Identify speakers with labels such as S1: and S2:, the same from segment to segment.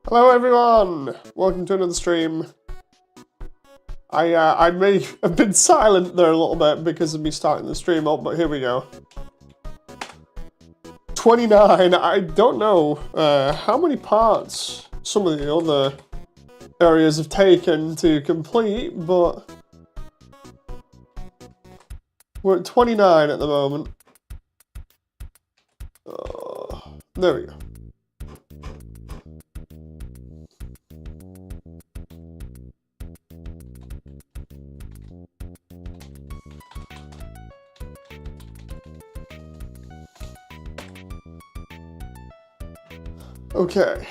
S1: Hello everyone! Welcome to another stream. I may have been silent there a little bit because of me starting the stream up, but here we go. 29, I don't know how many parts some of the other areas have taken to complete, but we're at 29 at the moment. There we go. Okay.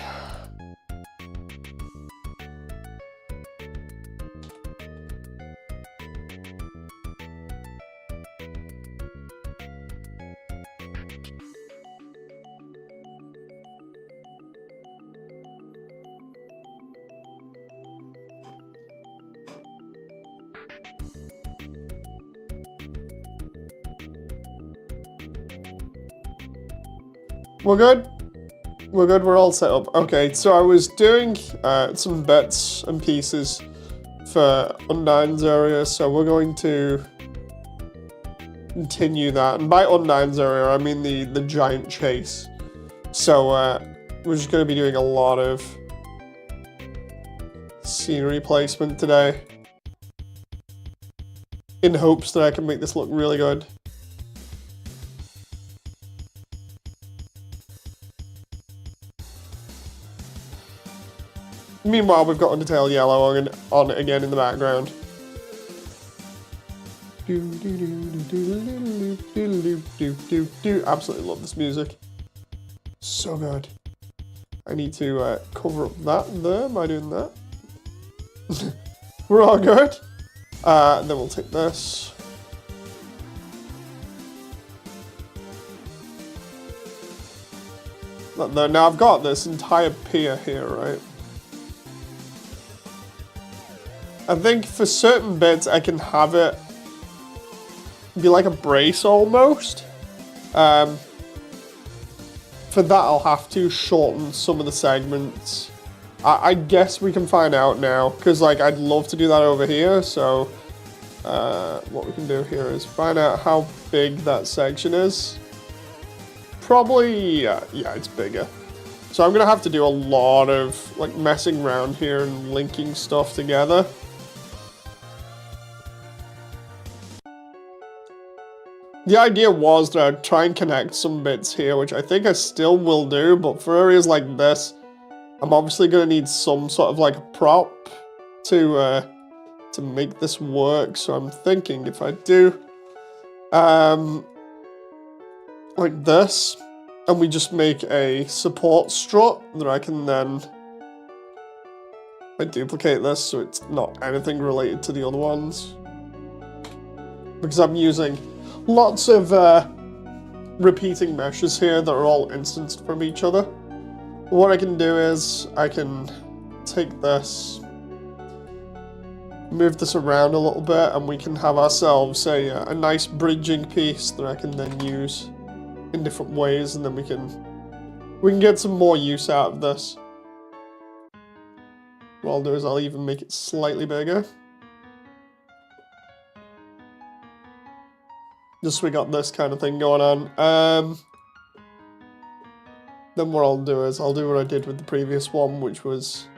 S1: We're good? We're good, we're all set up. Okay, so I was doing some bits and pieces for Undyne's area, so we're going to continue that. And by Undyne's area, I mean the giant chase. So we're just going to be doing a lot of scenery placement today, in hopes that I can make this look really good. Meanwhile, we've got Undertale Yellow on again in the background. Absolutely love this music. So good. I need to cover up that there by doing that. We're all good. Then we'll take this. Now I've got this entire pier here, right? I think for certain bits I can have it be like a brace almost. For that I'll have to shorten some of the segments. I guess we can find out now, because like I'd love to do that over here, so what we can do here is find out how big that section is. Probably, yeah, it's bigger. So I'm gonna have to do a lot of like messing around here and linking stuff together. The idea was that I'd try and connect some bits here, which I think I still will do, but for areas like this, I'm obviously going to need some sort of like a prop to make this work. So I'm thinking if I do like this, and we just make a support strut that I can then duplicate this so it's not anything related to the other ones. Because I'm using lots of repeating meshes here that are all instanced from each other. What I can do is I can take this, move this around a little bit, and we can have ourselves a nice bridging piece that I can then use in different ways, and then we can get some more use out of this. What I'll do is I'll even make it slightly bigger. Just so we got this kind of thing going on. Then what I'll do is I'll do what I did with the previous one, which was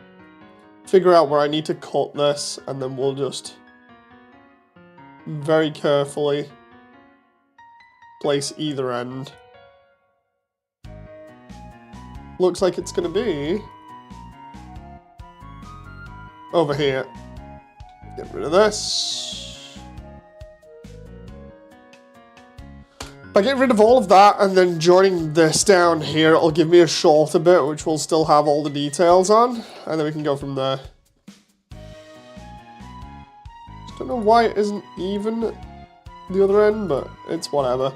S1: figure out where I need to cut this, and then we'll just very carefully place either end. Looks like it's going to be over here. Get rid of this. If I get rid of all of that and then joining this down here, it'll give me a shorter bit, which will still have all the details on, and then we can go from there. Just don't know why it isn't even the other end, but it's whatever.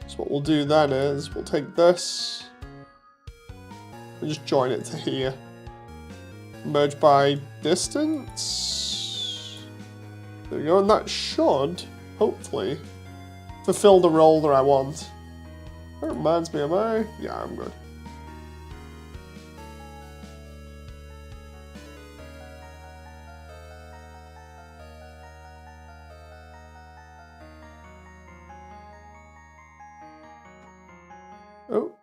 S1: So what we'll do then is we'll take this and just join it to here. Merge by distance. There we go, and that should, hopefully, fulfill the role that I want. That reminds me, am I? Yeah, I'm good. Oh.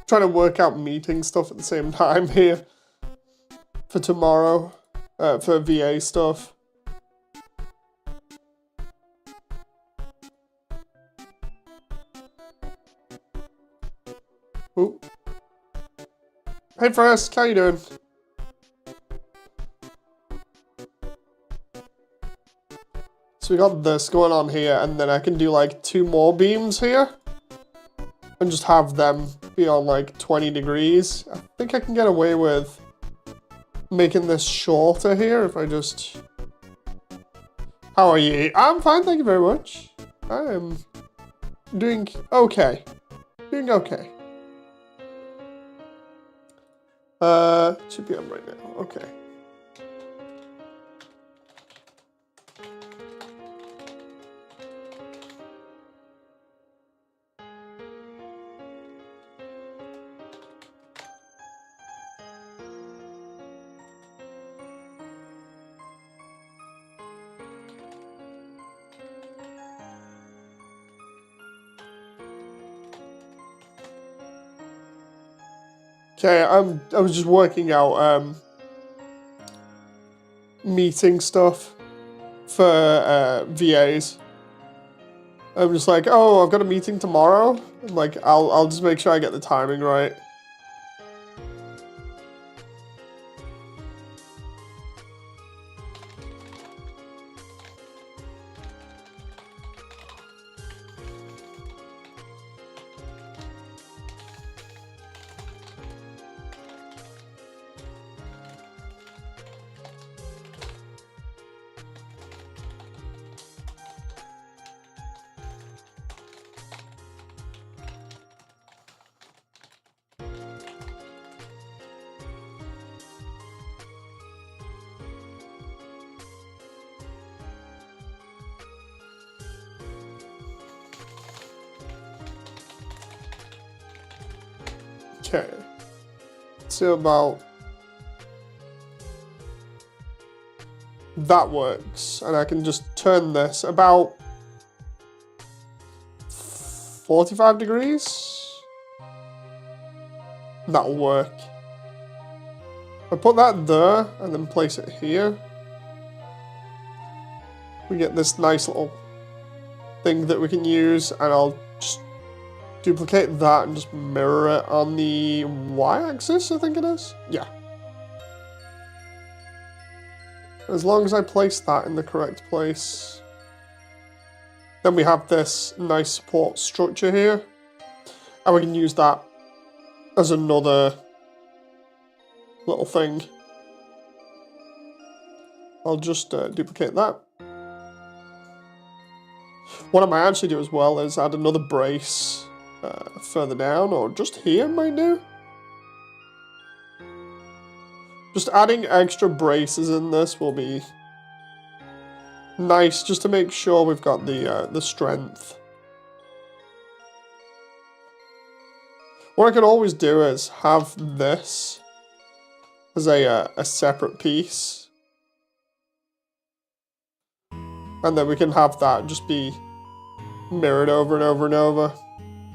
S1: Trying to work out meeting stuff at the same time here for tomorrow, for VA stuff. Ooh. Hey Frisk, how you doing? So we got this going on here, and then I can do like 2 more beams here. And just have them be on like 20 degrees. I think I can get away with making this shorter here if I just... How are you? I'm fine, thank you very much. I am doing okay. Doing okay. 2 p.m. right now, okay. Okay, I was just working out meeting stuff for VAs. I'm just like, oh, I've got a meeting tomorrow. I'm like, I'll just make sure I get the timing right. Okay, so about that works, and I can just turn this about 45 degrees. That'll work. I put that there and then place it here. We get this nice little thing that we can use, and I'll just duplicate that and just mirror it on the y-axis, I think it is. Yeah. As long as I place that in the correct place. Then we have this nice support structure here. And we can use that as another little thing. I'll just duplicate that. What I might actually do as well is add another brace further down, or just here might do. Just adding extra braces in this will be nice, just to make sure we've got the strength. What I could always do is have this as a separate piece, and then we can have that just be mirrored over and over and over,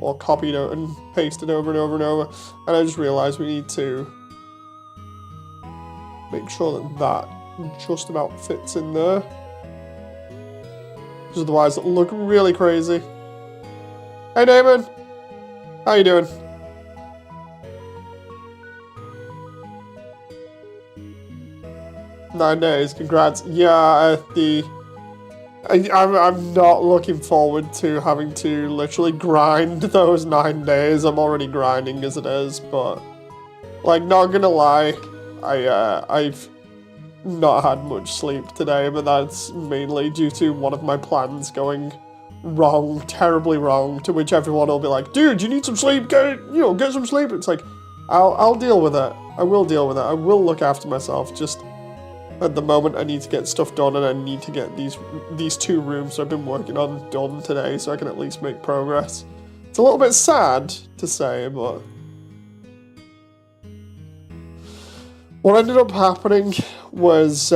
S1: or copied out and pasted over and over and over. And I just realized we need to make sure that that just about fits in there. Because otherwise it'll look really crazy. Hey Damon! How you doing? "9 days, congrats." Yeah, I'm not looking forward to having to literally grind those 9 days. I'm already grinding as it is, but like, not gonna lie, I've not had much sleep today, but that's mainly due to one of my plans going wrong, terribly wrong, to which everyone will be like, "Dude, you need some sleep, get some sleep." It's like, I'll deal with it. I will deal with it. I will look after myself. Just at the moment, I need to get stuff done, and I need to get these 2 rooms I've been working on done today, so I can at least make progress. It's a little bit sad to say, but what ended up happening was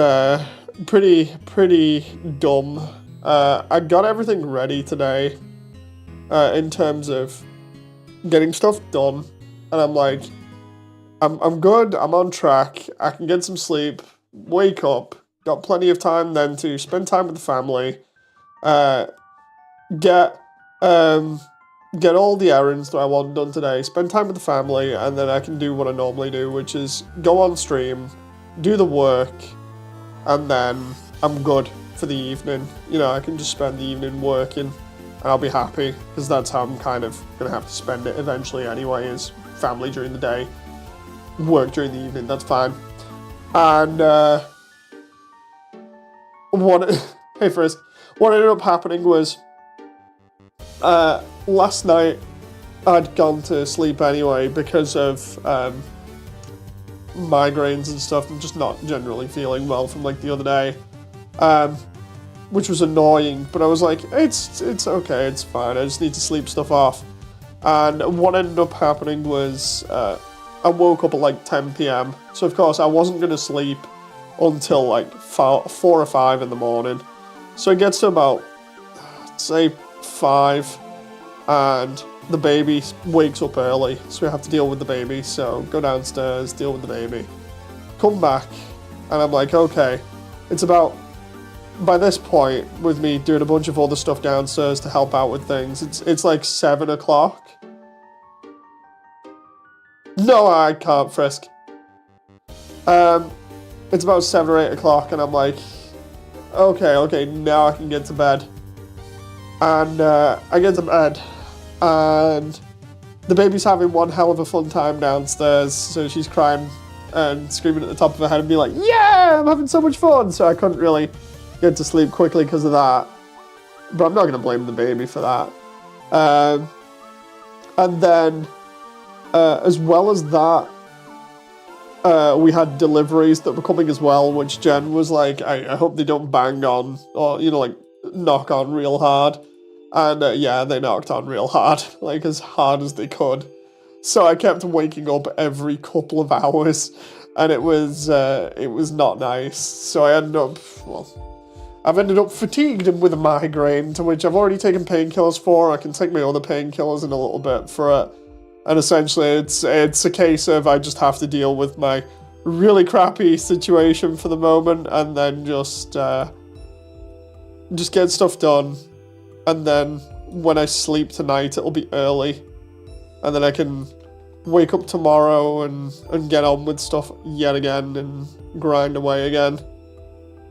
S1: pretty dumb. I got everything ready today in terms of getting stuff done, and I'm like, I'm good. I'm on track. I can get some sleep. Wake up, got plenty of time then to spend time with the family, get all the errands that I want done today, spend time with the family, and then I can do what I normally do, which is go on stream, do the work, and then I'm good for the evening. You know, I can just spend the evening working, and I'll be happy, because that's how I'm kind of going to have to spend it eventually anyway, is family during the day, work during the evening, that's fine. And hey Frisk, what ended up happening was last night I'd gone to sleep anyway because of migraines and stuff. I'm just not generally feeling well from like the other day, which was annoying, but I was like, it's okay, it's fine, I just need to sleep stuff off. And what ended up happening was I woke up at like 10 p.m. So of course I wasn't going to sleep until like 4 or 5 in the morning. So it gets to about, say, 5, and the baby wakes up early. So we have to deal with the baby. So go downstairs, deal with the baby, come back, and I'm like, okay, it's about, by this point, with me doing a bunch of other stuff downstairs to help out with things, it's like 7 o'clock. No, I can't, Frisk. It's about 7 or 8 o'clock, and I'm like, okay, now I can get to bed. And I get to bed, and the baby's having one hell of a fun time downstairs, so she's crying and screaming at the top of her head and being like, "Yeah, I'm having so much fun!" So I couldn't really get to sleep quickly because of that. But I'm not going to blame the baby for that. And then, as well as that, we had deliveries that were coming as well, which Jen was like, I hope they don't bang on, or, you know, like, knock on real hard. And yeah, they knocked on real hard, like as hard as they could. So I kept waking up every couple of hours, and it was not nice. So I ended up, I've ended up fatigued and with a migraine, to which I've already taken painkillers for. I can take my other painkillers in a little bit for it. And essentially it's a case of I just have to deal with my really crappy situation for the moment, and then just get stuff done. And then when I sleep tonight, it'll be early. And then I can wake up tomorrow and get on with stuff yet again and grind away again.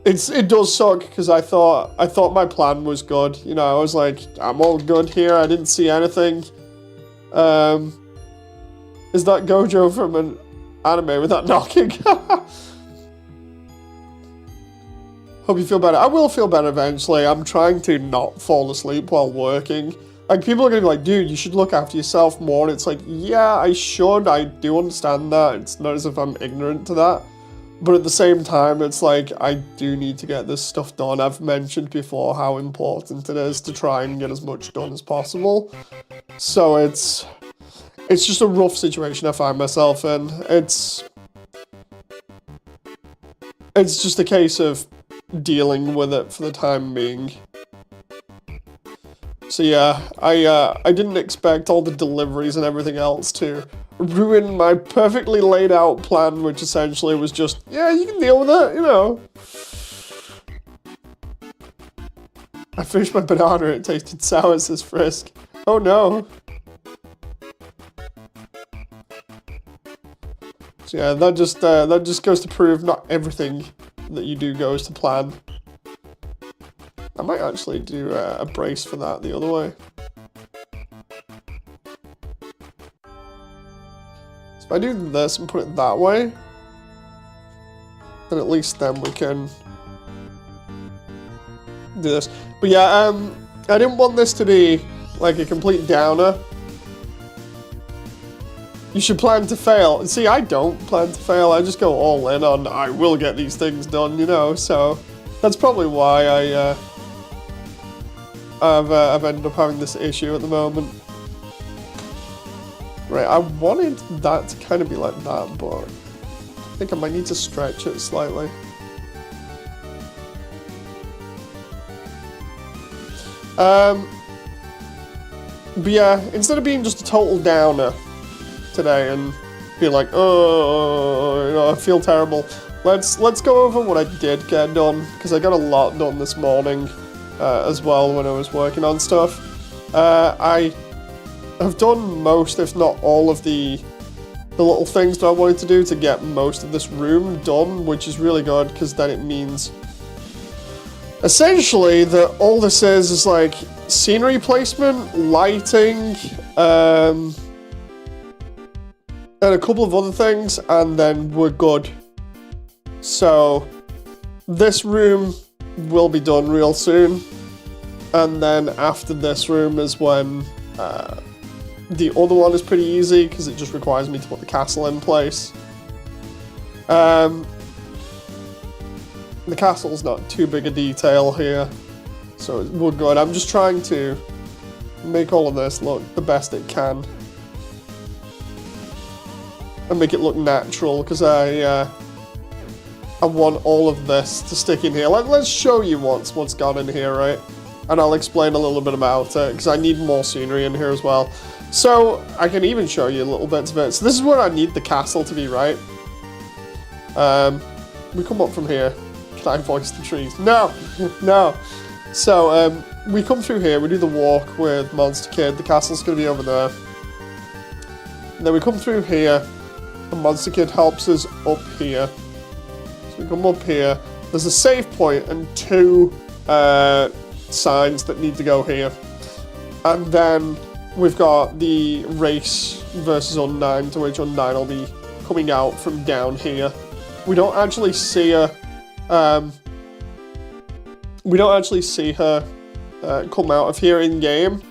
S1: It does suck, because I thought my plan was good. You know, I was like, I'm all good here, I didn't see anything. Is that Gojo from an anime with that knocking? Hope you feel better. I will feel better eventually. I'm trying to not fall asleep while working. Like, people are going to be like, dude, you should look after yourself more. And it's like, yeah, I should. I do understand that. It's not as if I'm ignorant to that. But at the same time, it's like, I do need to get this stuff done. I've mentioned before how important it is to try and get as much done as possible. So it's just a rough situation I find myself in. It's just a case of dealing with it for the time being. So yeah, I didn't expect all the deliveries and everything else to ruin my perfectly laid out plan, which essentially was just, yeah, you can deal with it, you know. I finished my banana, it tasted sour, says Frisk. Oh no. So yeah, that just goes to prove not everything that you do goes to plan. I might actually do a brace for that the other way. So if I do this and put it that way, then at least then we can do this. But yeah, I didn't want this to be like a complete downer. You should plan to fail. See, I don't plan to fail. I just go all in on I will get these things done, you know. So that's probably why I've ended up having this issue at the moment. Right, I wanted that to kind of be like that, but I think I might need to stretch it slightly. But yeah, instead of being just a total downer today and being like, oh, you know, I feel terrible, let's go over what I did get done, because I got a lot done this morning as well when I was working on stuff. I have done most, if not all, of the little things that I wanted to do to get most of this room done, which is really good, because then it means essentially that all this is like scenery placement, lighting, and a couple of other things, and then we're good. So this room will be done real soon, and then after this room is when the other one is pretty easy, because it just requires me to put the castle in place. The castle's not too big a detail here, so we're good. I'm just trying to make all of this look the best it can. And make it look natural, because I want all of this to stick in here. Let's show you what's gone in here, right? And I'll explain a little bit about it, because I need more scenery in here as well. So, I can even show you little bits of it. So this is where I need the castle to be, right? We come up from here. Can I voice the trees? No! No! So, we come through here, we do the walk with Monster Kid. The castle's going to be over there. And then we come through here, and Monster Kid helps us up here. So we come up here. There's a save point and 2 signs that need to go here. And then we've got the race versus Undyne, to which Undyne will be coming out from down here. We don't actually see her. We don't actually see her come out of here in game,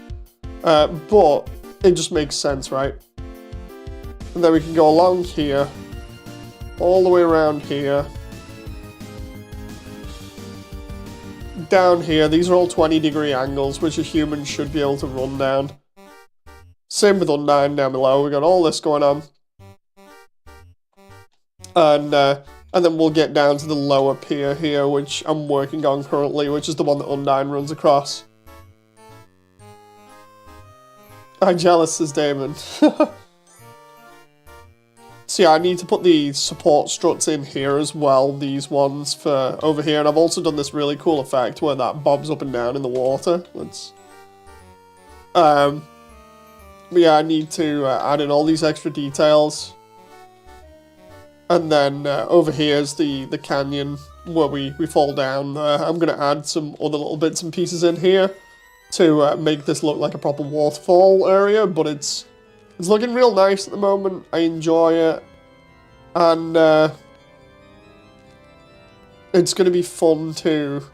S1: but it just makes sense, right? And then we can go along here, all the way around here, down here. These are all 20-degree angles, which a human should be able to run down. Same with Undyne down below. We got all this going on, and then we'll get down to the lower pier here, which I'm working on currently, which is the one that Undyne runs across. I'm jealous, says Damon. So yeah, I need to put the support struts in here as well, these ones for over here, and I've also done this really cool effect where that bobs up and down in the water. Let's... But yeah, I need to add in all these extra details. And then over here is the canyon where we fall down. I'm going to add some other little bits and pieces in here to make this look like a proper waterfall area, but it's looking real nice at the moment. I enjoy it, and it's going to be fun to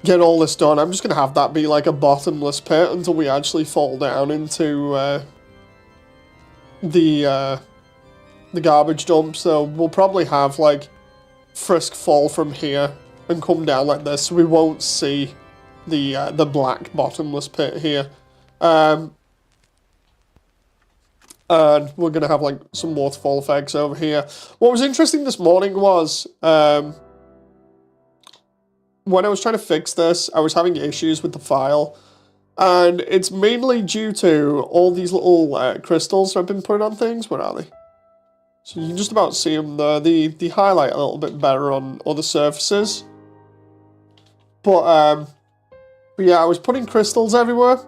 S1: get all this done. I'm just going to have that be like a bottomless pit until we actually fall down into the garbage dump. So we'll probably have like Frisk fall from here and come down like this, so we won't see the black bottomless pit here. And we're going to have like some waterfall effects over here. What was interesting this morning was when I was trying to fix this, I was having issues with the file. And it's mainly due to all these little crystals I've been putting on things. Where are they? So you can just about see them there. They highlight a little bit better on other surfaces. But yeah, I was putting crystals everywhere.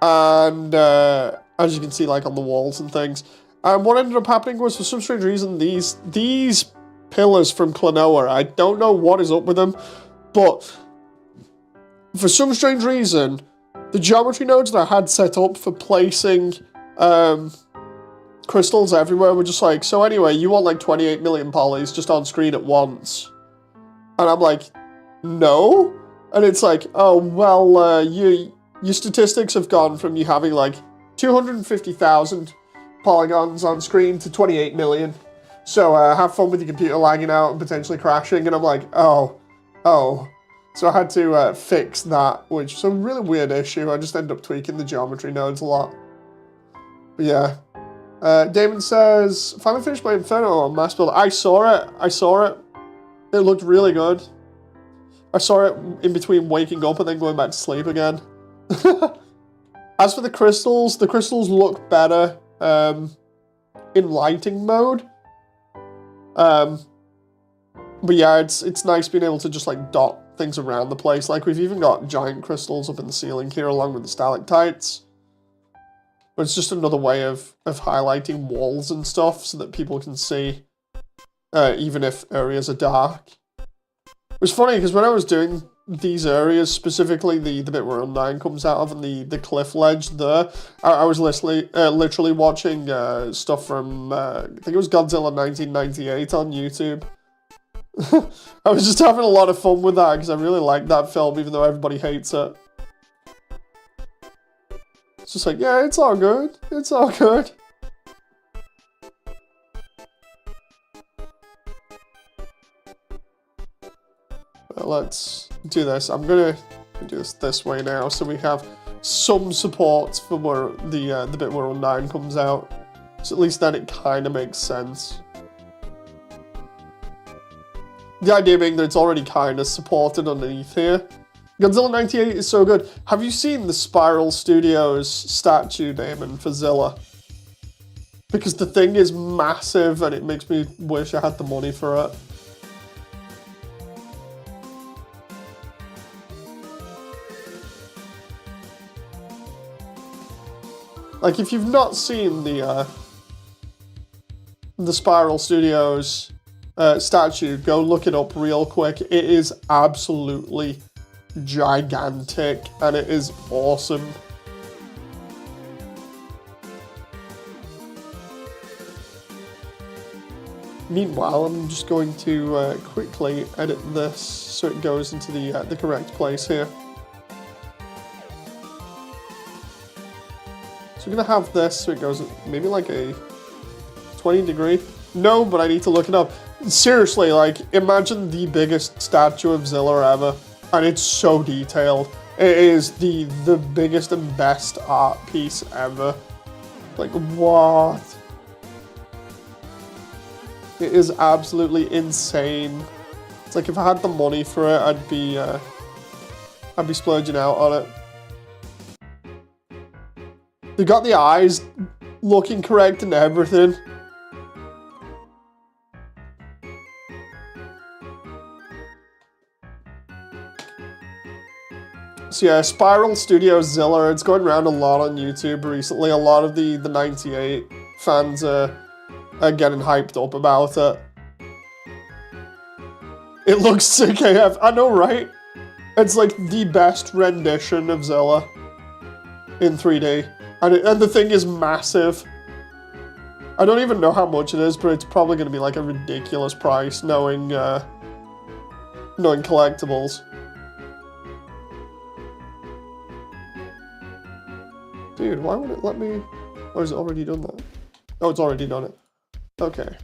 S1: And as you can see, like on the walls and things. And what ended up happening was, for some strange reason, these pillars from Klonoa, I don't know what is up with them, but for some strange reason, the geometry nodes that I had set up for placing crystals everywhere were just like, so anyway, you want like 28 million polys just on screen at once. And I'm like, no. And it's like, oh, well, your statistics have gone from you having like 250,000 polygons on screen to 28 million. So have fun with your computer lagging out and potentially crashing. And I'm like, oh. So I had to fix that, which is a really weird issue. I just ended up tweaking the geometry nodes a lot. But yeah. Damon says, finally finished my Inferno mass build. I saw it. It looked really good. I saw it in between waking up and then going back to sleep again. As for the crystals look better in lighting mode. But yeah, it's nice being able to just like dot things around the place. Like we've even got giant crystals up in the ceiling here along with the stalactites. But it's just another way of highlighting walls and stuff so that people can see even if areas are dark. It was funny because when I was doing these areas, specifically the bit where Undyne comes out of and the cliff ledge there, I was literally watching stuff from, I think it was Godzilla 1998 on YouTube. I was just having a lot of fun with that because I really like that film even though everybody hates it. It's just like, yeah, it's all good. It's all good. Let's do this. I'm gonna do this way now, so we have some support for where the bit where Undyne comes out. So at least then it kind of makes sense. The idea being that it's already kind of supported underneath here. Godzilla 98 is so good. Have you seen the Spiral Studios statue, Damon, for Zilla? Because the thing is massive and it makes me wish I had the money for it. Like, if you've not seen the Spiral Studios statue, go look it up real quick. It is absolutely gigantic, and it is awesome. Meanwhile, I'm just going to quickly edit this so it goes into the correct place here. So we're gonna have this so it goes maybe like a 20 degree. No, but I need to look it up. Seriously, like, imagine the biggest statue of Zilla ever, and it's so detailed. It is the biggest and best art piece ever. Like, what? It is absolutely insane. It's like if I had the money for it, I'd be splurging out on it. They got the eyes looking correct and everything. So yeah, Spiral Studios Zilla, it's going around a lot on YouTube recently. A lot of the 98 fans are getting hyped up about it. It looks sick AF. I know, right? It's like the best rendition of Zilla in 3D. And the thing is massive. I don't even know how much it is, but it's probably going to be like a ridiculous price knowing collectibles. Dude, why would it let me... Or has it already done that? Oh, it's already done it. Okay.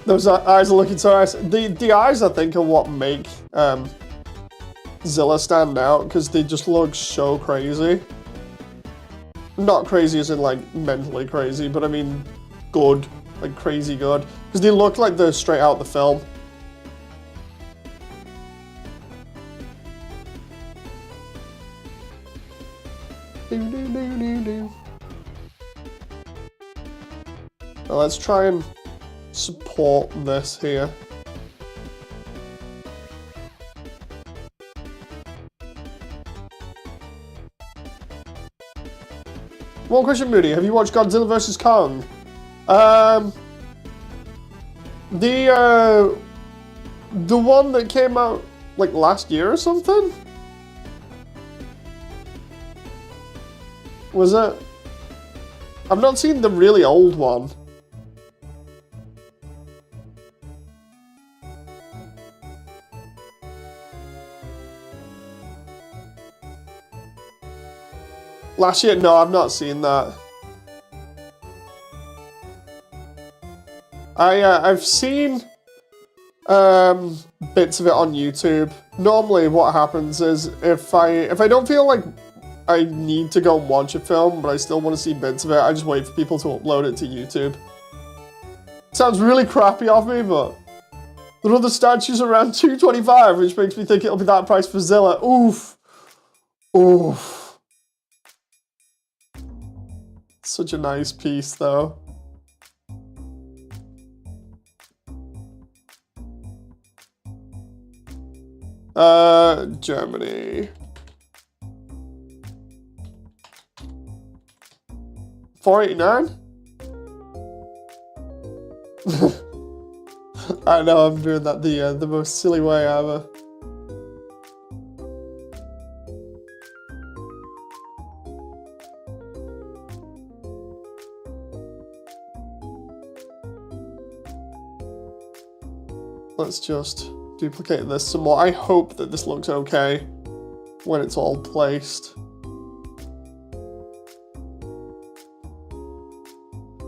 S1: Those eyes are looking so nice. The eyes, I think, are what make Zilla stand out, because they just look so crazy. Not crazy as in, like, mentally crazy, but I mean good. Like, crazy good. Because they look like they're straight out the film. Now let's try and support this here. One question, Moody. Have you watched Godzilla vs. Kong? The one that came out like last year or something? Was it? I've not seen the really old one. Last year? No, I've not seen that. I've seen bits of it on YouTube. Normally what happens is if I don't feel like I need to go and watch a film, but I still want to see bits of it, I just wait for people to upload it to YouTube. Sounds really crappy of me, but there are other statues around $225, which makes me think it'll be that price for Zilla. Oof. Oof. Such a nice piece, though. Germany. 489? I know I'm doing that the most silly way ever. Let's just duplicate this some more. I hope that this looks okay when it's all placed.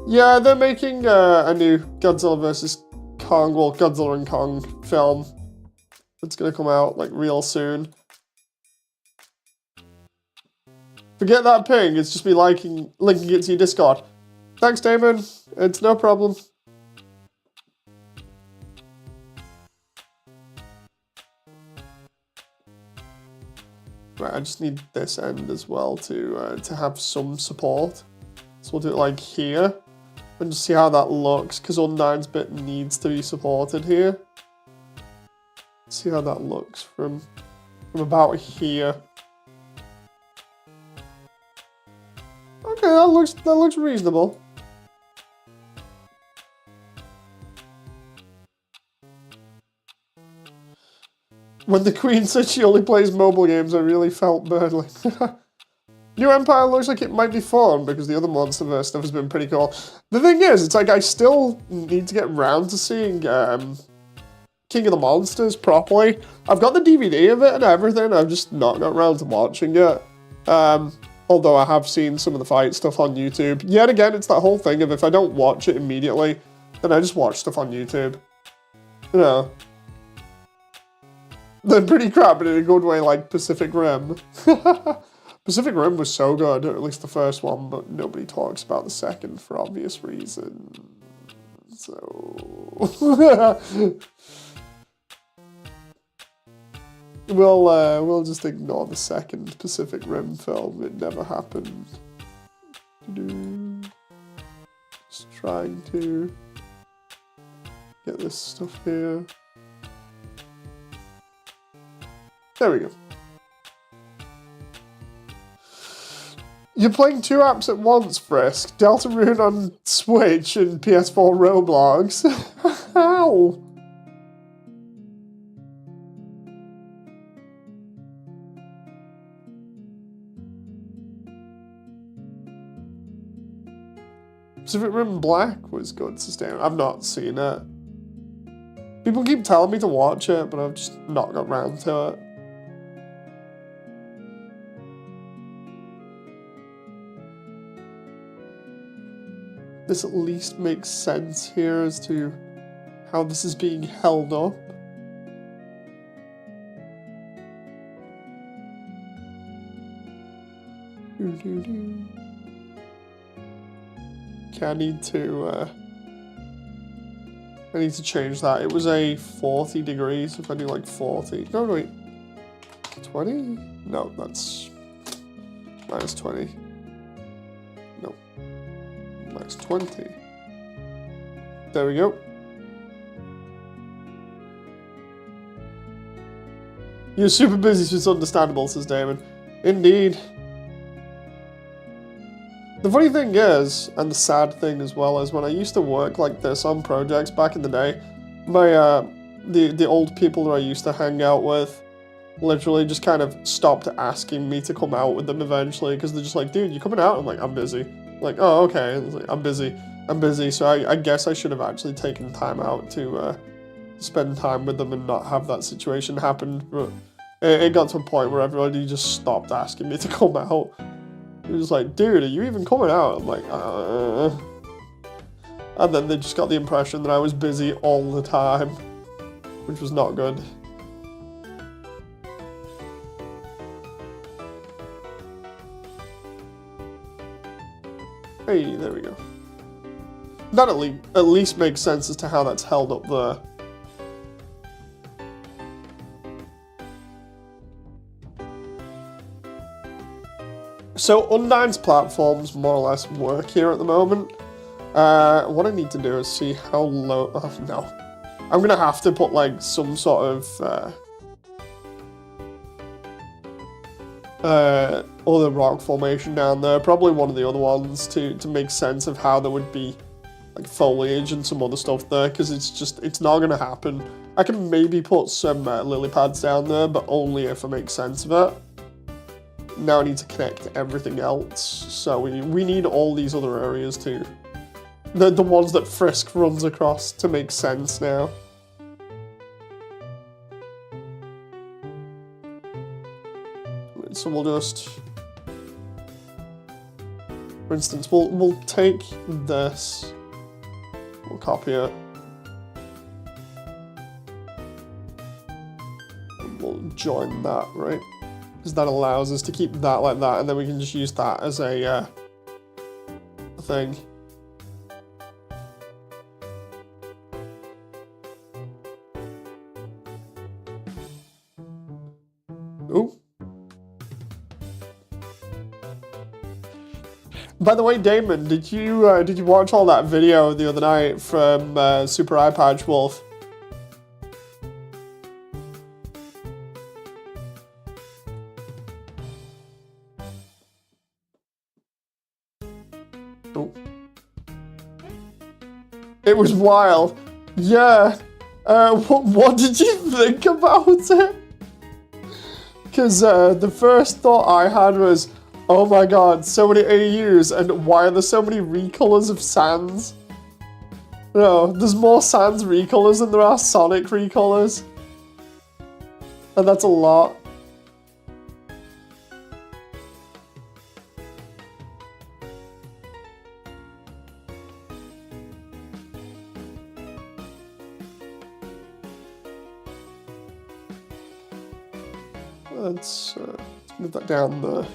S1: Yeah, they're making a new Godzilla vs. Kong, well, Godzilla and Kong film. It's gonna come out, like, real soon. Forget that ping, it's just me linking it to your Discord. Thanks, Damon. It's no problem. Right, I just need this end as well to have some support. So we'll do it like here. And just see how that looks, because all 9's bit needs to be supported here. See how that looks from about here. Okay, that looks reasonable. When the Queen said she only plays mobile games, I really felt Burnley. New Empire looks like it might be fun because the other Monsterverse stuff has been pretty cool. The thing is, it's like I still need to get round to seeing King of the Monsters properly. I've got the DVD of it and everything, I've just not got round to watching it. Although I have seen some of the fight stuff on YouTube. Yet again, it's that whole thing of if I don't watch it immediately, then I just watch stuff on YouTube. You know. They're pretty crap, but in a good way, like Pacific Rim. Pacific Rim was so good, or at least the first one, but nobody talks about the second for obvious reasons. So we'll just ignore the second Pacific Rim film. It never happened. Just trying to get this stuff here. There we go. You're playing 2 apps at once, Frisk. Deltarune on Switch and PS4 Roblox. How? Pacific Rim Black was good, Sustain. I've not seen it. People keep telling me to watch it, but I've just not got round to it. This at least makes sense here as to how this is being held up. Okay, I need to change that. It was a 40 degrees if I do like 40. No, wait. 20? No, that's minus 20. No. Minus 20. There we go. You're super busy, so it's understandable, says Damon. Indeed. The funny thing is, and the sad thing as well, is when I used to work like this on projects back in the day, my the old people that I used to hang out with literally just kind of stopped asking me to come out with them eventually, because they're just like, dude, you coming out? I'm like, I'm busy. I'm like, oh, okay. And like, I'm busy. So I guess I should have actually taken time out to spend time with them and not have that situation happen. But it got to a point where everybody just stopped asking me to come out. It was like, dude, are you even coming out? I'm like, And then they just got the impression that I was busy all the time, which was not good. Hey, there we go. That at least makes sense as to how that's held up there. So Undyne's platforms more or less work here at the moment. What I need to do is see how low... Oh, no. I'm going to have to put like some sort of other rock formation down there. Probably one of the other ones to make sense of how there would be like foliage and some other stuff there, because it's not going to happen. I can maybe put some lily pads down there, but only if I make sense of it. Now I need to connect everything else, so we need all these other areas too. The ones that Frisk runs across to make sense now. So we'll just, for instance, we'll take this, we'll copy it, and we'll join that, right? Because that allows us to keep that like that, and then we can just use that as a thing. Ooh. By the way, Damon, did you watch all that video the other night from Super Eye Patch Wolf? It was wild. Yeah. What did you think about it? Because the first thought I had was, oh my god, so many AUs, and why are there so many recolors of Sans? No, there's more Sans recolors than there are Sonic recolors. And that's a lot. Let's move that down there.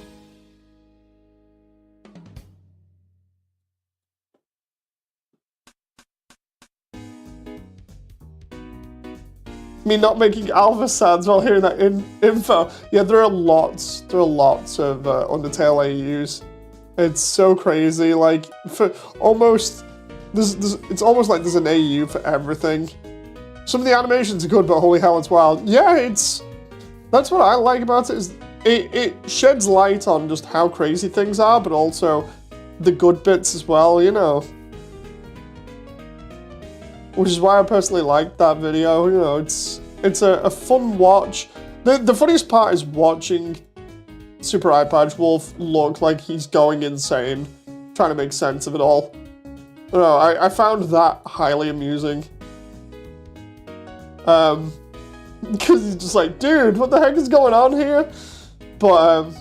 S1: Me not making alpha sounds while hearing that info. Yeah, there are lots of Undertale AUs. It's so crazy. Like, for almost, it's almost like there's an AU for everything. Some of the animations are good, but holy hell, it's wild. Yeah, that's what I like about it, is it sheds light on just how crazy things are, but also the good bits as well, you know. Which is why I personally liked that video, you know, it's a fun watch. The funniest part is watching Super Eye Patch Wolf look like he's going insane, trying to make sense of it all. You know, I found that highly amusing. Because he's just like, dude, what the heck is going on here? But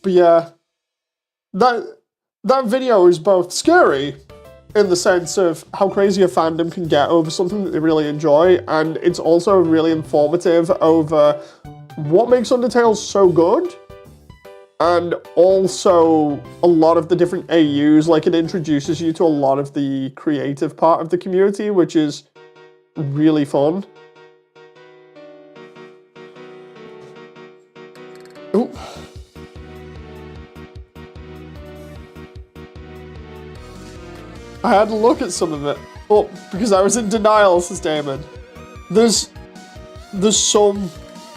S1: yeah, that video is both scary in the sense of how crazy a fandom can get over something that they really enjoy, and it's also really informative over what makes Undertale so good, And also a lot of the different AUs, like it introduces you to a lot of the creative part of the community, which is really fun. Ooh. I had to look at some of it. Oh, because I was in denial, says Damon. There's some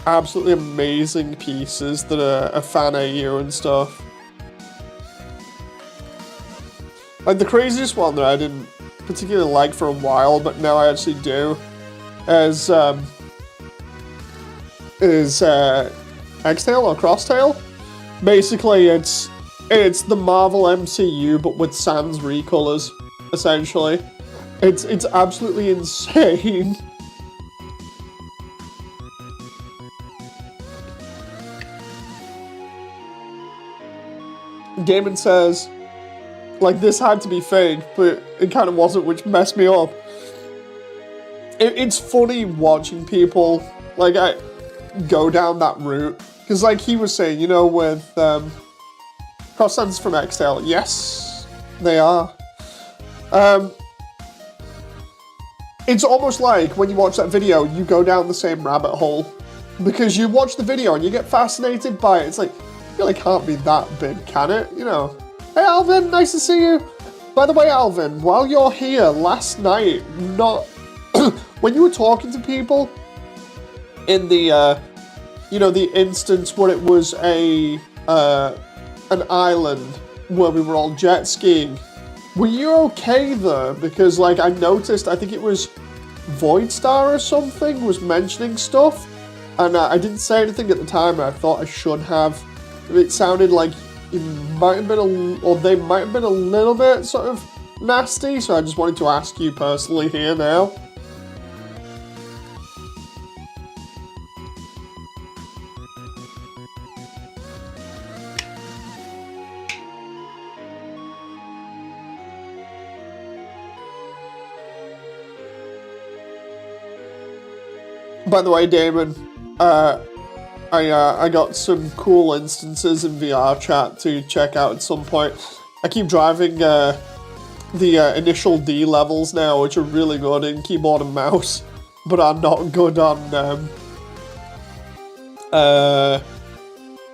S1: absolutely amazing pieces that are a fan AU and stuff. Like the craziest one that I didn't particularly like for a while, but now I actually do, is X-Tail or Cross-Tail. Basically, it's the Marvel MCU, but with Sans recolors, essentially. It's absolutely insane. Damon says, like, this had to be fake, but it kind of wasn't, which messed me up. It's funny watching people, like, go down that route. Because, like he was saying, you know, with Cross Sans from X-Tail, yes, they are. It's almost like when you watch that video, you go down the same rabbit hole. Because you watch the video and you get fascinated by it. It's like, it really can't be that big, can it? You know. Hey Alvin, nice to see you. By the way, Alvin, while you're here, last night, when you were talking to people in the, you know, the instance where it was an island where we were all jet skiing, were you okay there? Because, like, I noticed, I think it was Voidstar or something was mentioning stuff, and I didn't say anything at the time, and I thought I should have. It sounded like it might have been or they might have been a little bit sort of nasty, so I just wanted to ask you personally here now. By the way, Damon, I got some cool instances in VR chat to check out at some point. I keep driving the initial D levels now, which are really good in keyboard and mouse, but are not good on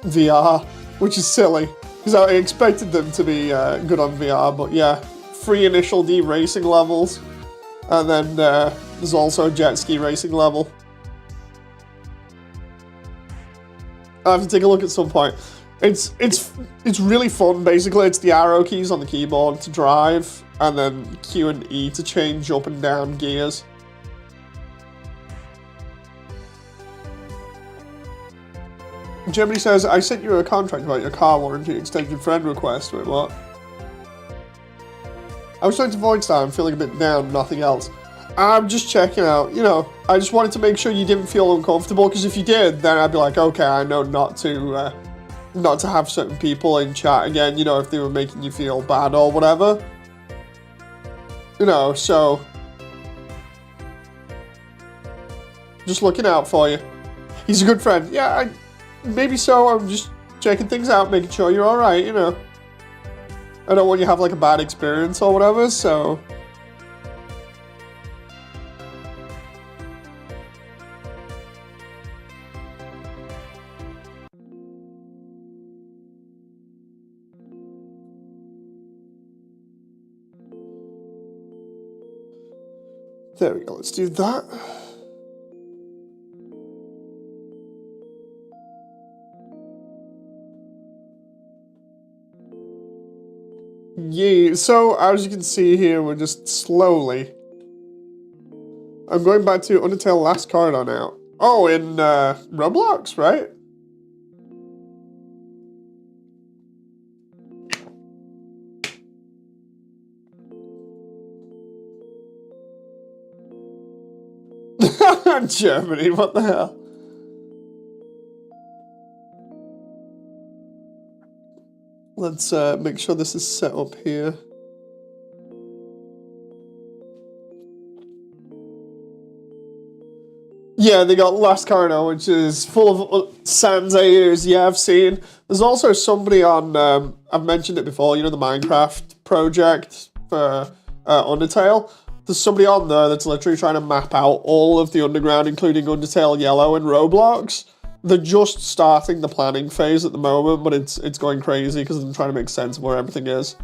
S1: VR, which is silly, because I expected them to be good on VR, but yeah, free initial D racing levels, and then there's also a jet ski racing level. I have to take a look at some point. It's really fun. Basically, it's the arrow keys on the keyboard to drive, and then Q and E to change up and down gears. Germany says, I sent you a contract about your car warranty extension friend request. Wait, what? I was trying to avoid that. I'm feeling a bit down, nothing else. I'm just checking out, you know, I just wanted to make sure you didn't feel uncomfortable, because if you did, then I'd be like, okay, I know not to have certain people in chat again, you know, if they were making you feel bad or whatever. You know, so just looking out for you. He's a good friend. Yeah, maybe so. I'm just checking things out, making sure you're alright, you know. I don't want you to have, like, a bad experience or whatever, so... There we go, let's do that. Yeah, so as you can see here, we're just slowly. I'm going back to Undertale last corridor now. Oh, in Roblox, right? Germany, what the hell? Let's make sure this is set up here. Yeah, they got Last Corridor, which is full of sans AUs. Yeah, I've seen. There's also somebody on, I've mentioned it before, you know, the Minecraft project for Undertale. There's somebody on there that's literally trying to map out all of the underground, including Undertale Yellow and Roblox. They're just starting the planning phase at the moment, but it's going crazy because they're trying to make sense of where everything is.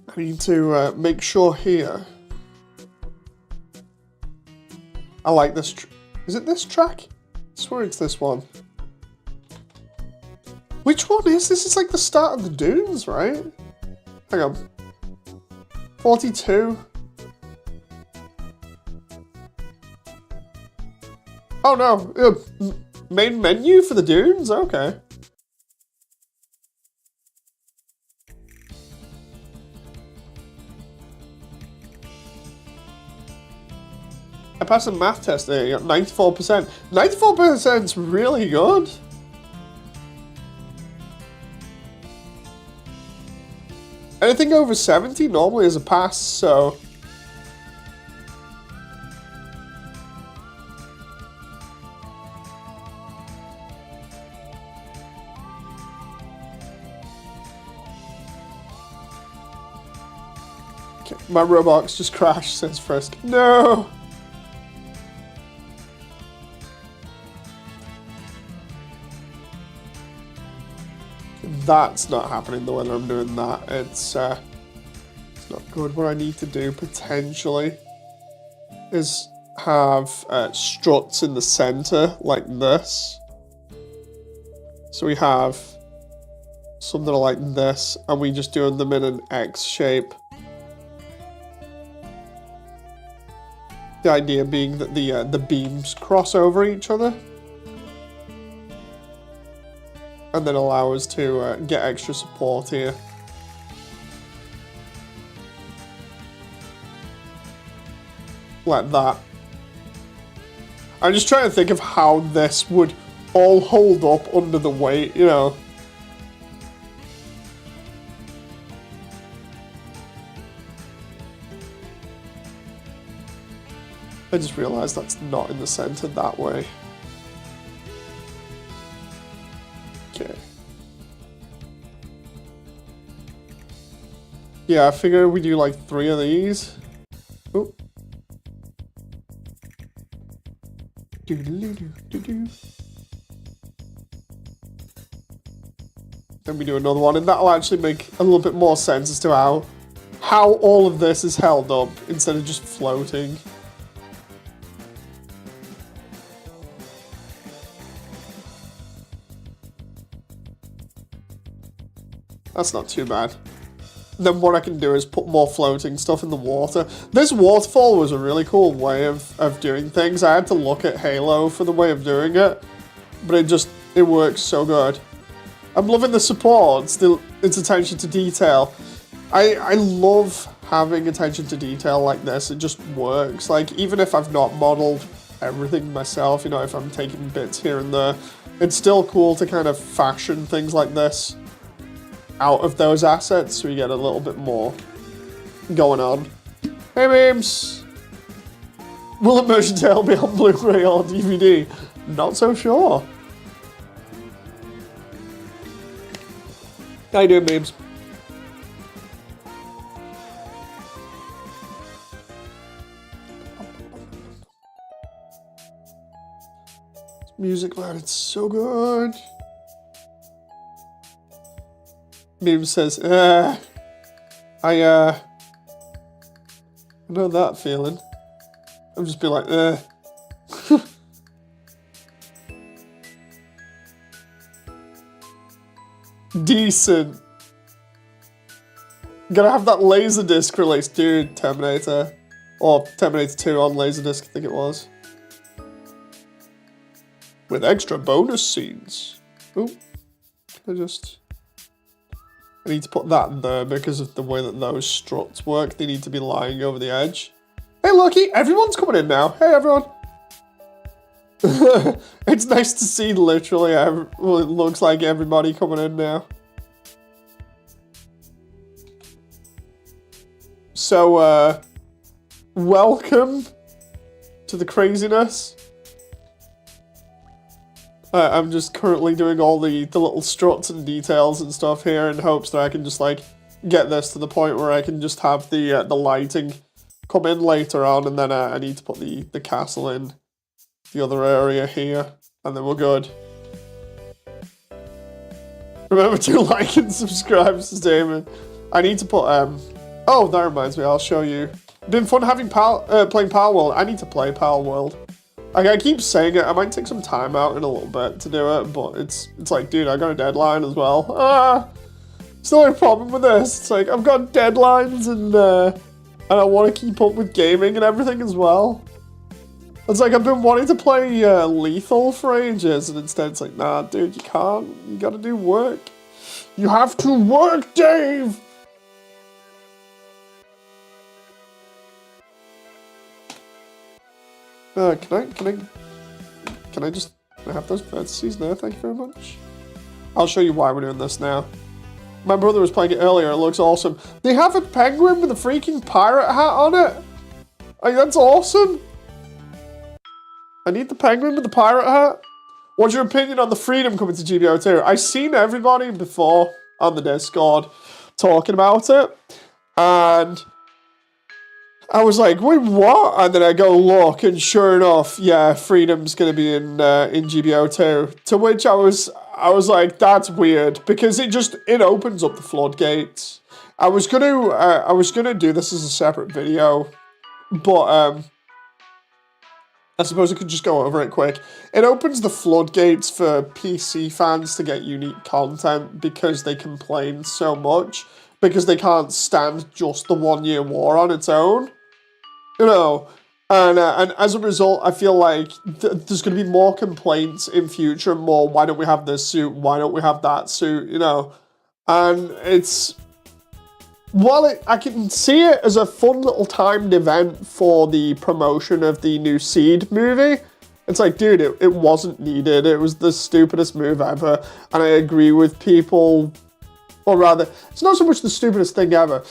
S1: I need to make sure here. I like this. Is it this track? I swear it's this one. Which one is this? It's like the start of the dunes, right? Hang on. 42. Oh no. Main menu for the dunes? Okay. I passed a math test there, you got 94%. 94% is really good. Anything over 70 normally is a pass, so... Okay, my Roblox just crashed, says Frisk. No! That's not happening the way that I'm doing that. It's not good. What I need to do potentially is have struts in the center like this. So we have some that are like this, and we just do them in an X shape. The idea being that the beams cross over each other. And then allow us to get extra support here. Like that. I'm just trying to think of how this would all hold up under the weight, you know. I just realized that's not in the center that way. Okay. Yeah, I figure we do like 3 of these. Oh. Then we do another one, and that'll actually make a little bit more sense as to how all of this is held up instead of just floating. That's not too bad. Then what I can do is put more floating stuff in the water. This waterfall was a really cool way of doing things. I had to look at Halo for the way of doing it, but it works so good. I'm loving the support, its attention to detail. I love having attention to detail like this. It just works. Like, even if I've not modeled everything myself, you know, if I'm taking bits here and there, it's still cool to kind of fashion things like this out of those assets, so we get a little bit more going on. Hey memes! Will Immersiontale be on Blu-ray or DVD? Not so sure. How you doing, memes? Music, man, it's so good. Meme says, I know that feeling. I'm just be like, Decent. Gonna have that Laserdisc release, dude, Terminator. Or Terminator 2 on Laserdisc, I think it was. With extra bonus scenes. Ooh. I need to put that there because of the way that those struts work. They need to be lying over the edge. Hey, Lucky, everyone's coming in now. Hey, everyone. It's nice to see literally, well, it looks like everybody coming in now. So, welcome to the craziness. I'm just currently doing all the little struts and details and stuff here in hopes that I can just, like, get this to the point where I can just have the lighting come in later on, and then I need to put the castle in the other area here, and then we're good. Remember to like and subscribe, says Damon. I need to put, oh, that reminds me, I'll show you. Been fun having playing Pal World. I need to play Pal World. Like, I keep saying it, I might take some time out in a little bit to do it, but it's like, dude, I got a deadline as well. Still a problem with this. It's like, I've got deadlines and I want to keep up with gaming and everything as well. It's like, I've been wanting to play Lethal for ages, and instead it's like, nah, dude, you can't. You gotta do work. You have to work, Dave! Can I just have those vertices now? Thank you very much. I'll show you why we're doing this now. My brother was playing it earlier. It looks awesome. They have a penguin with a freaking pirate hat on it. Like, that's awesome. I need the penguin with the pirate hat. What's your opinion on the freedom coming to GBO2? I've seen everybody before on the Discord talking about it, and I was like, wait, what? And then I go look, and sure enough, yeah, freedom's gonna be in GBO2. To which I was like, that's weird, because it opens up the floodgates. I was gonna do this as a separate video, but I suppose I could just go over it quick. It opens the floodgates for PC fans to get unique content because they complain so much, because they can't stand just the 1 year war on its own. You know, and as a result, I feel like there's going to be more complaints in future, more, why don't we have this suit, why don't we have that suit, you know, and it's, while I can see it as a fun little timed event for the promotion of the new Seed movie, it's like, dude, it wasn't needed, it was the stupidest move ever, and I agree with people, or rather, it's not so much the stupidest thing ever.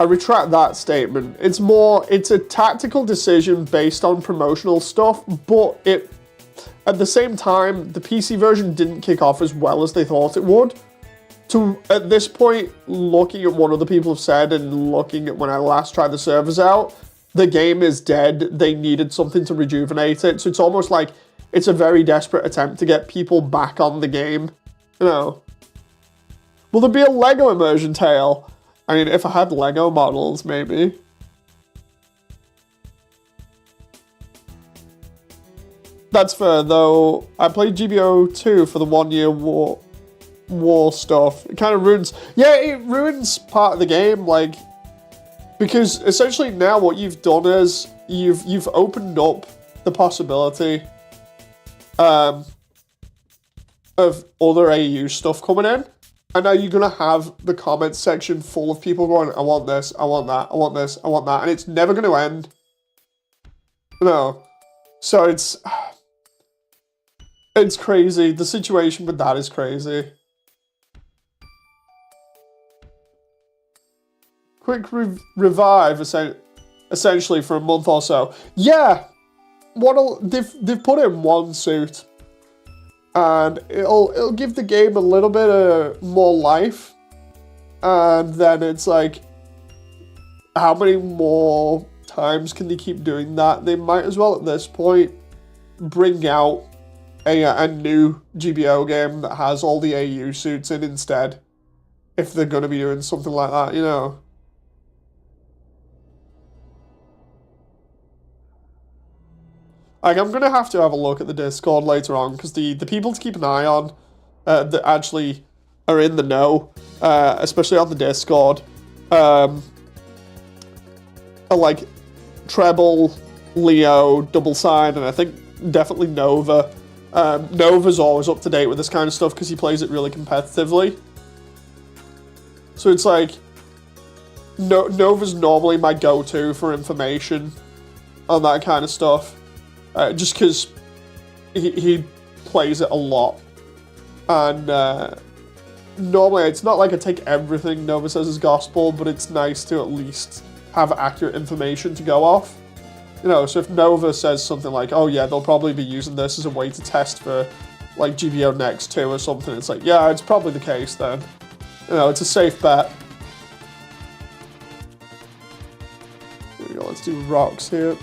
S1: I retract that statement. It's a tactical decision based on promotional stuff, but at the same time, the PC version didn't kick off as well as they thought it would. At this point, looking at what other people have said and looking at when I last tried the servers out, the game is dead. They needed something to rejuvenate it. So it's almost like it's a very desperate attempt to get people back on the game. You know. Will there be a Lego Immersiontale? I mean, if I had Lego models, maybe. That's fair, though. I played GBO2 for the 1 year war stuff. It kind of ruins... Yeah, it ruins part of the game, like... Because essentially now what you've done is you've opened up the possibility of other AU stuff coming in. And now you're going to have the comments section full of people going, I want this, I want that, I want this, I want that. And it's never going to end. No. So it's crazy. The situation with that is crazy. Quick revive, essentially, for a month or so. Yeah! They've put in one suit. And it'll give the game a little bit more life, and then it's like, how many more times can they keep doing that? They might as well at this point bring out a new GBO game that has all the AU suits in instead, if they're going to be doing something like that, you know. Like, I'm going to have a look at the Discord later on, because the people to keep an eye on that actually are in the know, especially on the Discord, are like Treble, Leo, Double Sign, and I think definitely Nova. Nova's always up to date with this kind of stuff because he plays it really competitively. So it's like, Nova's normally my go-to for information on that kind of stuff. Just because he plays it a lot, and normally it's not like I take everything Nova says as gospel, but it's nice to at least have accurate information to go off. You know, so if Nova says something like, oh yeah, they'll probably be using this as a way to test for like GBO Next 2 or something, it's like, yeah, it's probably the case then. You know, it's a safe bet. Here we go, let's do rocks here.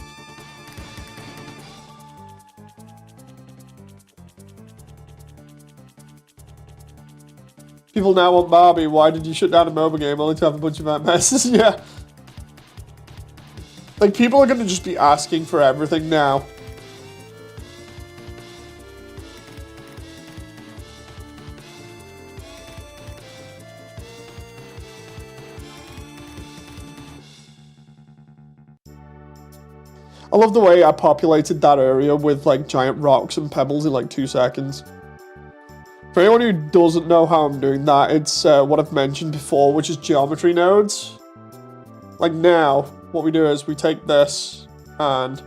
S1: People now want Barbie. Why did you shut down a mobile game only to have a bunch of messes? Yeah. Like, people are gonna just be asking for everything now. I love the way I populated that area with, like, giant rocks and pebbles in, like, 2 seconds. For anyone who doesn't know how I'm doing that, it's what I've mentioned before, which is geometry nodes. Like, now, what we do is we take this and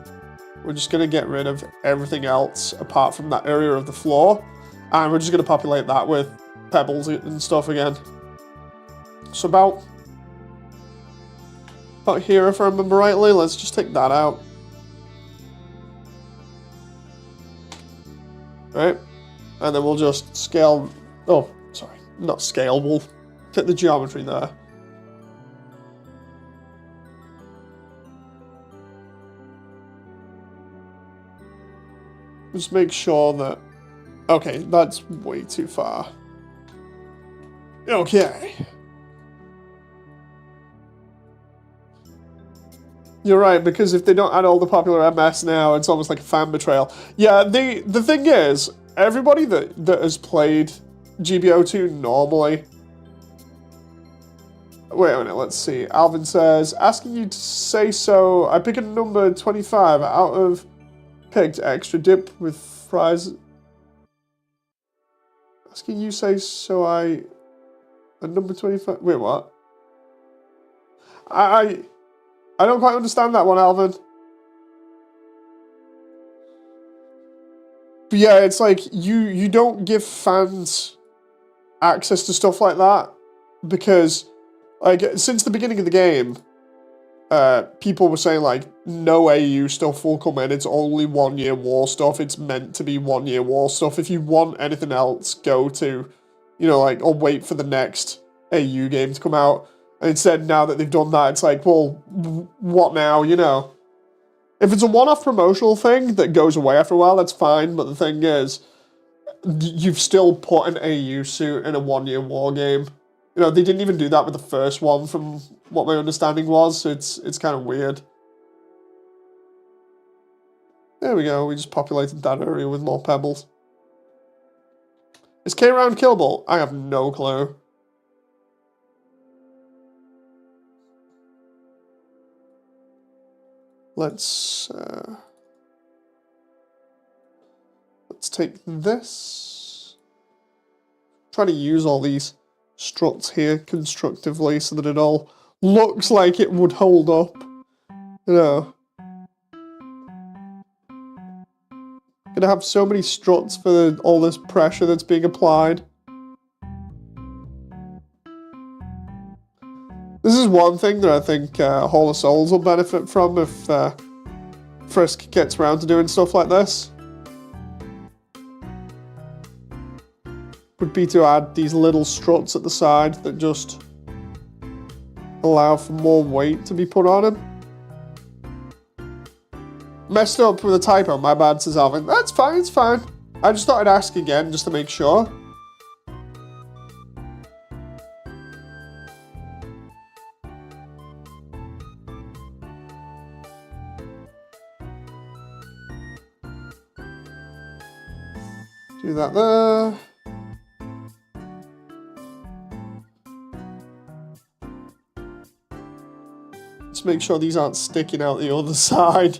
S1: we're just going to get rid of everything else apart from that area of the floor, and we're just going to populate that with pebbles and stuff again. So about here, if I remember rightly, let's just take that out. Right, and then we'll just scale, oh, sorry, not scale, we'll take the geometry there. Just make sure that, okay, that's way too far. Okay. You're right, because if they don't add all the popular MS now, it's almost like a fan betrayal. Yeah, the thing is, everybody that has played GBO2 normally... Wait a minute, let's see. Alvin says, asking you to say so, I pick a number 25 out of... picked extra dip with fries. Asking you say so a number 25. Wait, what? I don't quite understand that one, Alvin. But yeah, it's like you don't give fans access to stuff like that because, like, since the beginning of the game, people were saying, like, no AU stuff will come in, it's only 1 year war stuff, it's meant to be 1 year war stuff. If you want anything else, go to, you know, like, or wait for the next AU game to come out. And instead, now that they've done that, it's like, well, what now, you know? If it's a one-off promotional thing that goes away after a while, that's fine, but the thing is, you've still put an AU suit in a 1 year war game. You know, they didn't even do that with the first one, from what my understanding was, so it's kind of weird. There we go, we just populated that area with more pebbles. Is K-Round killable? I have no clue. Let's take this. Try to use all these struts here constructively so that it all looks like it would hold up. You know. Gonna have so many struts for all this pressure that's being applied. This is one thing that I think Hall of Souls will benefit from if Frisk gets around to doing stuff like this. Would be to add these little struts at the side that just allow for more weight to be put on him. Messed up with a typo, my bad, says Alvin. That's fine, it's fine. I just thought I'd ask again just to make sure. Do that there. Just make sure these aren't sticking out the other side.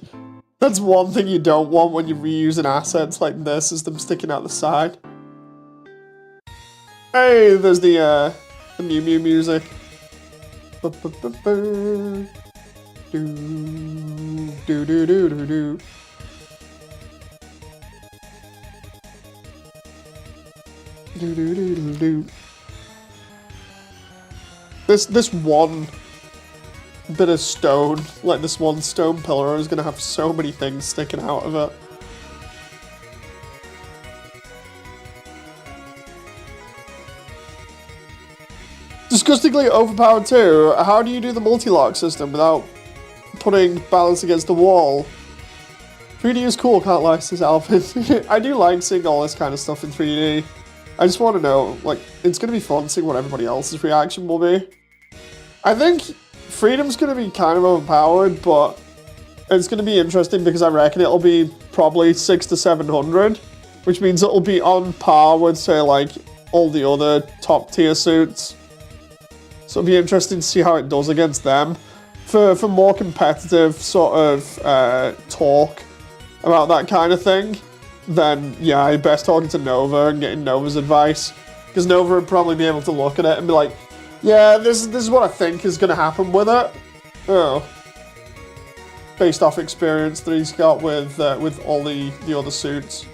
S1: That's one thing you don't want when you're reusing assets like this, is them sticking out the side. Hey, there's the Mew Mew music. Do do do do do do. Do do do do do. This one bit of stone, like this one stone pillar, is gonna have so many things sticking out of it. Disgustingly overpowered too. How do you do the multi-lock system without putting balance against the wall? 3D is cool, can't lie, says Alvin. I do like seeing all this kind of stuff in 3D. I just want to know, like, it's going to be fun seeing what everybody else's reaction will be. I think Freedom's going to be kind of overpowered, but it's going to be interesting because I reckon it'll be probably 600 to 700, which means it'll be on par with, say, like, all the other top tier suits. So it'll be interesting to see how it does against them. For more competitive sort of talk about that kind of thing, then yeah, I best talking to Nova and getting Nova's advice. Because Nova would probably be able to look at it and be like, yeah, this is what I think is going to happen with it. Oh. Based off experience that he's got with all the other suits.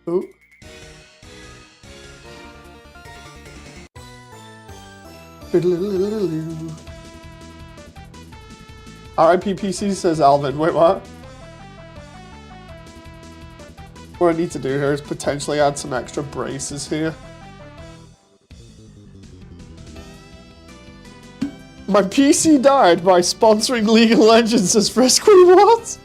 S1: Ooh. RIP PC, says Alvin. Wait, what? What I need to do here is potentially add some extra braces here. My PC died by sponsoring League of Legends, says Frisky. What?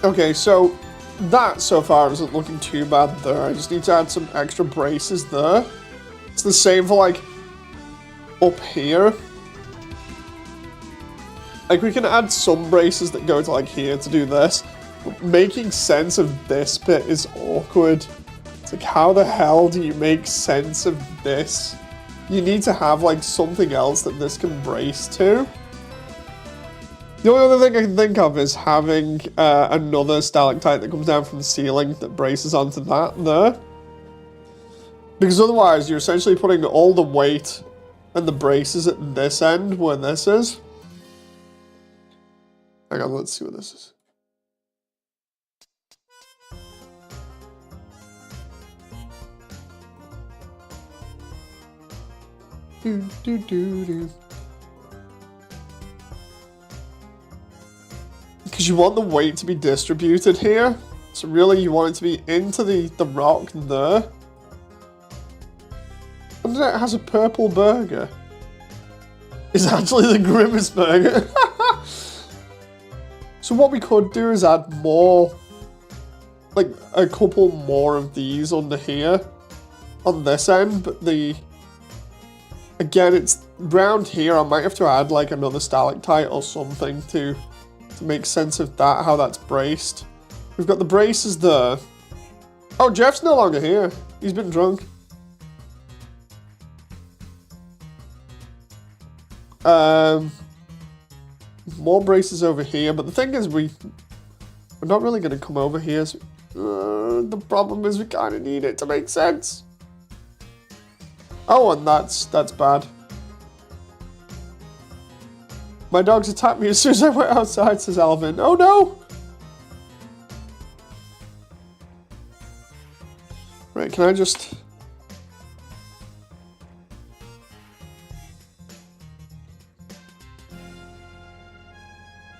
S1: Okay, so that so far isn't looking too bad there. I just need to add some extra braces there. It's the same for like up here. Like we can add some braces that go to like here to do this. But making sense of this bit is awkward. It's like, how the hell do you make sense of this? You need to have like something else that this can brace to. The only other thing I can think of is having another stalactite that comes down from the ceiling that braces onto that there. Because otherwise you're essentially putting all the weight and the braces at this end where this is. Hang on, let's see what this is. Because you want the weight to be distributed here. So really you want it to be into the rock there. And then it has a purple burger. It's actually the grimmest burger. So what we could do is add more, like a couple more of these under here, on this end, but again, it's round here. I might have to add like another stalactite or something to make sense of that, how that's braced. We've got the braces there. Oh, Jeff's no longer here. He's been drunk. More braces over here, but the thing is we're not really going to come over here. So, the problem is we kind of need it to make sense. Oh, and that's bad. My dogs attacked me as soon as I went outside, says Alvin. Oh no! Right, can I just...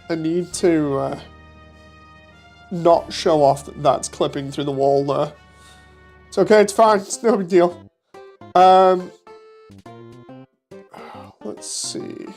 S1: I need to not show off that that's clipping through the wall there. It's okay, it's fine, it's no big deal. Let's see.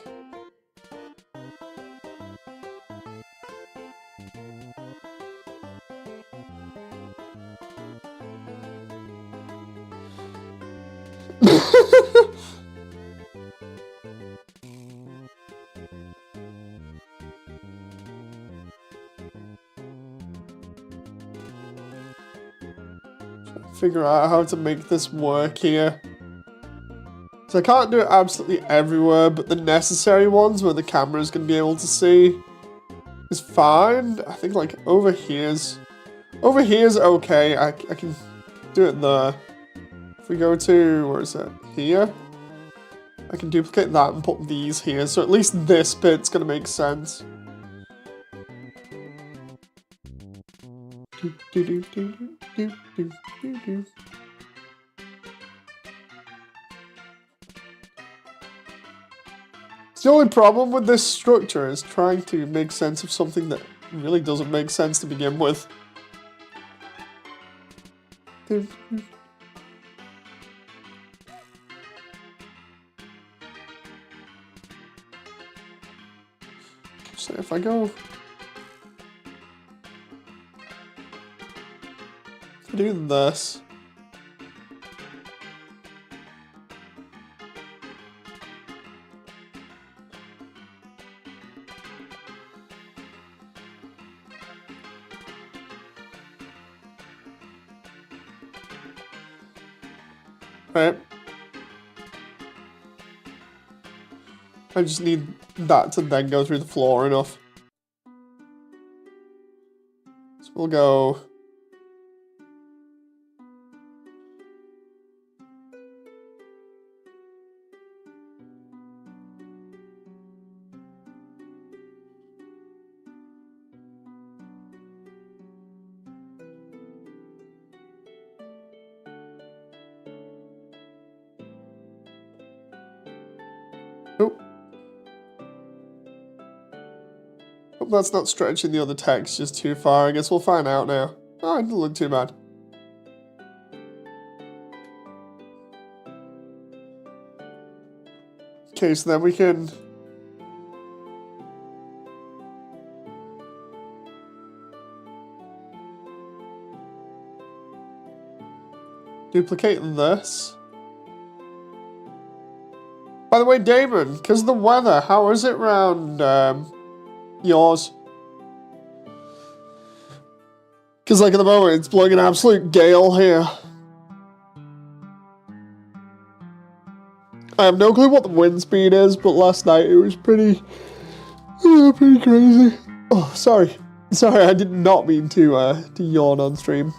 S1: Figure out how to make this work here. So I can't do it absolutely everywhere, but the necessary ones where the camera's gonna be able to see is fine. I think like over here's Over here is okay. I can do it there. If we go to, where is it? Here? I can duplicate that and put these here, so at least this bit's gonna make sense. The only problem with this structure is trying to make sense of something that really doesn't make sense to begin with. So if I go to do this, right? I just need that to then go through the floor enough. So we'll go. Nope. Hope that's not stretching the other textures too far. I guess we'll find out now. Oh, it didn't look too bad. Okay, so then we can duplicate this. By the way, Damon, because of the weather, how is it around yours? Because like at the moment, it's blowing an absolute gale here. I have no clue what the wind speed is, but last night it was pretty crazy. Oh, sorry. Sorry, I did not mean to yawn on stream.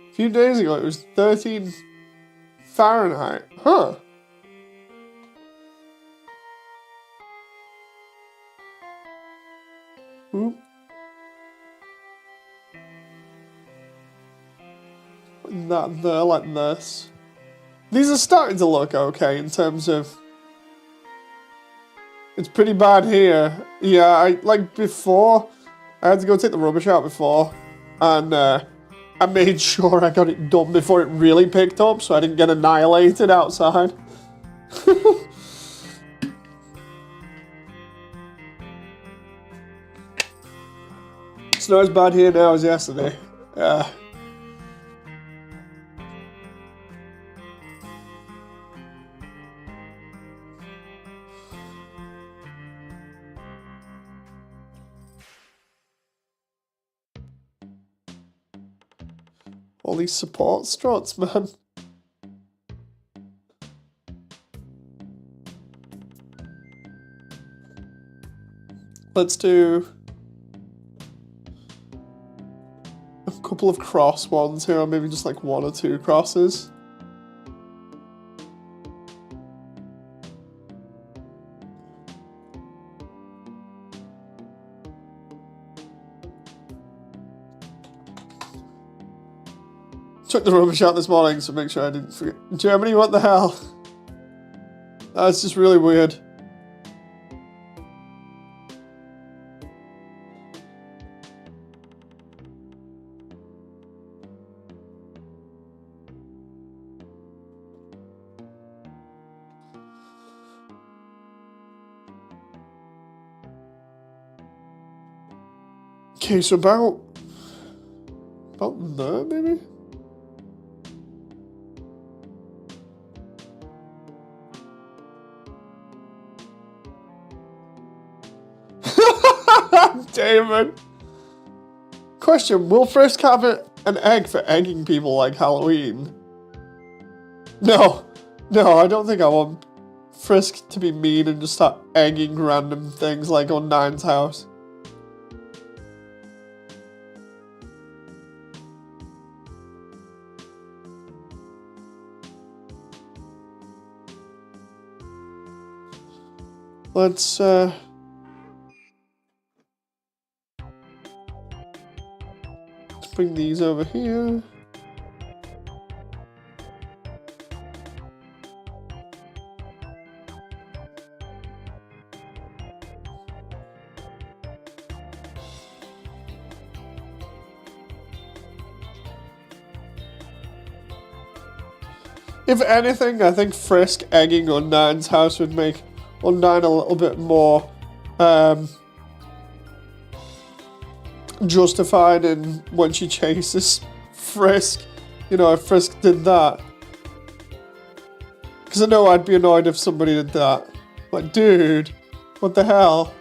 S1: A few days ago, it was 13 Fahrenheit. Huh. Oop. Putting that there like this. These are starting to look okay in terms of... It's pretty bad here. Yeah, like before, I had to go take the rubbish out before, and I made sure I got it done before it really picked up, so I didn't get annihilated outside. It's not as bad here now as yesterday. All these support struts, man. Let's do a couple of cross ones here, or maybe just like one or two crosses. Took the rubbish out this morning, so make sure I didn't forget. Germany, what the hell? That's just really weird. Okay, so about About there, maybe? Damon! Question, will Frisk have an egg for egging people like Halloween? No. No, I don't think I want Frisk to be mean and just start egging random things like on Nine's house. Let's bring these over here. If anything, I think Frisk egging Undyne's house would make Undyne a little bit more justified in when she chases Frisk. You know, if Frisk did that. Because I know I'd be annoyed if somebody did that. Like, dude, what the hell?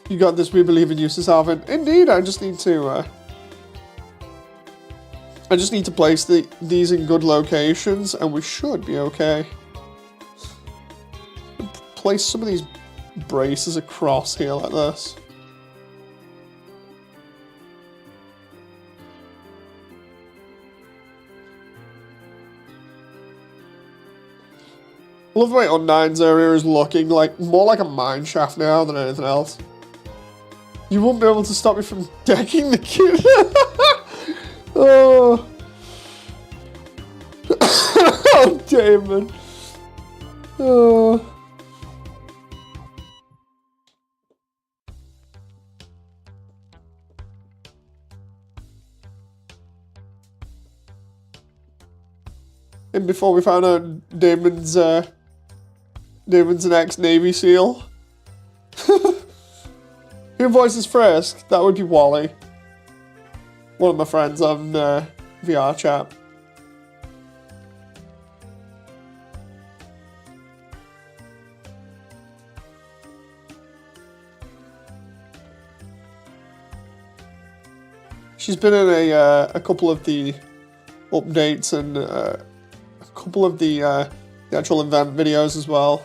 S1: You got this, we believe in you, says Alvin. Indeed, I just need to place these in good locations, and we should be okay. Place some of these braces across here like this. I love the way Undyne's area is looking like more like a mine shaft now than anything else. You won't be able to stop me from decking the kid. Oh. Oh, Damon. Oh. And before we found out Damon's an ex-Navy SEAL. Who voices Frisk? That would be Wally. One of my friends on VR chat. She's been in a couple of the updates and a couple of the actual event videos as well.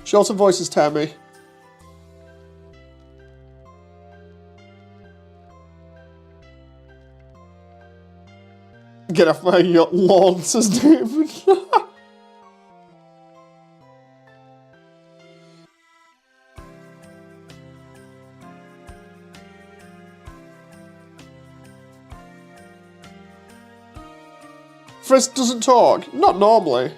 S1: She also voices Tammy. Get off my lawn, says David. Frisk doesn't talk. Not normally.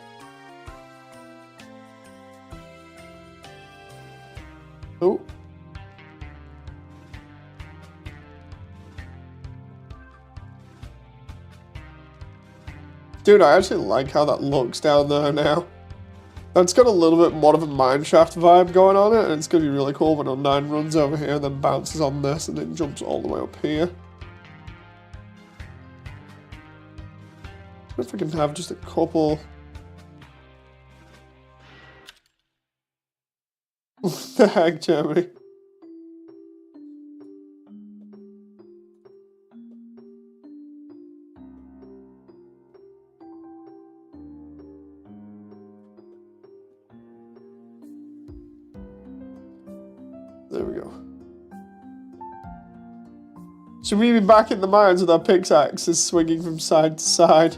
S1: Oh. Dude, I actually like how that looks down there now. It's got a little bit more of a mineshaft vibe going on it, and it's going to be really cool when Undyne runs over here and then bounces on this and then jumps all the way up here. If I can have just a couple... What the heck, Germany? There we go. Should we be back in the mines with our pickaxes swinging from side to side?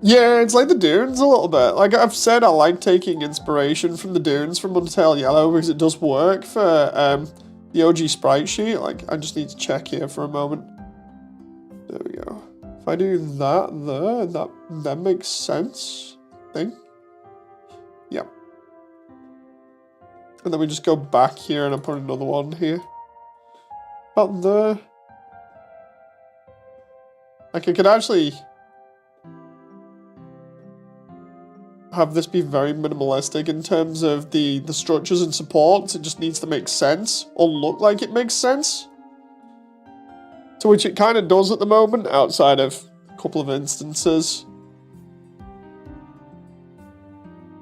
S1: Yeah, it's like the dunes a little bit. Like I've said, I like taking inspiration from the dunes from Undertale Yellow because it does work for the OG sprite sheet. Like, I just need to check here for a moment. There we go. If I do that there, that makes sense, I think. Yep. And then we just go back here and I put another one here. About there. Like I could actually have this be very minimalistic in terms of the structures and supports. It just needs to make sense or look like it makes sense. To which it kind of does at the moment, outside of a couple of instances.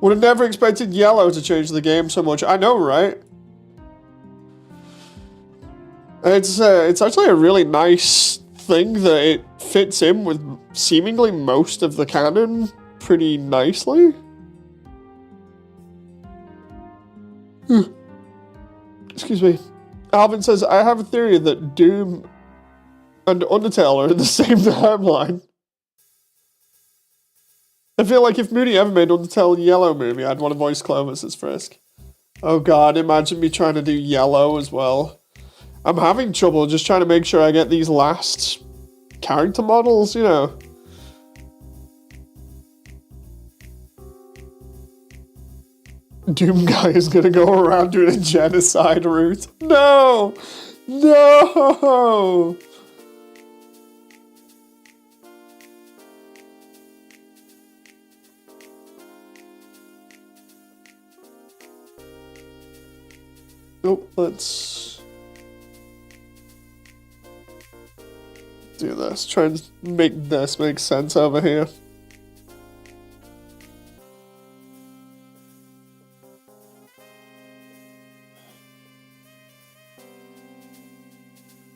S1: Would have never expected yellow to change the game so much. I know, right? It's actually a really nice thing that it fits in with seemingly most of the canon pretty nicely. Excuse me. Alvin says, I have a theory that Doom and Undertale are in the same timeline. I feel like if Moody ever made Undertale Yellow movie, I'd want to voice Clovis as Frisk. Oh god, imagine me trying to do Yellow as well. I'm having trouble just trying to make sure I get these last character models, you know. Doom guy is gonna go around doing a genocide route. No! No! Nope, let's do this. Try and make this make sense over here.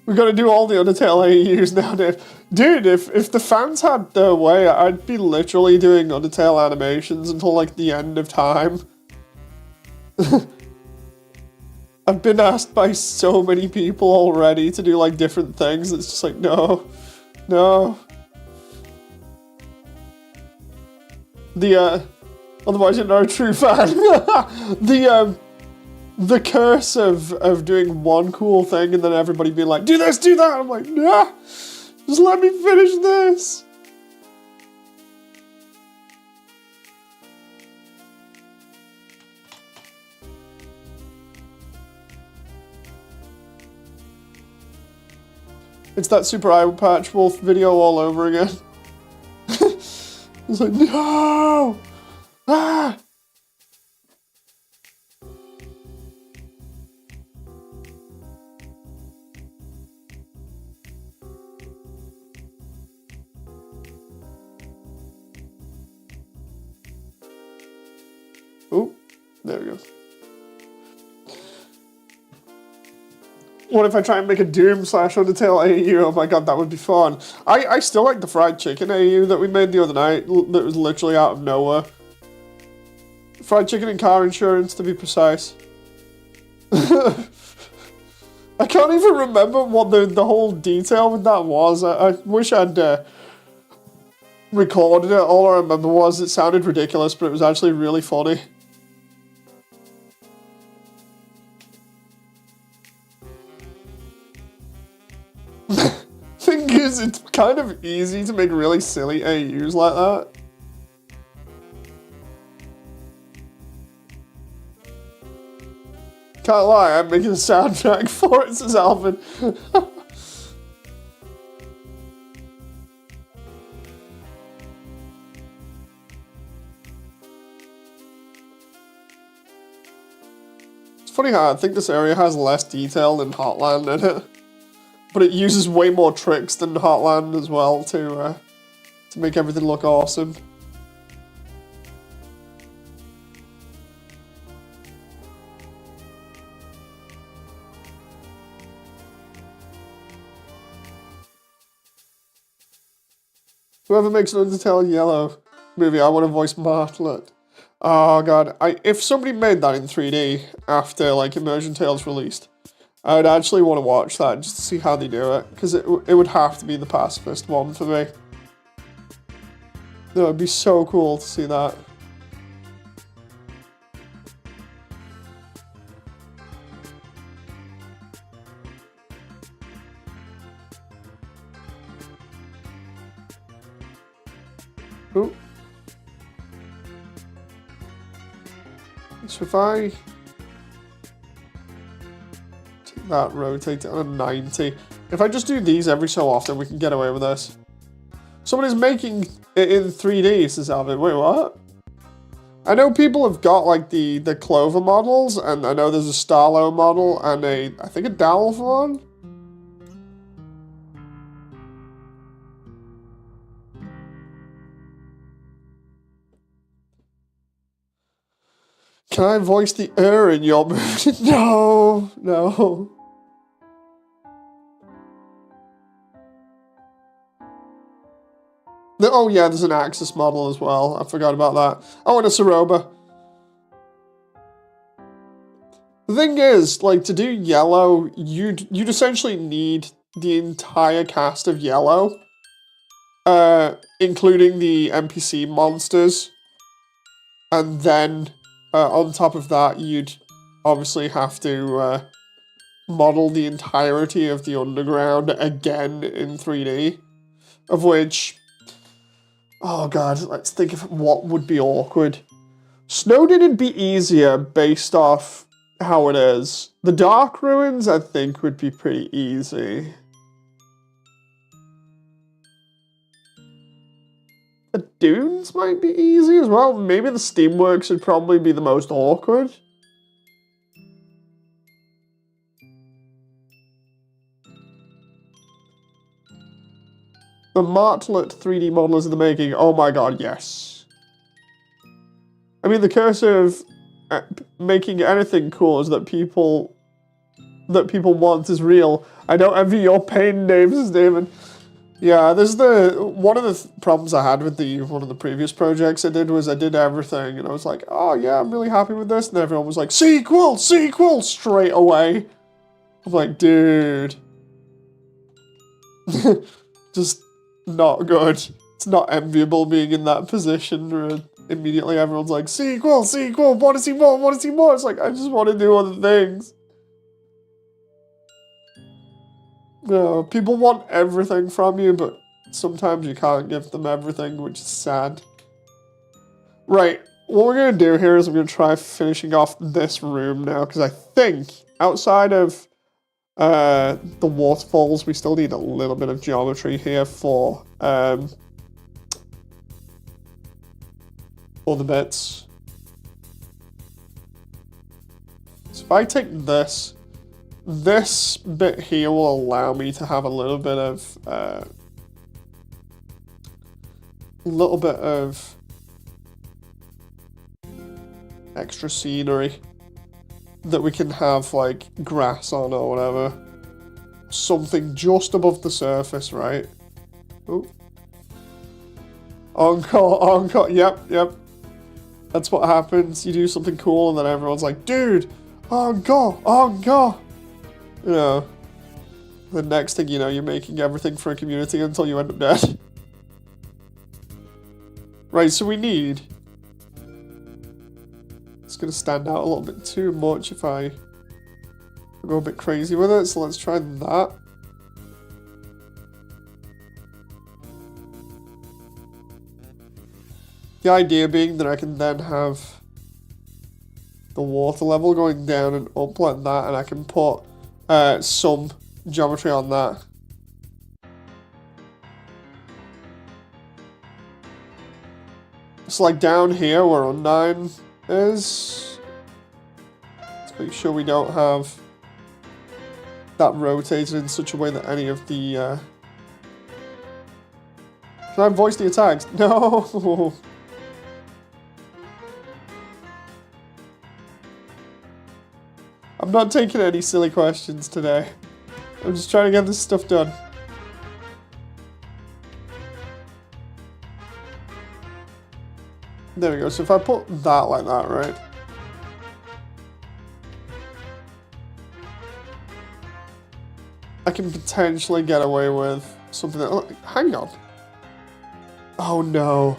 S1: We gotta do all the Undertale AUs now, dude. Dude, if the fans had their way, I'd be literally doing Undertale animations until like the end of time. I've been asked by so many people already to do like different things. It's just like, no, no. Otherwise you're not a true fan. The curse of doing one cool thing and then everybody being like, do this, do that. I'm like, nah, just let me finish this. It's that Super Eye Patch Wolf video all over again. It's like, no! Ah! Oh, there we go. What if I try and make a Doom / Undertale AU? Oh my god, that would be fun. I still like the fried chicken AU that we made the other night. That was literally out of nowhere. Fried chicken and car insurance, to be precise. I can't even remember what the whole detail with that was. I wish I'd recorded it. All I remember was it sounded ridiculous, but it was actually really funny. Thing is, it's kind of easy to make really silly AUs like that. Can't lie, I'm making a soundtrack for it, says Alvin. It's funny how I think this area has less detail than Heartland in it. But it uses way more tricks than Heartland as well to make everything look awesome. Whoever makes an Undertale Yellow movie, I want to voice Martlet. Oh god, if somebody made that in 3D after like Immersiontale's released, I would actually want to watch that just to see how they do it, because it would have to be the pacifist one for me. It would be so cool to see that. Ooh. So if I that rotated on a 90. If I just do these every so often, we can get away with this. Somebody's making it in 3D, says Alvin. Wait, what? I know people have got like the Clover models, and I know there's a Starlo model and I think a Dalv one. Can I voice the in your movie? No, no. Oh yeah, there's an Axis model as well. I forgot about that. Oh, and a Saroba. The thing is, like, to do yellow, you'd essentially need the entire cast of yellow, including the NPC monsters, and then on top of that, you'd obviously have to model the entirety of the underground again in 3D, of which, oh god, let's think of what would be awkward. Snowdin would be easier based off how it is. The Dark Ruins, I think, would be pretty easy. The Dunes might be easy as well. Maybe the Steamworks would probably be the most awkward. The Martlet 3D model is in the making. Oh my god, yes. I mean, the curse of making anything cool is that people want is real. I don't envy your pain, David. Yeah, there's one of the problems I had with one of the previous projects I did was I did everything and I was like, oh yeah, I'm really happy with this, and everyone was like, sequel straight away. I'm like, dude, just not good. It's not enviable being in that position where immediately everyone's like, sequel, want to see more. It's like, I just want to do other things. No, people want everything from you, but sometimes you can't give them everything, which is sad. Right, what we're going to do here is I'm going to try finishing off this room now, because I think outside of the waterfalls, we still need a little bit of geometry here for all the bits. So if I take this bit here will allow me to have a little bit of extra scenery that we can have like grass on or whatever. Something just above the surface, right? Ooh. Encore, yep. That's what happens. You do something cool and then everyone's like, dude, encore. You know, the next thing you know, you're making everything for a community until you end up dead. Right, so we need... It's going to stand out a little bit too much if I go a bit crazy with it, so let's try that. The idea being that I can then have the water level going down and up like that, and I can put some geometry on that. It's like down here where Undine is. Let's make sure we don't have that rotated in such a way that any of the... Can I voice the attacks? No! I'm not taking any silly questions today. I'm just trying to get this stuff done. There we go. So if I put that like that, right? I can potentially get away with something that... Oh, hang on. Oh no.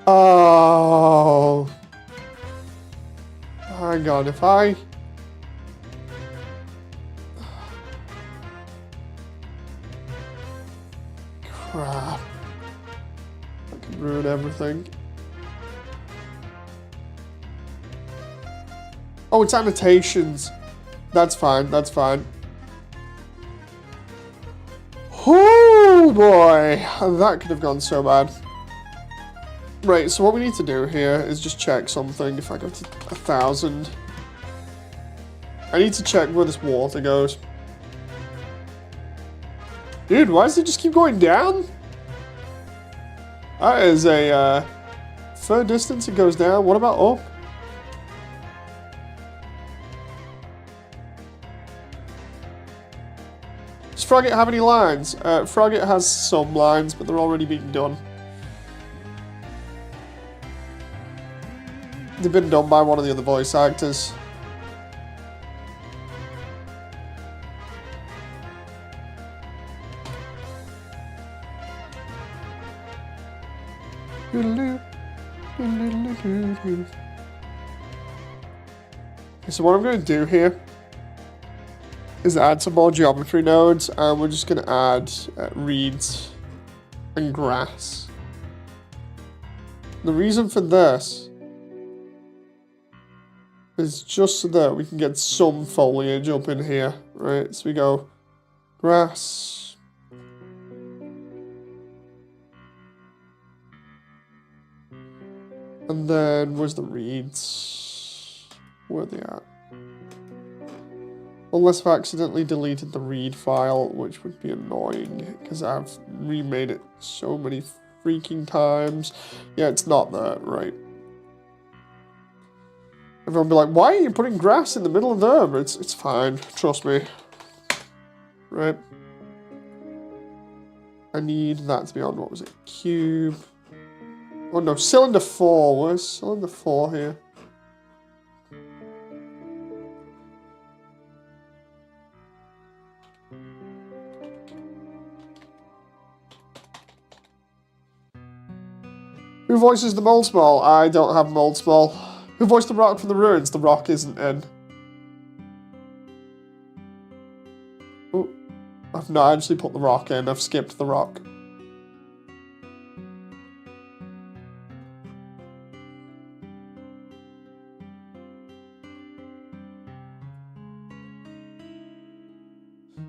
S1: Oh. Hang on. If I... Crap. I could ruin everything. Oh, it's annotations. That's fine, that's fine. Oh boy, that could have gone so bad. Right, so what we need to do here is just check something. If I go to 1,000, I need to check where this water goes. Dude, why does it just keep going down? That is a fair distance it goes down. What about up? Does Frogget have any lines? Frogget has some lines, but they're already being done. They've been done by one of the other voice actors. So what I'm going to do here is add some more geometry nodes, and we're just going to add reeds and grass. The reason for this is just so that we can get some foliage up in here, right? So we go grass, and then where's the reeds? Where are they at? Unless I've accidentally deleted the reed file, which would be annoying because I've remade it so many freaking times. Yeah, it's not there, right? Everyone will be like, why are you putting grass in the middle of them? It's fine, trust me. Right. I need that to be on, what was it? Cube. Oh no, cylinder 4. Where's cylinder 4 here? Who voices the mold small? I don't have mold small. Who voiced the rock from the ruins? The rock isn't in. Oh, I've not actually put the rock in. I've skipped the rock.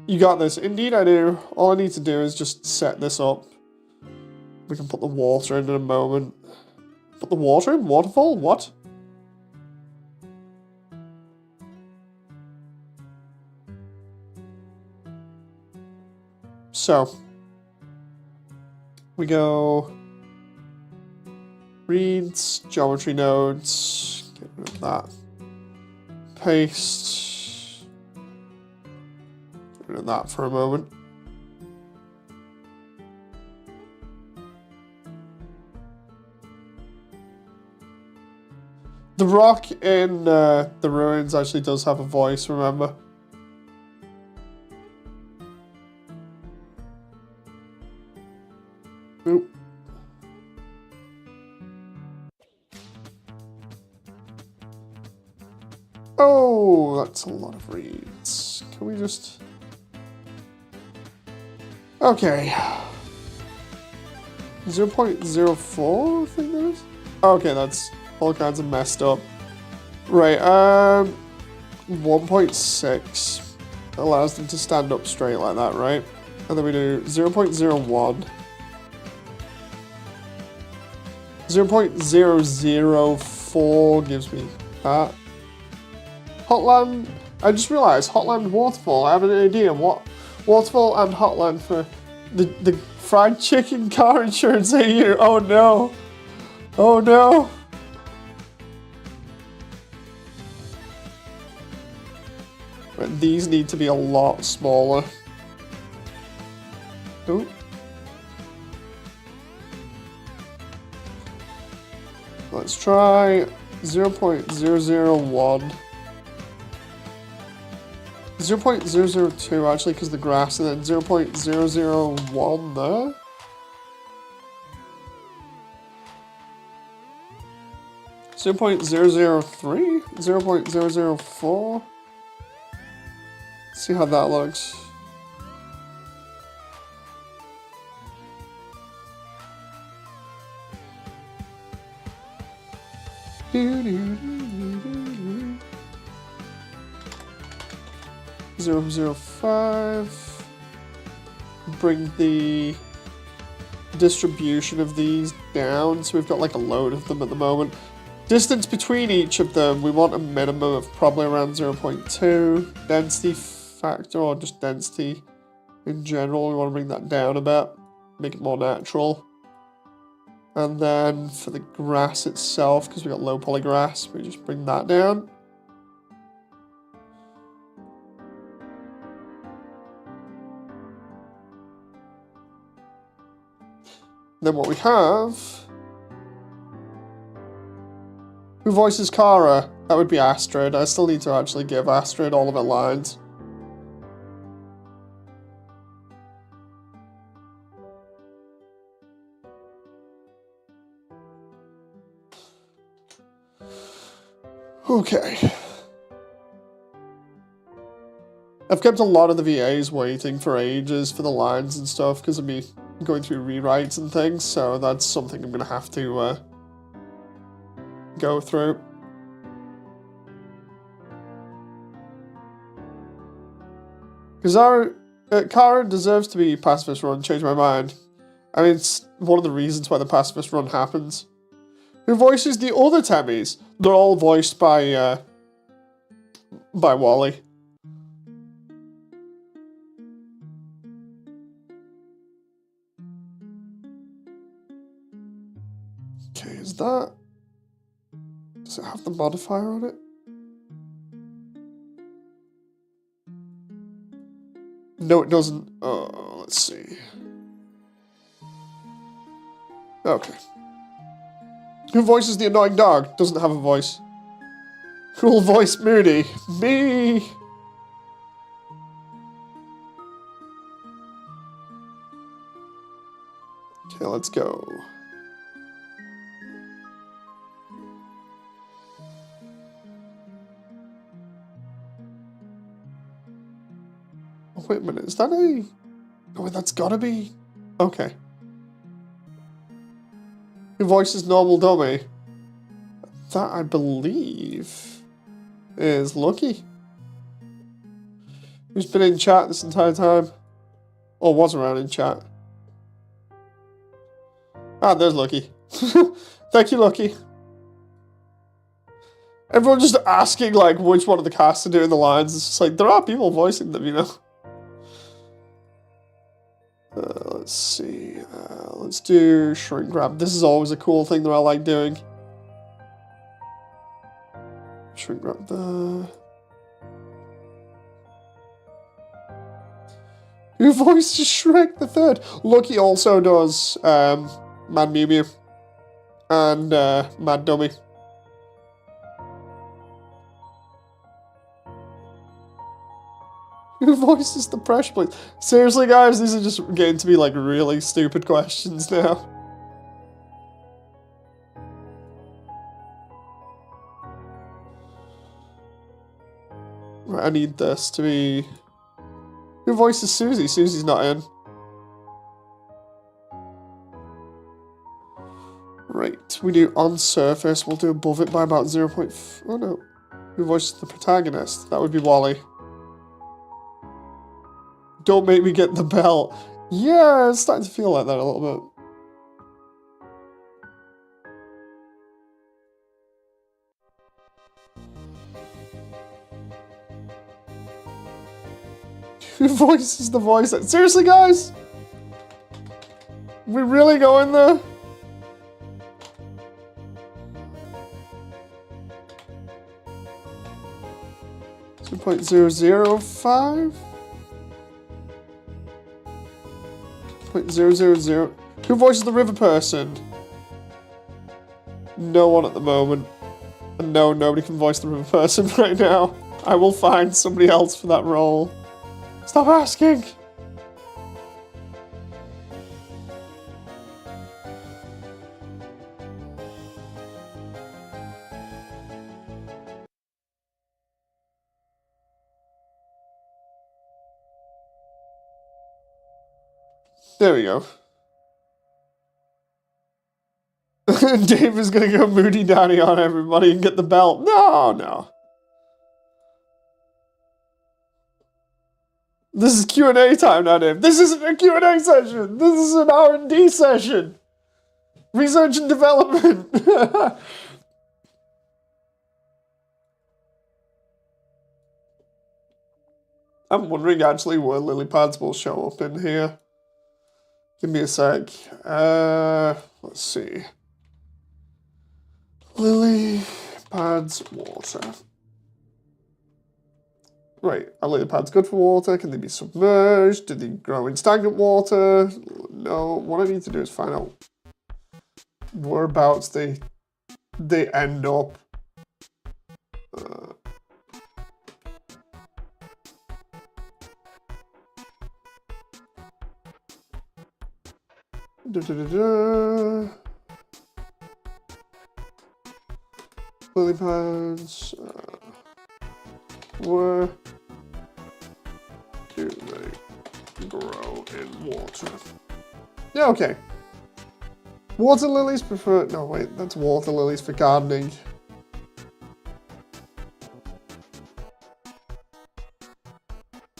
S1: You got this. Indeed I do. All I need to do is just set this up. We can put the water in a moment. Put the water in? Waterfall? What? So, we go reads, geometry nodes, get rid of that. Paste. Get rid of that for a moment. The rock in the ruins actually does have a voice, remember? Oop. Oh, that's a lot of reads. Can we just... Okay. 0.04, I think that is? Okay, that's all kinds of messed up. Right, 1.6 allows them to stand up straight like that, right? And then we do 0.01. 0.004 gives me that. Hotland, I just realised, Hotland Waterfall, I have an idea what Waterfall and Hotland for the fried chicken car insurance AU. Oh no. Oh no. Right, these need to be a lot smaller. Ooh. Let's try 0.001. 0.002 actually, because the grass, and then 0.001 there. Zero 0.003, 0.004. See how that looks. Zero 0.05. bring the distribution of these down, so we've got like a load of them at the moment. Distance between each of them, we want a minimum of probably around 0.2. Density factor, or just density in general, we want to bring that down a bit, make it more natural. And then for the grass itself, because we got low poly grass, we just bring that down. Then what we have... Who voices Kara? That would be Astrid. I still need to actually give Astrid all of her lines. Okay. I've kept a lot of the VAs waiting for ages for the lines and stuff because of me going through rewrites and things, so that's something I'm going to have to go through. Because Kara deserves to be pacifist run, change my mind. I mean, it's one of the reasons why the pacifist run happens. Who voices the other Temmies? They're all voiced by Wally. Okay, is that... Does it have the modifier on it? No, it doesn't. Oh, let's see. Okay. Who voices the annoying dog? Doesn't have a voice. Who will voice Moody? Me! Okay, let's go. Oh, wait a minute, is that a... Oh, wait, that's gotta be... Okay. Who voices Normal Dummy? That, I believe, is Lucky. Who's been in chat this entire time? Or was around in chat. Ah, there's Lucky. Thank you, Lucky. Everyone just asking, like, which one of the cast are doing the lines. It's just like, there are people voicing them, you know? Let's see. Let's do shrink wrap. This is always a cool thing that I like doing. Shrink wrap the... Who voices Shrek the Third? Lucky also does Mad Mew Mew and Mad Dummy. Who voices the Pressure Plate? Seriously, guys, these are just getting to be like really stupid questions now. Right, I need this to be... Who voices Susie? Susie's not in. Right, we do on surface. We'll do above it by about 0. Oh no. Who voices the protagonist? That would be Wally. Don't make me get the belt. Yeah, it's starting to feel like that a little bit. Who voices the voice? Seriously, guys? We really going there? .005? 0.000. Who voices the river person? No one at the moment. And no, nobody can voice the river person right now. I will find somebody else for that role. Stop asking! There we go. Dave is gonna go Moody Daddy on everybody and get the belt. No, no. This is Q&A time, not Dave. This isn't a Q&A session. This is an R&D session. Research and development. I'm wondering actually where lily pads will show up in here. Give me a sec. Let's see. Lily pads water. Right, are lily pads good for water? Can they be submerged? Do they grow in stagnant water? No, what I need to do is find out whereabouts they end up. Lily pads. Where do they grow in water? Yeah, okay. Water lilies prefer... No, wait, that's water lilies for gardening.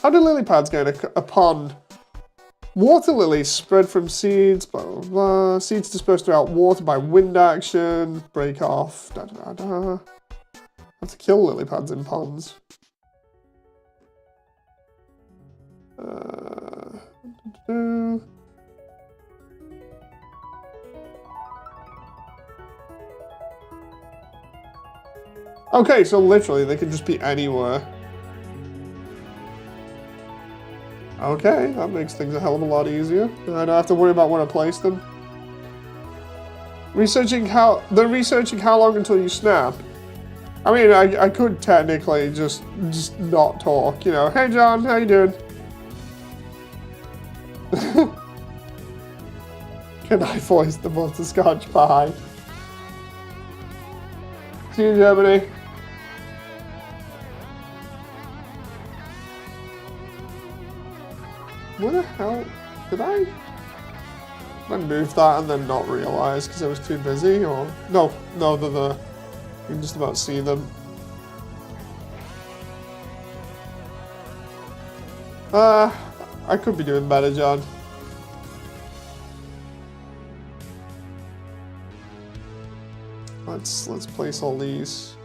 S1: How do lily pads get a pond? Water lilies spread from seeds, blah, blah, blah. Seeds dispersed throughout water by wind action, break off, da da da. I have to kill lily pads in ponds. Okay, so literally they can just be anywhere. Okay, that makes things a hell of a lot easier. I don't have to worry about where to place them. They're researching how long until you snap. I mean, I could technically just not talk, you know. Hey John, how you doing? Can I voice the butterscotch pie? See you in Germany. Where the hell did I move that and then not realize because I was too busy? Or no, they're there. You can just about see them. I could be doing better, John. Let's place all these.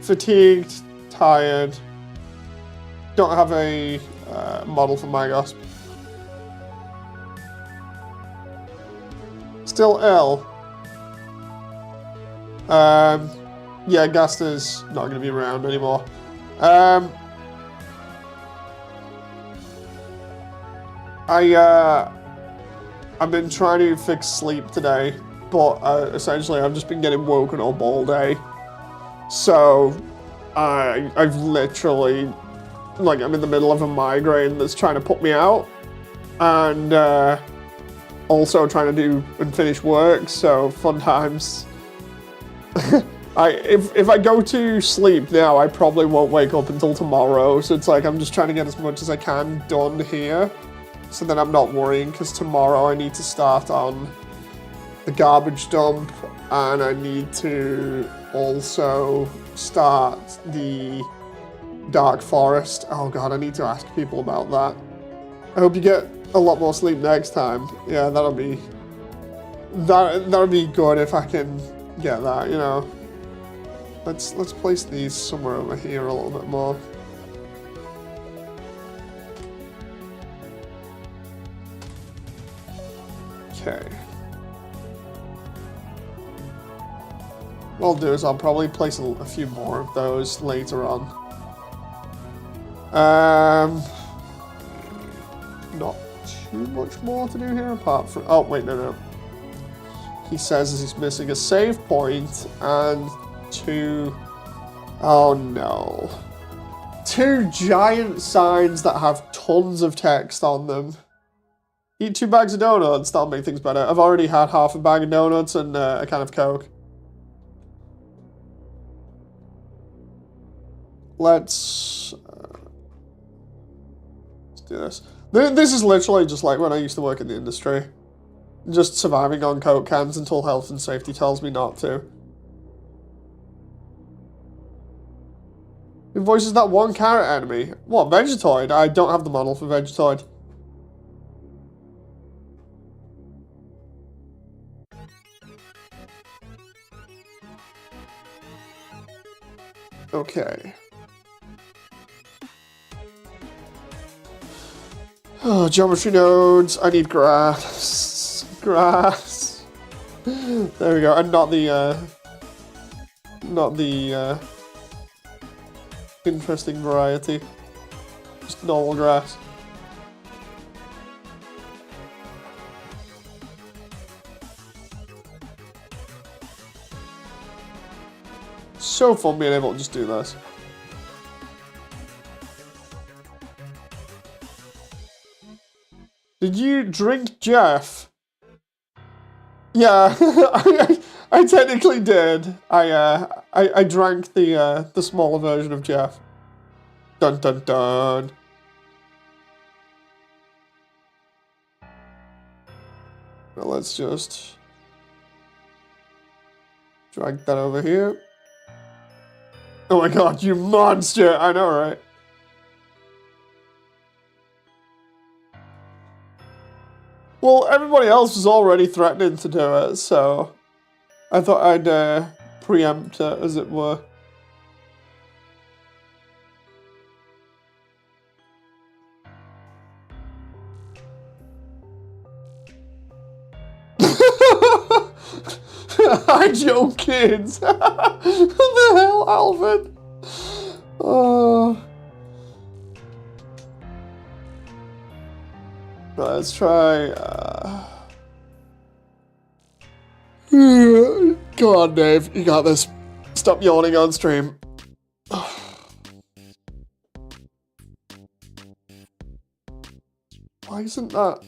S1: Fatigued, tired. Don't have a model for my Gosp. Still ill. Yeah, Gaster's not going to be around anymore. I've been trying to fix sleep today, but essentially I've just been getting woken up all day. So I've literally, like, I'm in the middle of a migraine that's trying to put me out, and also trying to do and finish work. So fun times. If I go to sleep now, I probably won't wake up until tomorrow. So it's like I'm just trying to get as much as I can done here, so that I'm not worrying, because tomorrow I need to start on the garbage dump, and I need to also start the dark forest. Oh god, I need to ask people about that. I hope you get a lot more sleep next time. Yeah, that'll be good if I can get that, you know. Let's place these somewhere over here a little bit more. Okay. What I'll do is I'll probably place a few more of those later on. Not too much more to do here apart from... Oh, wait, no. He says he's missing a save point and two... Oh, no. Two giant signs that have tons of text on them. Eat 2 bags of donuts, that'll make things better. I've already had half a bag of donuts and a can of Coke. Let's do this. This is literally just like when I used to work in the industry. Just surviving on Coke cans until health and safety tells me not to. It voices that one carrot enemy. What, Vegetoid? I don't have the model for Vegetoid. Okay. Oh, geometry nodes. I need grass. Grass. There we go. And not the interesting variety. Just normal grass. So fun being able to just do this. Did you drink Jeff? Yeah, I technically did. I drank the smaller version of Jeff. Dun dun dun. Well, let's just drag that over here. Oh my god, you monster! I know, right? Well, everybody else was already threatening to do it, so I thought I'd preempt it, as it were. Hide your kids! What the hell, Alvin? Oh. Right, let's try. Go on, Dave. You got this. Stop yawning on stream. Why isn't that?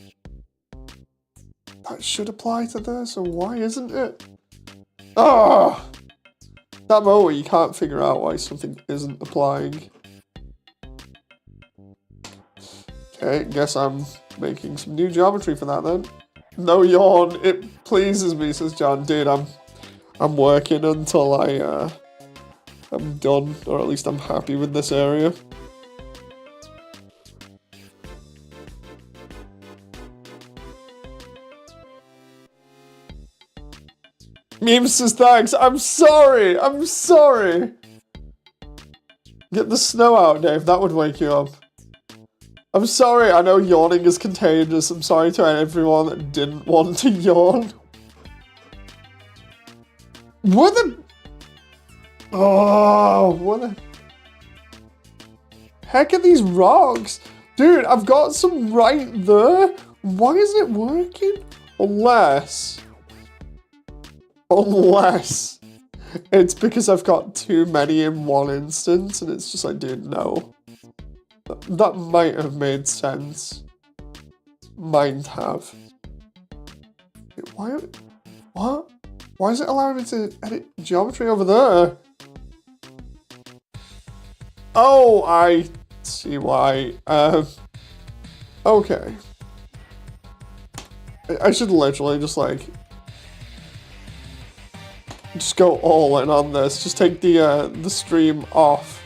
S1: That should apply to this, so why isn't it? Ah! That moment where you can't figure out why something isn't applying. Okay, guess I'm making some new geometry for that then. No yawn, it pleases me, says John. Dude, I'm working until I'm done, or at least I'm happy with this area. Meme says thanks. I'm sorry. I'm sorry. Get the snow out, Dave. That would wake you up. I'm sorry. I know yawning is contagious. I'm sorry to everyone that didn't want to yawn. What the... Oh, what the... heck are these rocks? Dude, I've got some right there. Why isn't it working? Unless it's because I've got too many in one instance and it's just like, dude, no. That might have made sense. Might have. Why? What? Why is it allowing me to edit geometry over there? Oh, I see why. Okay. I should literally just like... just go all in on this. Just take the stream off.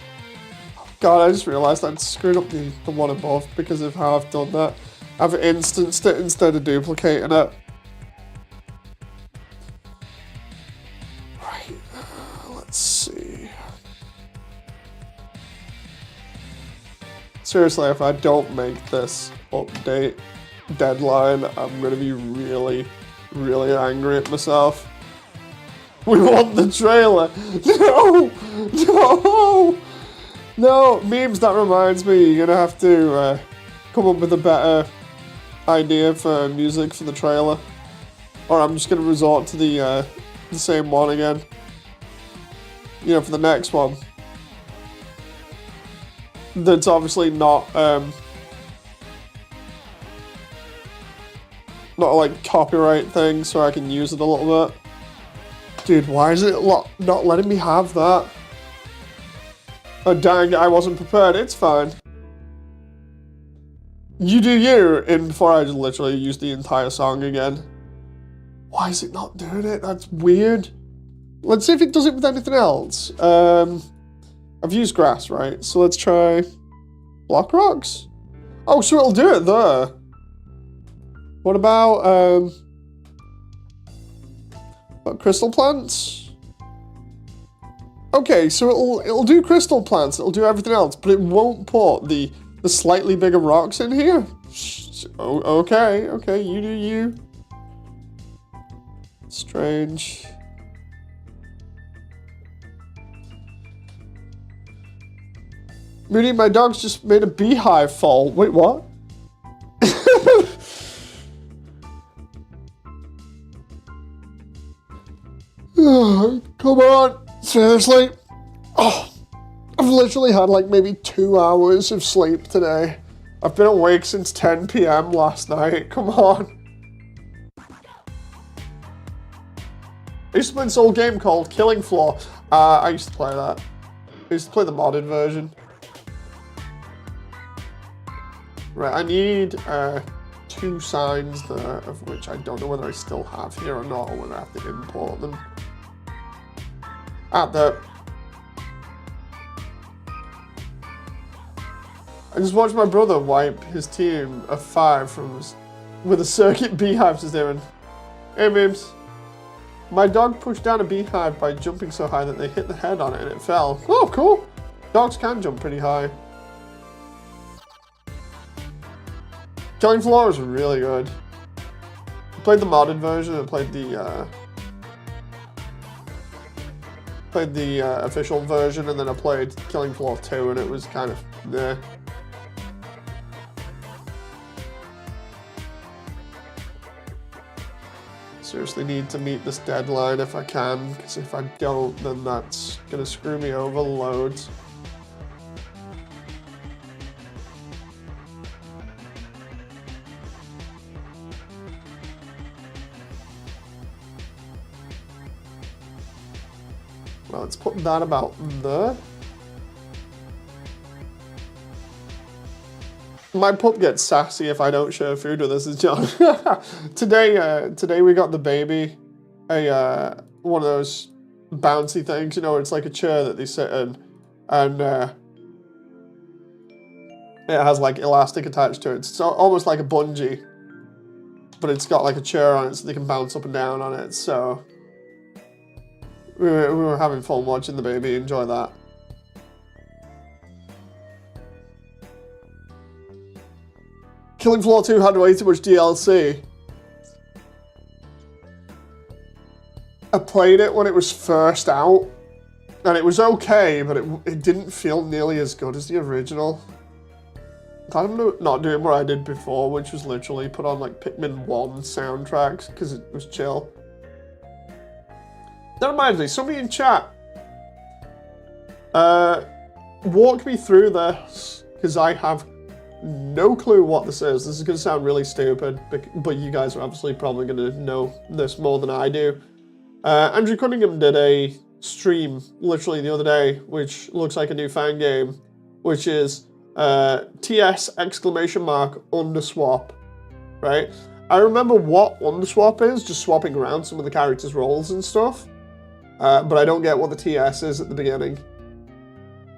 S1: God, I just realized I'd screwed up the one above because of how I've done that. I've instanced it instead of duplicating it. Right, let's see. Seriously, if I don't make this update deadline, I'm gonna be really, really angry at myself. We want the trailer. No! No! No! Memes, that reminds me, you're gonna have to come up with a better idea for music for the trailer. Or I'm just gonna resort to the same one again. You know, for the next one. That's obviously not, not a, like, copyright thing, so I can use it a little bit. Dude, why is it not letting me have that? Oh, dang, I wasn't prepared. It's fine. You do you, and before I just literally use the entire song again. Why is it not doing it? That's weird. Let's see if it does it with anything else. I've used grass, right? So let's try block rocks. Oh, so it'll do it there. What about crystal plants? Okay, so it'll do crystal plants. It'll do everything else, but it won't put the slightly bigger rocks in here. Oh, okay, you do you. Strange. Moody, my dog's just made a beehive fall. Wait, what? Come on, seriously? Oh, I've literally had like maybe 2 hours of sleep today. I've been awake since 10 p.m. last night. Come on. I used to play this old game called Killing Floor. I used to play that. I used to play the modded version. Right, I need 2 signs there, of which I don't know whether I still have here or not, or whether I have to import them. There. I just watched my brother wipe his team of 5 with a circuit beehive to doing. Hey, memes. My dog pushed down a beehive by jumping so high that they hit the head on it and it fell. Oh, cool. Dogs can jump pretty high. Killing Floor is really good. I played the modded version and played the official version, and then I played Killing Floor 2, and it was kind of meh. Seriously need to meet this deadline if I can, because if I don't, then that's gonna screw me over loads. Well, let's put that about there. My pup gets sassy if I don't share food with us, as John. Today we got the baby one of those bouncy things, you know, it's like a chair that they sit in, and it has like elastic attached to it. It's almost like a bungee, but it's got like a chair on it so they can bounce up and down on it. So we were having fun watching the baby enjoy that. Killing Floor 2 had way too much DLC. I played it when it was first out, and it was okay, but it didn't feel nearly as good as the original. I'm not doing what I did before, which was literally put on like Pikmin 1 soundtracks, because it was chill. That reminds me, somebody in chat, walk me through this, because I have no clue what this is. This is going to sound really stupid, but you guys are obviously probably going to know this more than I do. Andrew Cunningham did a stream literally the other day, which looks like a new fan game, which is TS exclamation mark underswap, right? I remember what underswap is, just swapping around some of the characters' roles and stuff, but I don't get what the TS is at the beginning.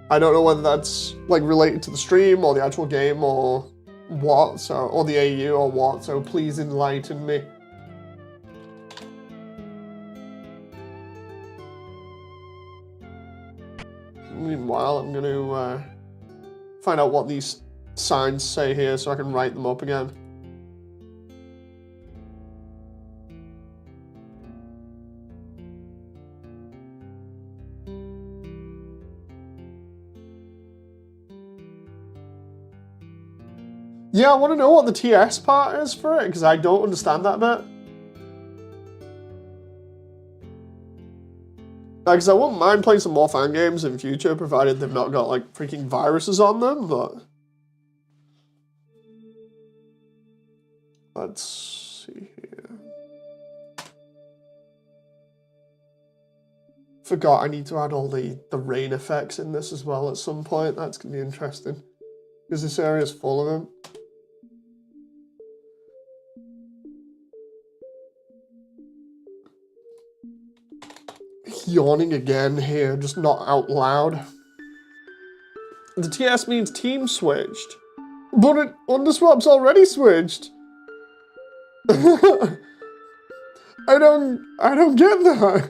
S1: I don't know whether that's like related to the stream or the actual game or what, so, or the AU or what, so please enlighten me. Meanwhile, I'm going to find out what these signs say here so I can write them up again. Yeah, I want to know what the TS part is for it, because I don't understand that bit. Because I wouldn't mind playing some more fan games in future, provided they've not got, like, freaking viruses on them, but... Let's see here. Forgot I need to add all the rain effects in this as well at some point. That's going to be interesting. Because this area is full of them. Yawning again here, just not out loud. The TS means team switched. But Underswap's already switched. I don't get that.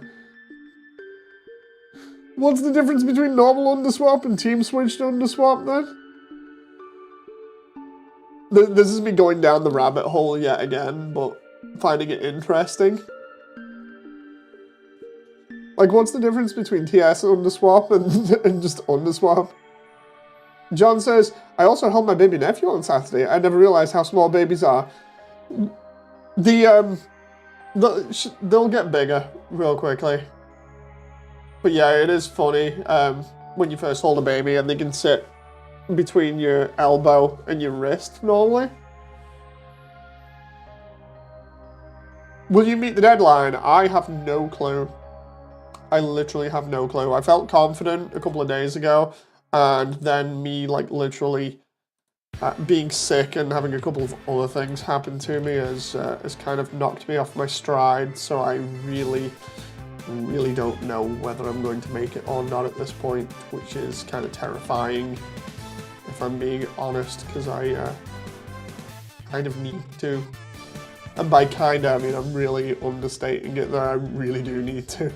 S1: What's the difference between normal Underswap and team switched Underswap then? This is me going down the rabbit hole yet again, but finding it interesting. Like, what's the difference between TS Underswap and just Underswap? John says, I also held my baby nephew on Saturday. I never realized how small babies are. They'll get bigger real quickly. But yeah, it is funny when you first hold a baby and they can sit between your elbow and your wrist normally. Will you meet the deadline? I have no clue. I literally have no clue. I felt confident a couple of days ago, and then me, like, literally being sick and having a couple of other things happen to me has kind of knocked me off my stride, so I really don't know whether I'm going to make it or not at this point, which is kind of terrifying, if I'm being honest, because I kind of need to. And by kind of, I mean I'm really understating it there, I really do need to.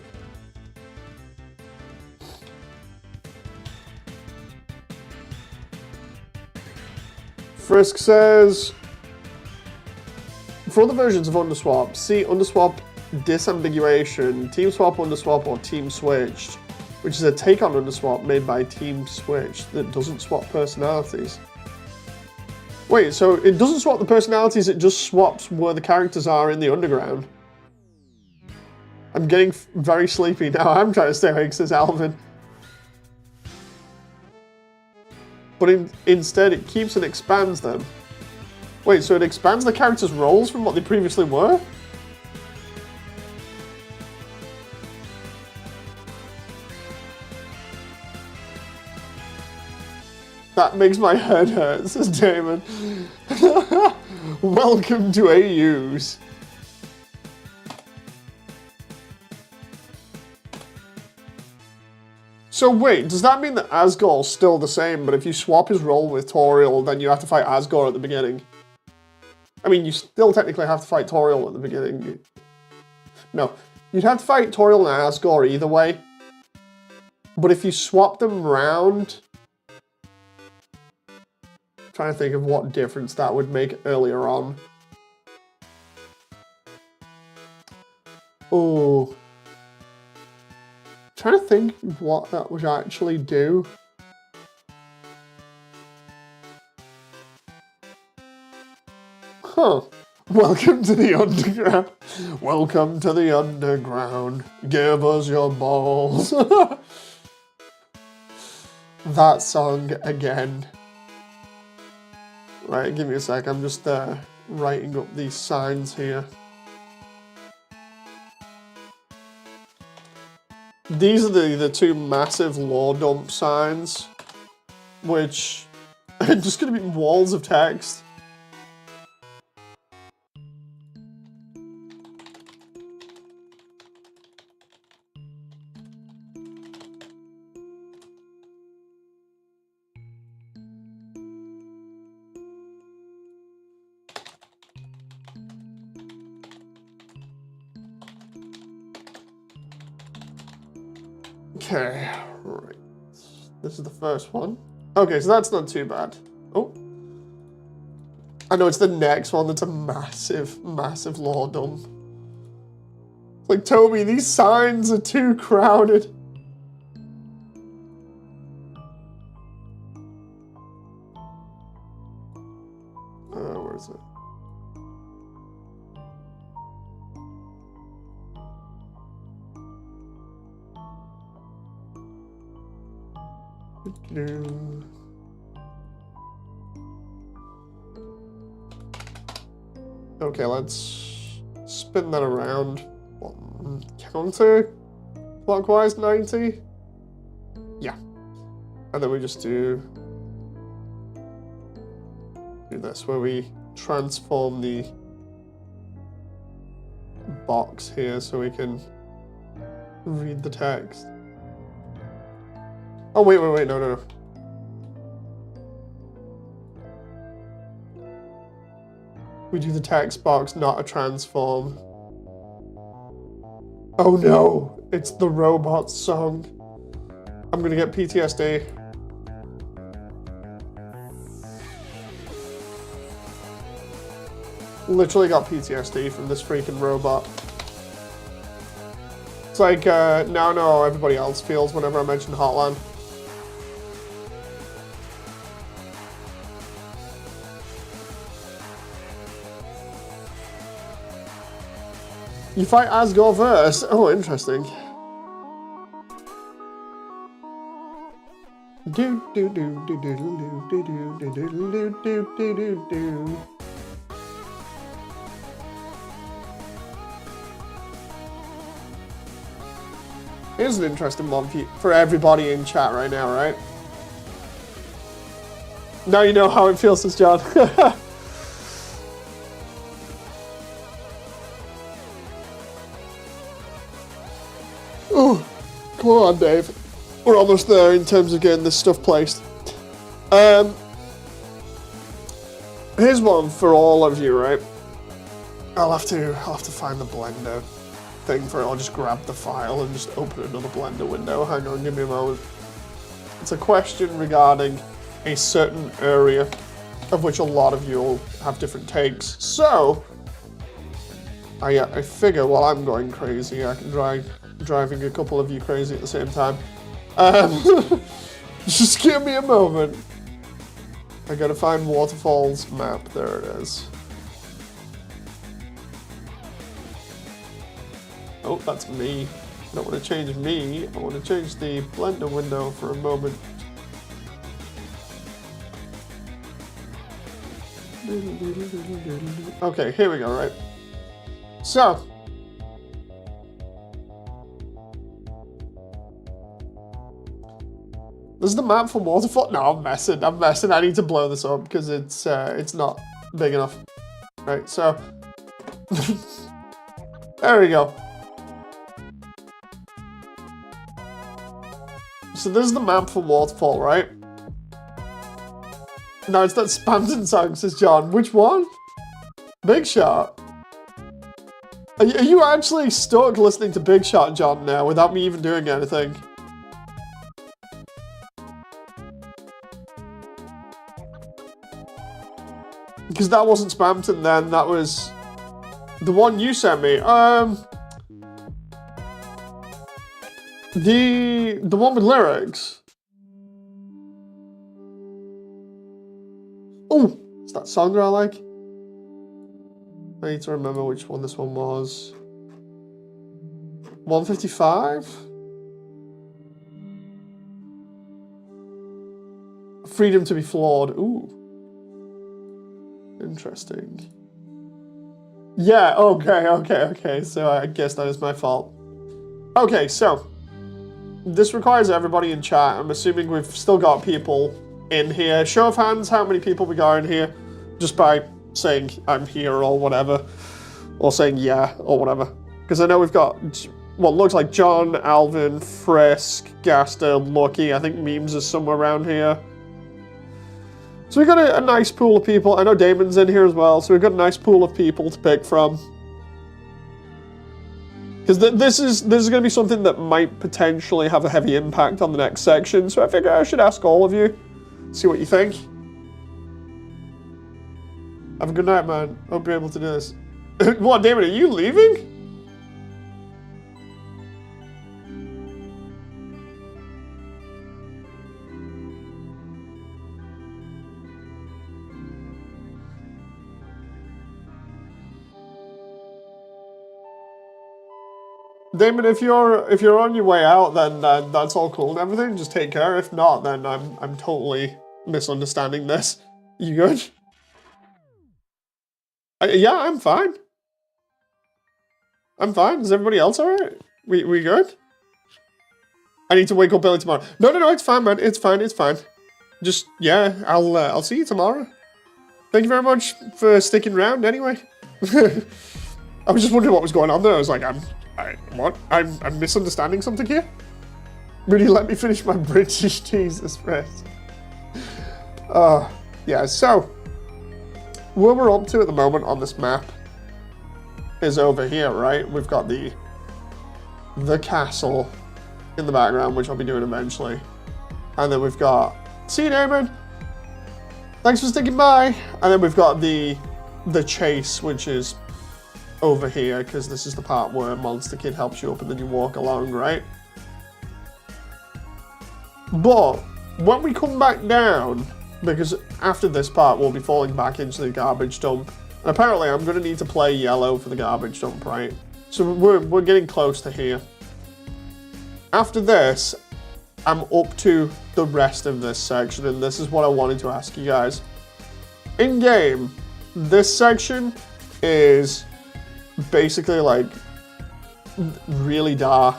S1: Frisk says, for other versions of Underswap, see Underswap Disambiguation, Team Swap Underswap, or Team Switched, which is a take on Underswap made by Team Switched that doesn't swap personalities. Wait, so it doesn't swap the personalities, it just swaps where the characters are in the underground. I'm getting very sleepy now. I'm trying to stay awake, says Alvin. But instead it keeps and expands them. Wait, so it expands the characters' roles from what they previously were? That makes my head hurt, says Damon. Welcome to AUs. So wait, does that mean that Asgore's still the same, but if you swap his role with Toriel, then you have to fight Asgore at the beginning? I mean, you still technically have to fight Toriel at the beginning. No, you'd have to fight Toriel and Asgore either way. But if you swap them round... I'm trying to think of what difference that would make earlier on. Oh... trying to think what that would actually do. Huh. Welcome to the underground. Welcome to the underground. Give us your balls. That song again. Right, give me a sec. I'm just writing up these signs here. These are the two massive lore dump signs, which are just going to be walls of text. Okay, right. This is the first one. Okay, so that's not too bad. Oh. I know it's the next one that's a massive, massive lore dump. Like, Toby, these signs are too crowded. Where is it? Okay, let's spin that around. Counter clockwise 90? Yeah. And then we just do this where we transform the box here so we can read the text. Oh, wait, no. We do the text box, not a transform. Oh no, it's the robot song. I'm gonna get PTSD. Literally got PTSD from this freaking robot. It's like, now I know how everybody else feels whenever I mention Hotline. You fight Asgore first? Oh, interesting. Do do do do do do do do do do do do do do. Here's an interesting one for everybody in chat right now, right? Now you know how it feels, says John. Oh, come on, Dave. We're almost there in terms of getting this stuff placed. Here's one for all of you, right? I'll have to find the Blender thing for it. I'll just grab the file and just open another Blender window. Hang on, give me a moment. It's a question regarding a certain area of which a lot of you will have different takes. So, I figure while I'm going crazy, I can driving a couple of you crazy at the same time. Just give me a moment. I gotta find Waterfall's map. There it is. Oh, that's me. I don't want to change me. I want to change the Blender window for a moment. Okay, here we go, right? So. This is the map for Waterfall. No, I'm messing. I need to blow this up because it's not big enough. Right, so. There we go. So this is the map for Waterfall, right? No, it's that Spamton song, says John. Which one? Big Shot. Are you actually stuck listening to Big Shot, John, now without me even doing anything? Because that wasn't Spamton then, that was the one you sent me. The one with lyrics. Oh, it's that song that I like. I need to remember which one this one was. 155? Freedom to be flawed. Ooh. Interesting. Yeah, okay. So I guess that is my fault. Okay, so. This requires everybody in chat. I'm assuming we've still got people in here. Show of hands, how many people we got in here? Just by saying I'm here or whatever. Or saying yeah or whatever. Because I know we've got what looks like John, Alvin, Frisk, Gaster, Lucky. I think Memes is somewhere around here. So we've got a nice pool of people. I know Damon's in here as well. So we've got a nice pool of people to pick from. Because this is going to be something that might potentially have a heavy impact on the next section. So I figure I should ask all of you. See what you think. Have a good night, man. Hope you're able to do this. What, Damon, are you leaving? Damon, if you're on your way out, then that's all cool and everything. Just take care. If not, then I'm totally misunderstanding this. You good? Yeah, I'm fine. I'm fine. Is everybody else alright? We good? I need to wake up early tomorrow. No, it's fine, man. It's fine. Just yeah, I'll see you tomorrow. Thank you very much for sticking around. Anyway, I was just wondering what was going on there. I was like, what? I'm misunderstanding something here? Really, let me finish my British Jesus Christ. Yeah, so where we're up to at the moment on this map is over here, right? We've got the castle in the background, which I'll be doing eventually. And then we've got, see you, Damon. Thanks for sticking by. And then we've got the chase, which is over here, because this is the part where Monster Kid helps you up and then you walk along, right? But when we come back down, because after this part we'll be falling back into the garbage dump, and apparently I'm going to need to play yellow for the garbage dump, right? So we're getting close to here. After this, I'm up to the rest of this section, and this is what I wanted to ask you guys. In game, this section is basically like really dark.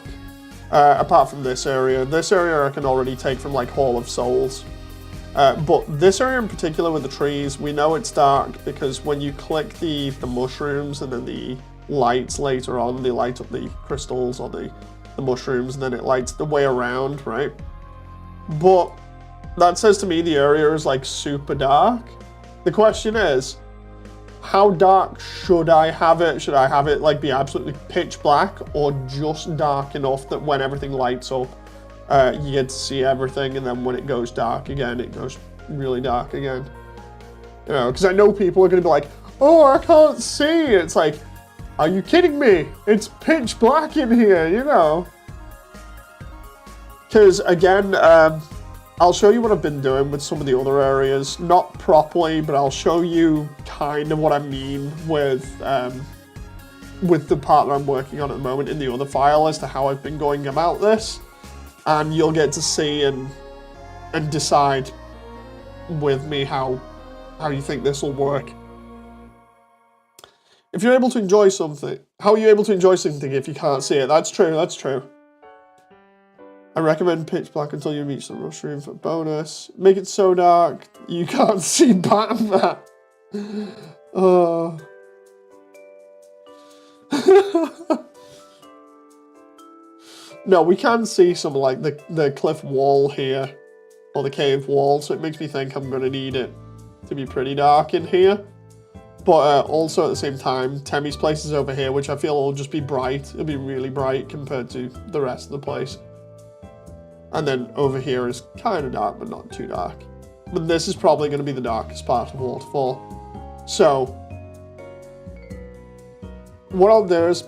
S1: Apart from this area I can already take from like Hall of Souls. But this area in particular with the trees, we know it's dark because when you click the mushrooms and then the lights later on, they light up the crystals or the mushrooms, and then it lights the way around, right? But that says to me the area is like super dark. The question is, how dark should I have it? Should I have it like be absolutely pitch black, or just dark enough that when everything lights up, you get to see everything, and then when it goes dark again, it goes really dark again? You know, because I know people are going to be like, oh, I can't see. It's like, are you kidding me? It's pitch black in here, you know? Because again, I'll show you what I've been doing with some of the other areas. Not properly, but I'll show you kind of what I mean with the part that I'm working on at the moment in the other file as to how I've been going about this. And you'll get to see and decide with me how you think this will work. If you're able to enjoy something, how are you able to enjoy something if you can't see it? That's true, that's true. I recommend pitch black until you reach the mushroom for bonus. Make it so dark you can't see Batman. No, we can see some like the cliff wall here, or the cave wall, so it makes me think I'm gonna need it to be pretty dark in here. But also at the same time, Temmie's place is over here, which I feel will just be bright. It'll be really bright compared to the rest of the place. And then over here is kind of dark, but not too dark. But this is probably going to be the darkest part of Waterfall. So, what I'll do is,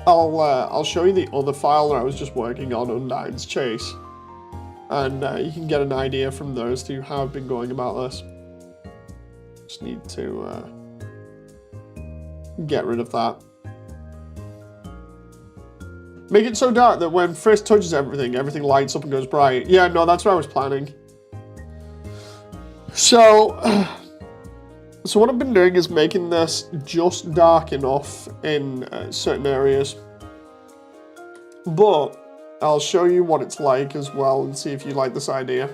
S1: I'll show you the other file that I was just working on Undyne's Chase. And you can get an idea from those two how I've been going about this. Just need to get rid of that. Make it so dark that when Frisk touches everything, everything lights up and goes bright. Yeah, no, that's what I was planning. So what I've been doing is making this just dark enough in certain areas. But I'll show you what it's like as well and see if you like this idea.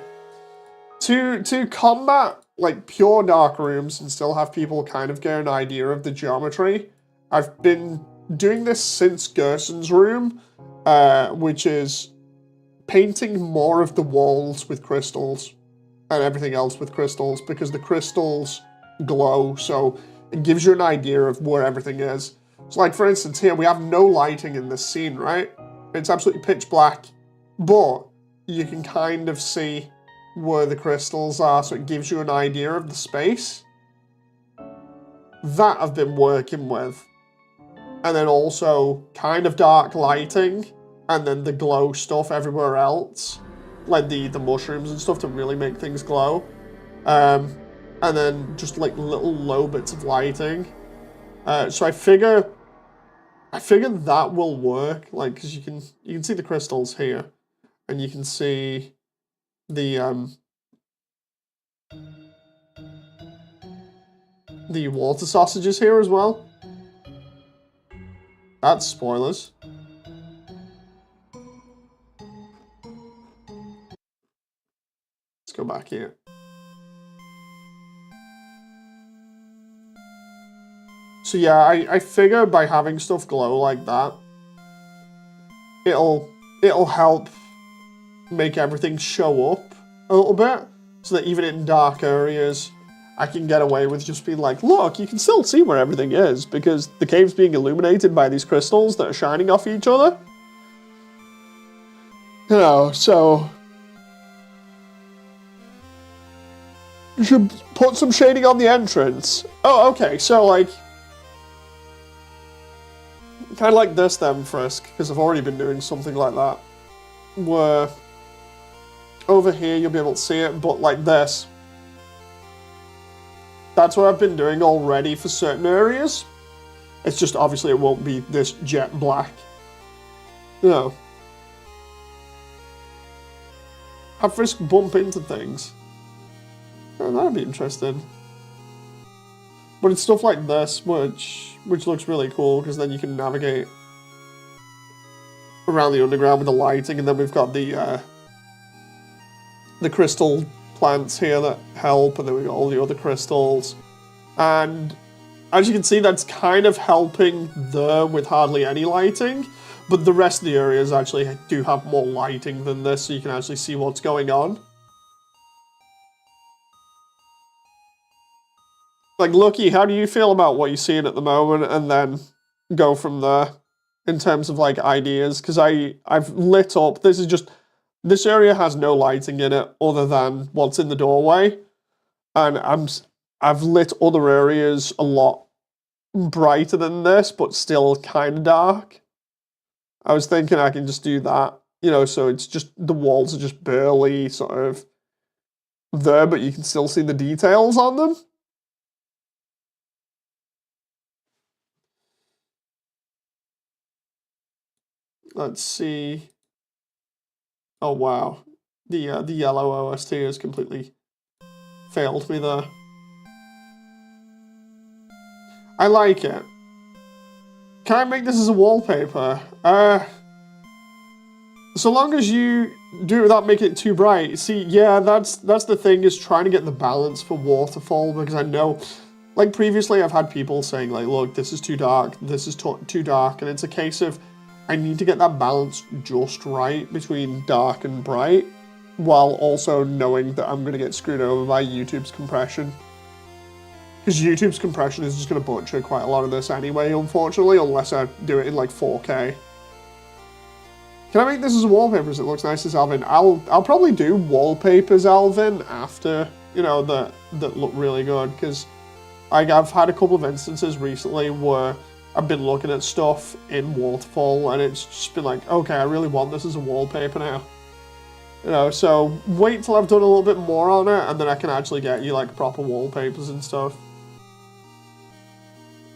S1: To combat like pure dark rooms and still have people kind of get an idea of the geometry, I've been doing this since Gerson's room, which is painting more of the walls with crystals and everything else with crystals, because the crystals glow, so it gives you an idea of where everything is. So like for instance here, we have no lighting in this scene, right? It's absolutely pitch black, but you can kind of see where the crystals are, so it gives you an idea of the space. That I've been working with. And then also kind of dark lighting, and then the glow stuff everywhere else, like the mushrooms and stuff to really make things glow. And then just like little low bits of lighting. So I figure that will work, like, because you can see the crystals here, and you can see the water sausages here as well. That's spoilers. Let's go back here. So yeah, I figure by having stuff glow like that, it'll help make everything show up a little bit, so that even in dark areas, I can get away with just being like, look, you can still see where everything is because the cave's being illuminated by these crystals that are shining off each other. You know, so you should put some shading on the entrance. Oh, okay, so like, kind of like this then, Frisk, because I've already been doing something like that. Where over here you'll be able to see it, but like this. That's what I've been doing already for certain areas. It's just obviously it won't be this jet black. You know. Have Frisk bump into things. Oh, that'd be interesting. But it's stuff like this, which looks really cool, because then you can navigate around the underground with the lighting, and then we've got the crystal plants here that help, and then we've got all the other crystals. And as you can see, that's kind of helping there with hardly any lighting, but the rest of the areas actually do have more lighting than this, so you can actually see what's going on. Like, Lucky, how do you feel about what you're seeing at the moment, and then go from there in terms of, like, ideas? Because I've lit up, this area has no lighting in it other than what's in the doorway, and I've lit other areas a lot brighter than this, but still kind of dark. I was thinking I can just do that, you know, so it's just, the walls are just barely sort of there, but you can still see the details on them. Let's see. Oh wow, the yellow OST has completely failed me there. I like it. Can I make this as a wallpaper? So long as you do it without making it too bright. See, yeah, that's the thing, is trying to get the balance for Waterfall, because I know, like previously I've had people saying like, look, this is too dark, this is too dark, and it's a case of, I need to get that balance just right between dark and bright, while also knowing that I'm going to get screwed over by YouTube's compression. Because YouTube's compression is just going to butcher quite a lot of this anyway, unfortunately, unless I do it in like 4K. Can I make this as a wallpaper as it looks nice as Alvin? I'll probably do wallpapers, Alvin, after, you know, that look really good, because I've had a couple of instances recently where I've been looking at stuff in Waterfall, and it's just been like, okay, I really want this as a wallpaper now. You know, so wait till I've done a little bit more on it, and then I can actually get you, like, proper wallpapers and stuff.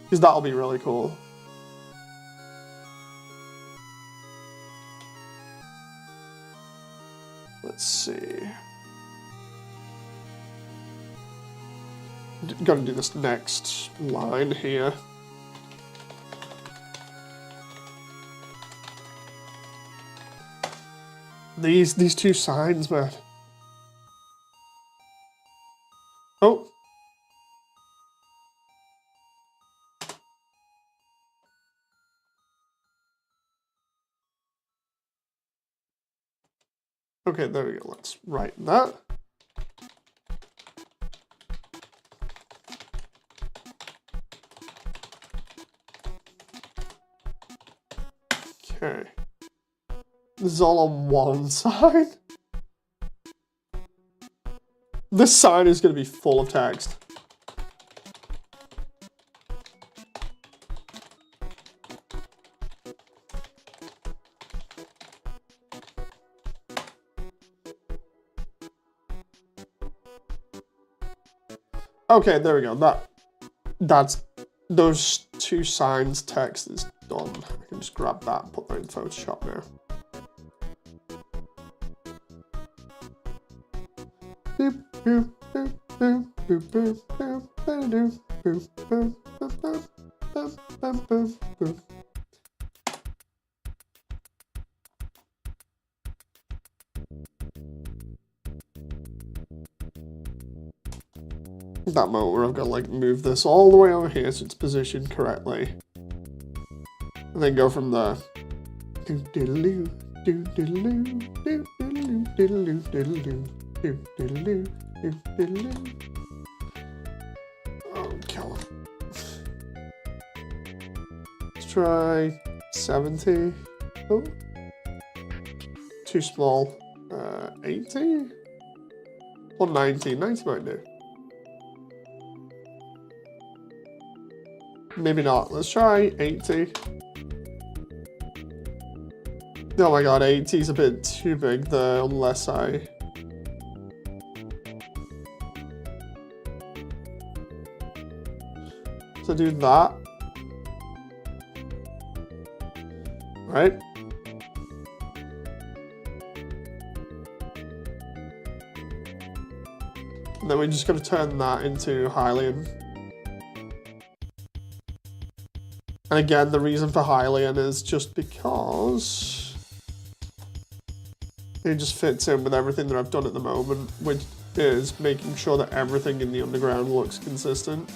S1: Because that'll be really cool. Let's see. Gotta do this next line here. These two signs, man. Oh. Okay, there we go. Let's write that. Okay. This is all on one sign. This sign is going to be full of text. Okay, there we go. That's those two signs text is done. I can just grab that and put that in Photoshop now. That moment where I've got to like move this all the way over here so it's positioned correctly. And then go from there. try 70. Oh, too small. 80 or 90. 90 might do. Maybe not. Let's try 80. Oh my god, 80 is a bit too big there, unless I... So do that. Right? And then we just got to turn that into Hylian. And again, the reason for Hylian is just because it just fits in with everything that I've done at the moment, which is making sure that everything in the underground looks consistent.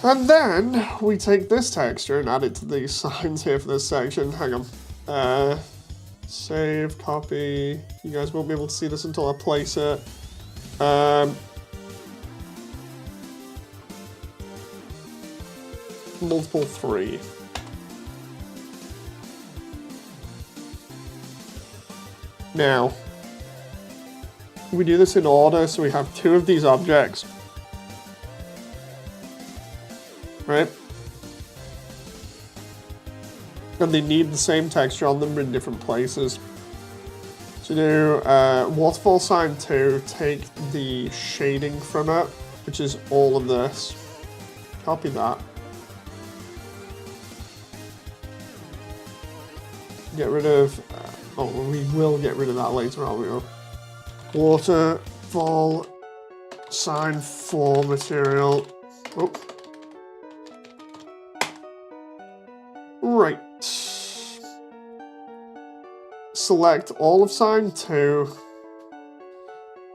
S1: And then we take this texture and add it to these signs here for this section. Hang on. Save, copy. You guys won't be able to see this until I place it. Multiple 3. Now, we do this in order, so we have 2 of these objects. Right? And they need the same texture on them in different places. To do Waterfall sign 2, take the shading from it, which is all of this. Copy that. Get rid of... oh, we will get rid of that later on. We will. Waterfall sign 4 material. Oh. Right. Select all of sign 2.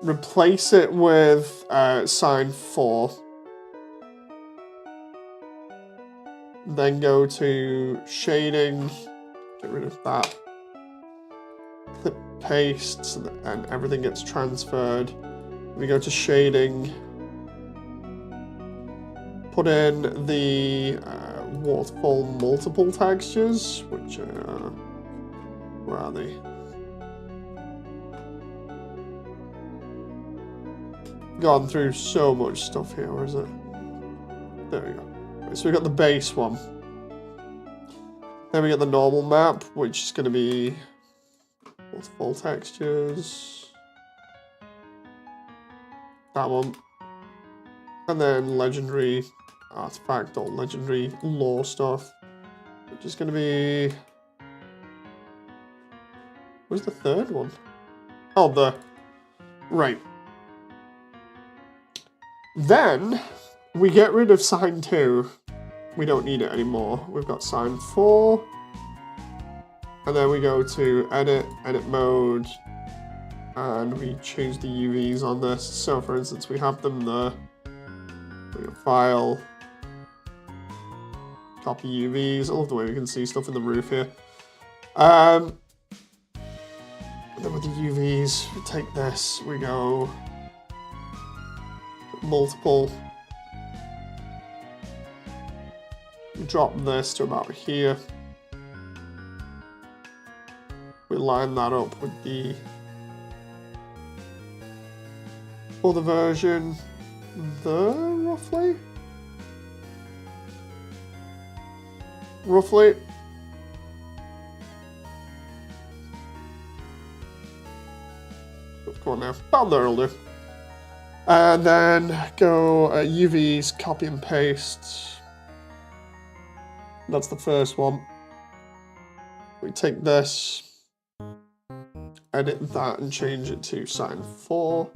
S1: Replace it with sign 4. Then go to shading. Get rid of that. Clip paste so that, and everything gets transferred. We go to shading. Put in the Waterfall multiple textures, which are... where are they? Gone through so much stuff here, where is it? There we go. Right, so we got the base one. Then we get the normal map, which is going to be Waterfall textures. That one. And then legendary artifact or legendary lore stuff, which is going to be... where's the third one? Oh, the... right. Then, we get rid of sign 2. We don't need it anymore. We've got sign 4. And then we go to edit mode, and we change the UVs on this. So for instance, we have them there. We go file, copy UVs. I love the way we can see stuff in the roof here. And then with the UVs, we take this, we go multiple. We drop this to about here. We line that up with the other version there, roughly. Roughly. Go on now. About there will do. And then go UVs, copy and paste. That's the first one. We take this, edit that and change it to sign 4.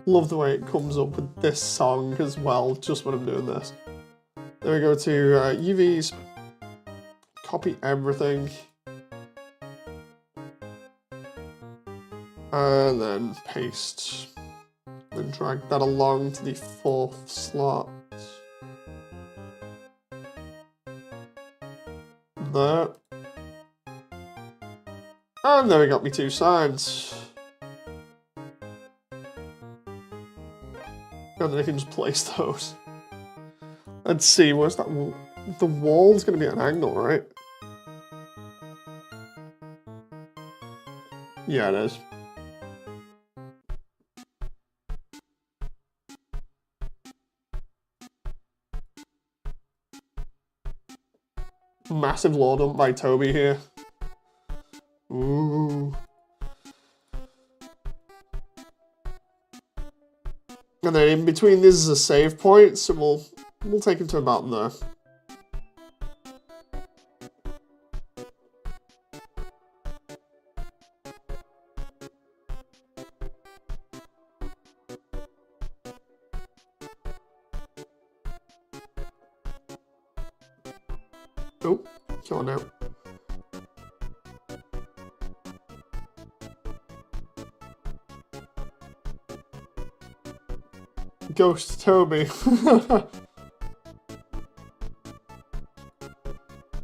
S1: Love the way it comes up with this song as well, just when I'm doing this. Then we go to UVs, copy everything. And then paste. Then drag that along to the 4th slot. There. And there we got me 2 signs. And then I can just place those. Let's see, where's that? The wall's gonna be at an angle, right? Yeah, it is. Massive lore dump by Toby here. Ooh. And then in between this is a save point, so we'll take him to about there. Oh, kill it out. Ghost Toby.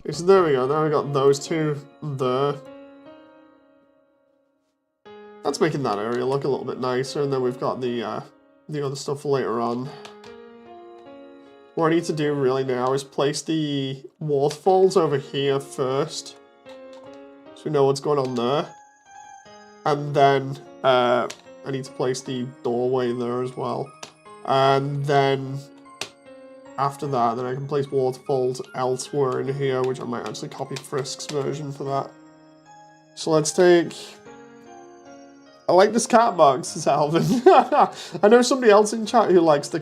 S1: Okay, so there we go. Now we got those two there. That's making that area look a little bit nicer, and then we've got the other stuff later on. What I need to do really now is place the waterfalls over here first, so we know what's going on there. And then I need to place the doorway there as well. And then after that, then I can place waterfalls elsewhere in here, which I might actually copy Frisk's version for that. So let's take... I like this cat box, says Alvin. I know somebody else in chat who likes the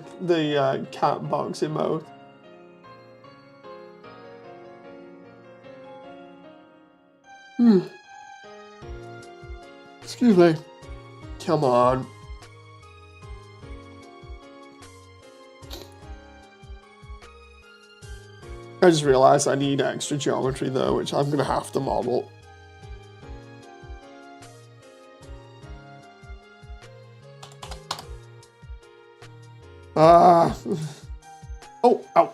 S1: cat box emote. Excuse me. Come on. I just realized I need extra geometry though, which I'm gonna have to model. Oh, ow.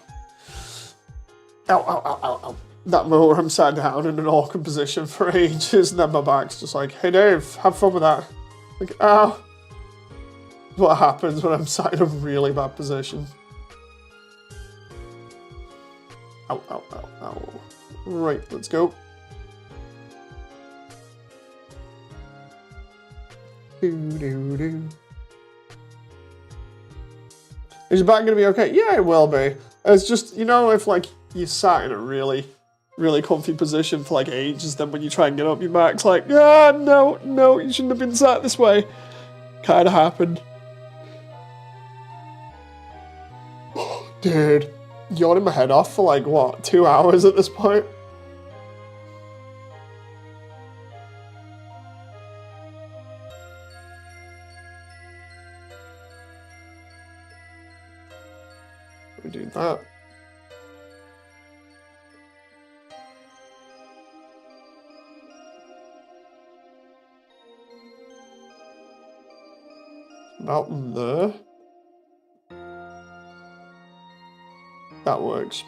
S1: Ow, ow, ow, ow, ow. That moment where I'm sat down in an awkward position for ages, and then my back's just like, hey Dave, have fun with that. Like, ow. What happens when I'm sat in a really bad position? Ow, ow, ow, ow. Right, let's go. Doo-doo-doo. Is your back gonna be okay? Yeah, it will be. It's just, you know, if like you sat in a really comfy position for like ages, then when you try and get up, your back's like, ah, no, you shouldn't have been sat this way. Kinda happened. Dude, yawning my head off for like, what, 2 hours at this point? We do that. About there. That works.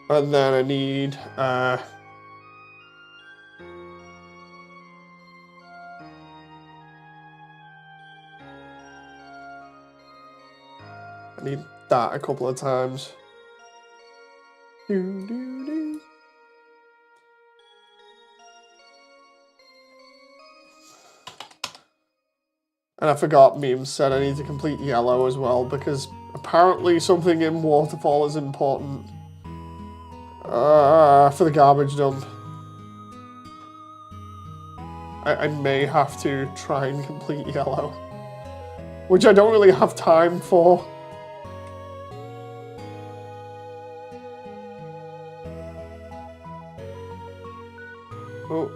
S1: And then I need I need that a couple of times. Doo-doo-doo. And I forgot Meme said I need to complete yellow as well, because apparently something in Waterfall is important. For the garbage dump. I may have to try and complete yellow. Which I don't really have time for. Oh.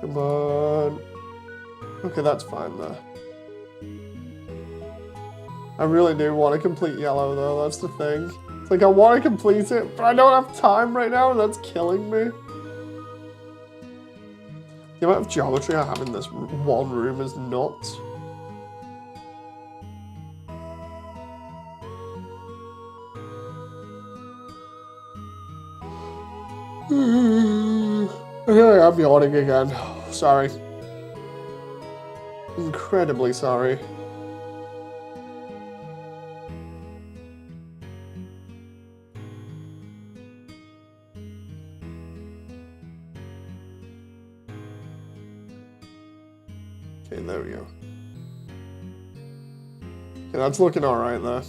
S1: Come on. Okay, that's fine there. I really do want to complete yellow though, that's the thing. It's like I want to complete it, but I don't have time right now and that's killing me. The amount of geometry I have in this one room is nuts. Okay, I'm yawning again. Sorry. incredibly sorry. Okay, there we go. Okay, that's looking alright there.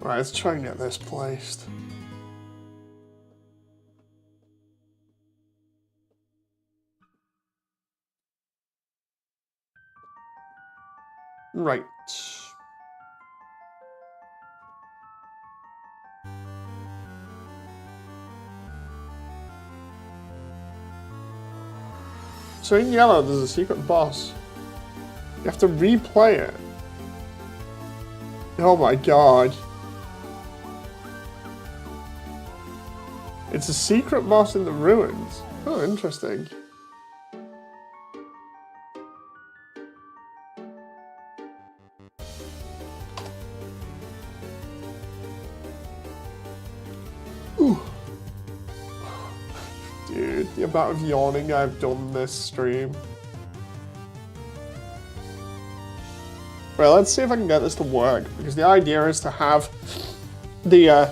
S1: Alright, let's try and get this placed. Right. So in yellow, there's a secret boss. You have to replay it. Oh my god. It's a secret boss in the ruins. Oh, interesting. Ooh. Dude, the amount of yawning I've done this stream. Right, let's see if I can get this to work, because the idea is to have the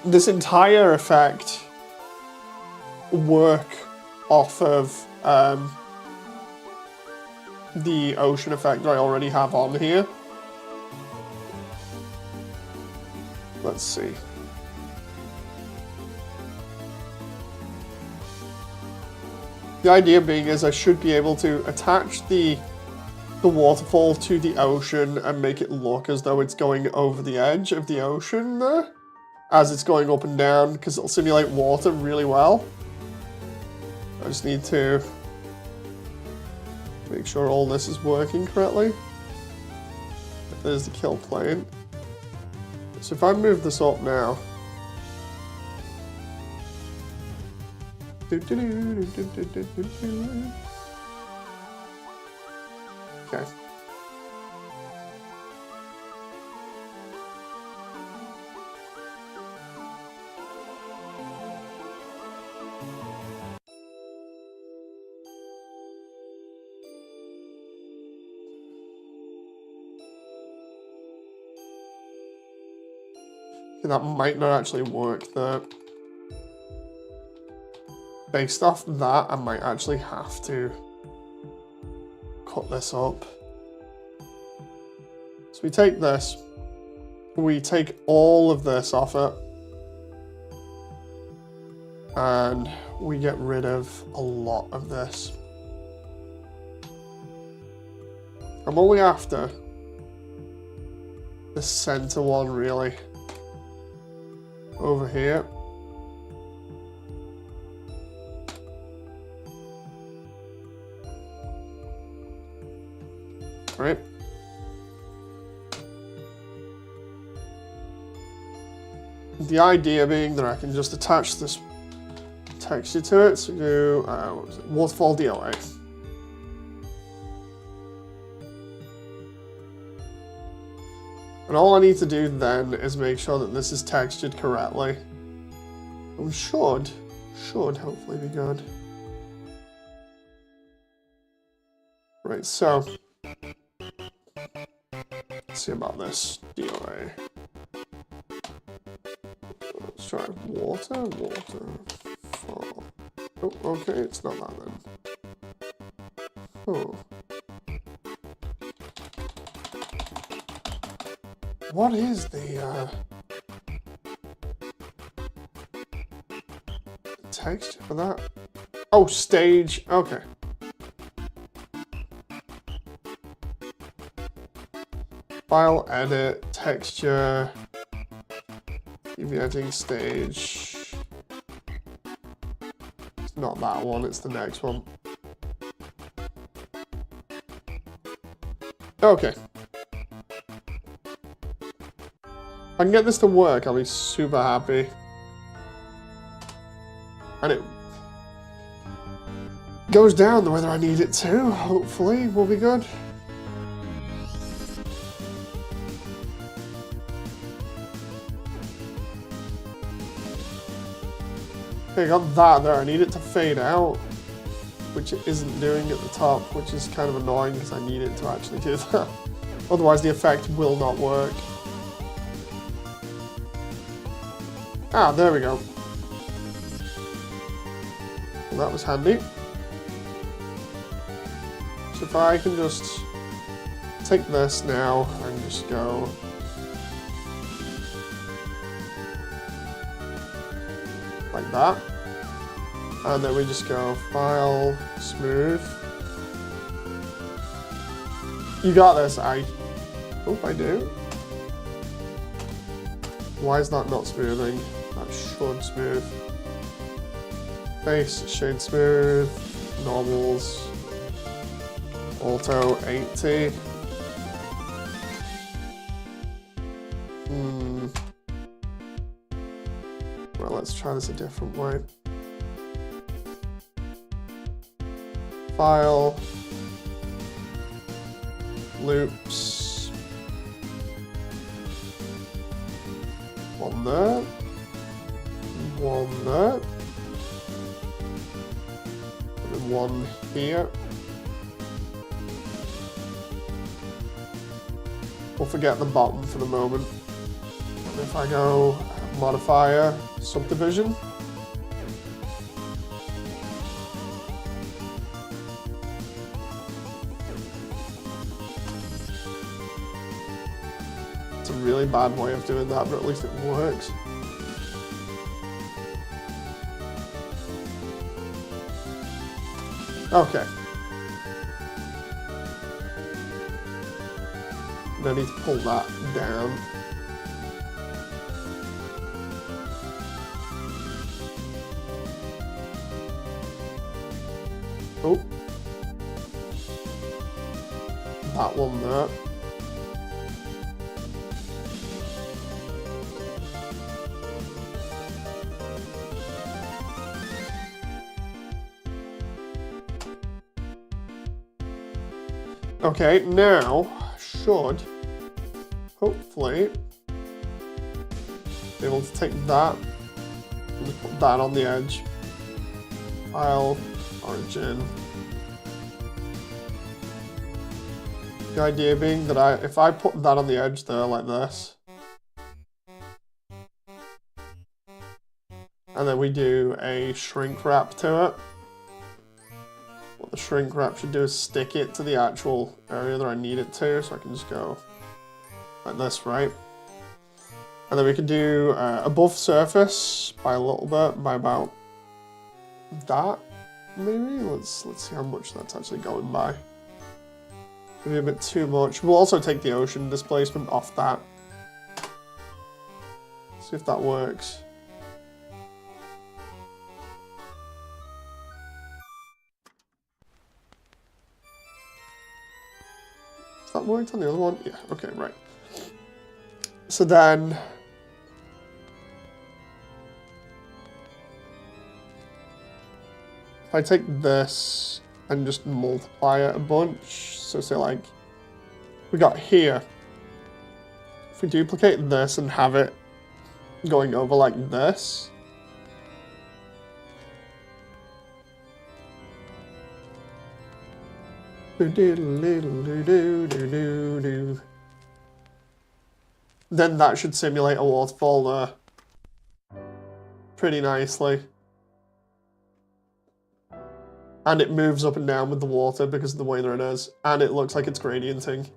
S1: this entire effect work off of the ocean effect that I already have on here. Let's see. The idea being is I should be able to attach the waterfall to the ocean and make it look as though it's going over the edge of the ocean there, as it's going up and down, because it'll simulate water really well. I just need to make sure all this is working correctly. There's the kill plane. So if I move this up now. Okay. That might not actually work there. Based off that, I might actually have to cut this up. So we take this, we take all of this off it, and we get rid of a lot of this. I'm only after the center one, really. Over here. Right. The idea being that I can just attach this texture to it, so do what was it? Waterfall DOA. And all I need to do then is make sure that this is textured correctly. And we should hopefully be good. Right, so let's see about this DOA. Let's try waterfall. Oh, okay, it's not that then. Oh. What is the texture for that? Oh, stage. Okay. File, edit, texture, UV editing stage. It's not that one, it's the next one. Okay. If I can get this to work, I'll be super happy. And it goes down the weather I need it to, hopefully, we'll be good. Okay, got that there, I need it to fade out. which it isn't doing at the top, which is kind of annoying because I need it to actually do that. Otherwise the effect will not work. Ah, there we go. Well, that was handy. So if I can just take this now and just go like that. And then we just go File, Smooth. You got this, I hope I do. Why is that not smoothing? That should smooth. Base, Shade Smooth, Normals, Auto 80. Well, let's try this a different way. File, loops, one there, one there, and one here. We'll forget the bottom for the moment. And if I go modifier, subdivision, it's a really bad way of doing that, but at least it works. Okay. I need to pull that down. Oh. That one there. Okay, now should hopefully be able to take that and put that on the edge. File, origin. The idea being that if I put that on the edge there like this, and then we do a shrink wrap to it, what the shrink wrap should do is stick it to the actual area that I need it to, so I can just go like this, right? And then we can do above surface by a little bit, by about that, maybe? Let's see how much that's actually going by. Maybe a bit too much. We'll also take the ocean displacement off that. See if that works. Has that worked on the other one? Yeah, okay, right. So then, if I take this and just multiply it a bunch, so say like, we got here, if we duplicate this and have it going over like this, then that should simulate a waterfall there pretty nicely. And it moves up and down with the water because of the way that it is. And it looks like it's gradienting.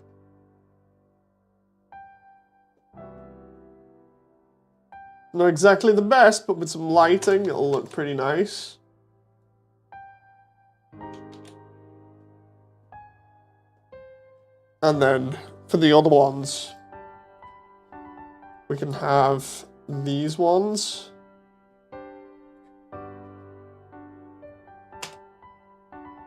S1: Not exactly the best, but with some lighting, it'll look pretty nice. And then for the other ones, we can have these ones.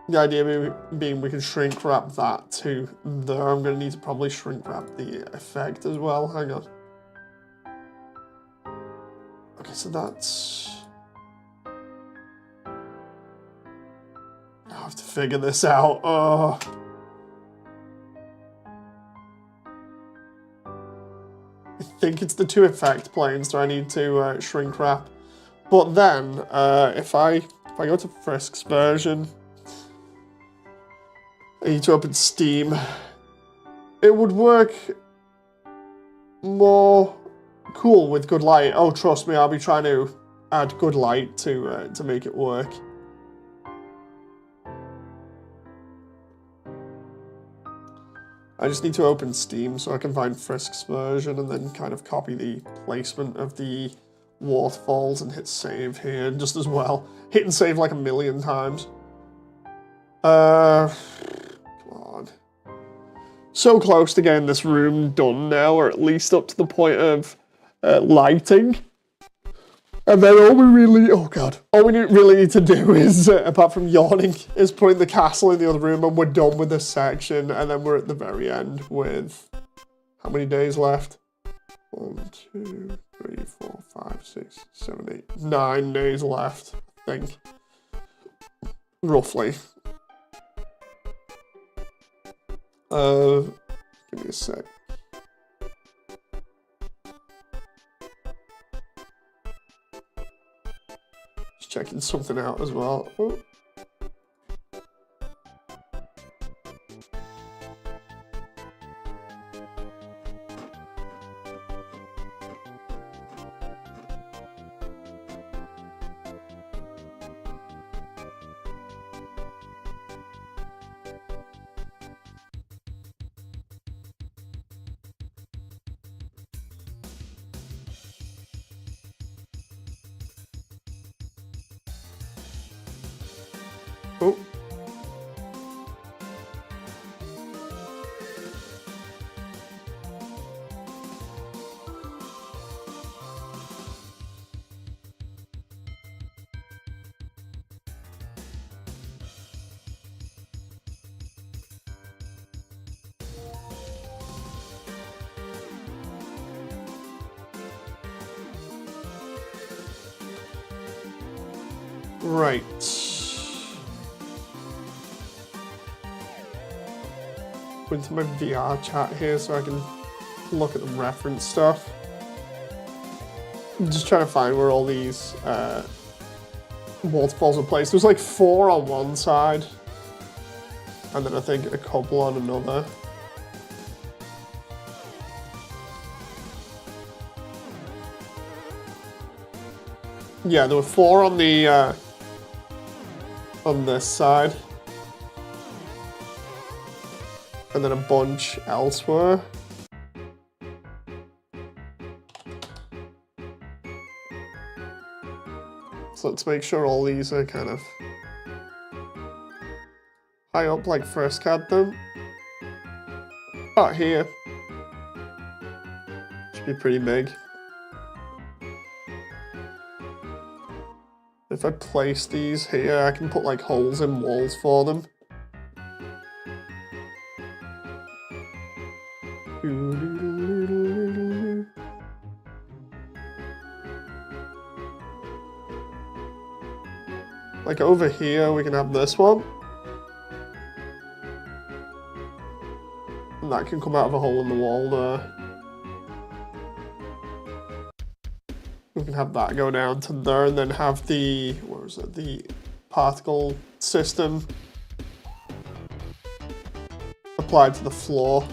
S1: The idea being we can shrink wrap that to there. I'm going to need to probably shrink wrap the effect as well. Hang on. Okay, so that's... I have to figure this out. Oh. I think it's the two effect planes that I need to shrink wrap. But then, if I go to Frisk's version, need to open Steam. It would work more cool with good light. Oh, trust me, I'll be trying to add good light to make it work. I just need to open Steam so I can find Frisk's version and then kind of copy the placement of the waterfalls and hit save here just as well. Hit and save like 1,000,000 times. Come on. So close to getting this room done now, or at least up to the point of lighting. And then all we really, oh god, all we really need to do is, apart from yawning, is putting the castle in the other room and we're done with this section. And then we're at the very end with, how many days left? 1, 2, 3, 4, 5, 6, 7, 8, 9 days left, I think. Roughly. Give me a sec. Just checking something out as well. Oh. Oh. Right. Go into my VR chat here so I can look at the reference stuff. I'm just trying to find where all these waterfalls are placed. There's like 4 on one side, and then I think a couple on another. Yeah, there were 4 on the on this side. And then a bunch elsewhere. So let's make sure all these are kind of high up like Frisk had them. Out here. Should be pretty big. If I place these here, I can put like holes in walls for them. Like over here, we can have this one. And that can come out of a hole in the wall there. We can have that go down to there and then have the, where is it, the particle system applied to the floor.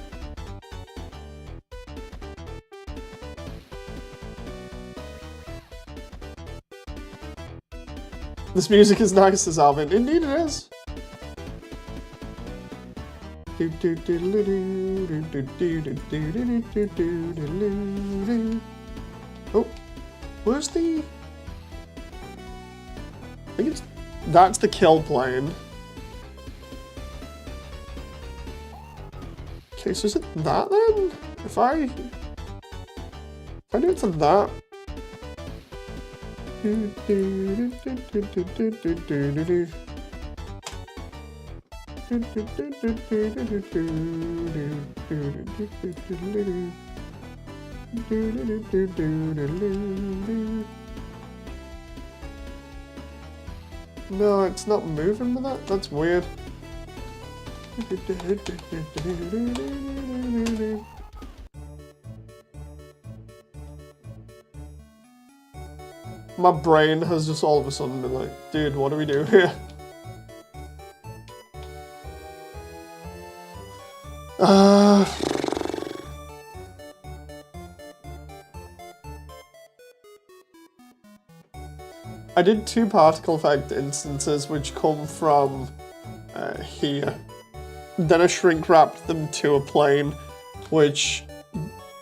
S1: This music is nice as Alvin. Indeed it is. Oh, where's the... I think it's... That's the kill plane. Okay, so is it that then? If I do it to that... No, it's not moving with that? That's weird. My brain has just all of a sudden been like, dude, what do we do here? I did 2 particle effect instances which come from here. Then I shrink wrapped them to a plane, which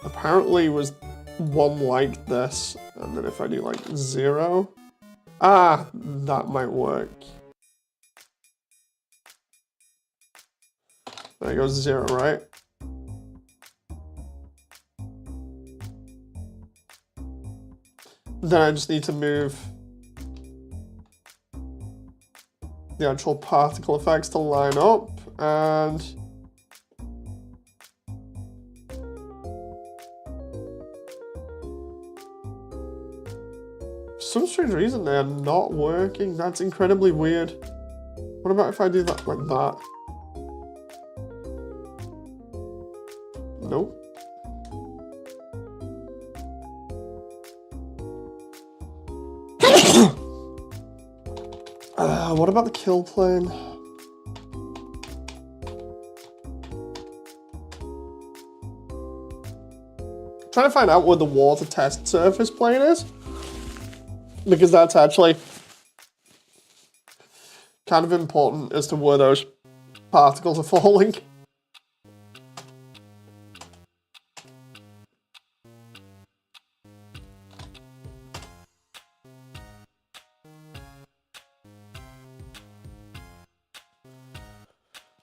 S1: apparently was one like this. And then if I do like 0, that might work. There goes 0, right? Then I just need to move the actual particle effects to line up, and for some strange reason they are not working. That's incredibly weird. What about if I do that like that? Nope. What about the kill plane? Trying to find out where the water test surface plane is, because that's actually kind of important as to where those particles are falling.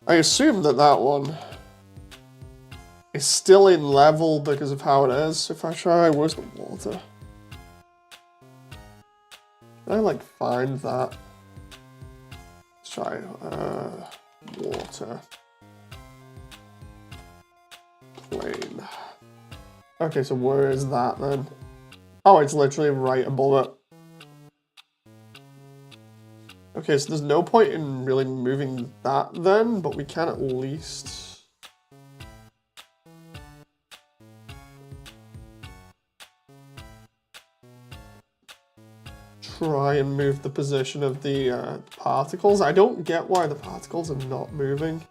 S1: I assume that that one is still in level because of how it is. If I try, where's the water? Can I like find that? Let's try water plane. Okay, so where is that then? Oh, it's literally right above it. Okay, so there's no point in really moving that then, but we can at least... try and move the position of the particles. I don't get why the particles are not moving.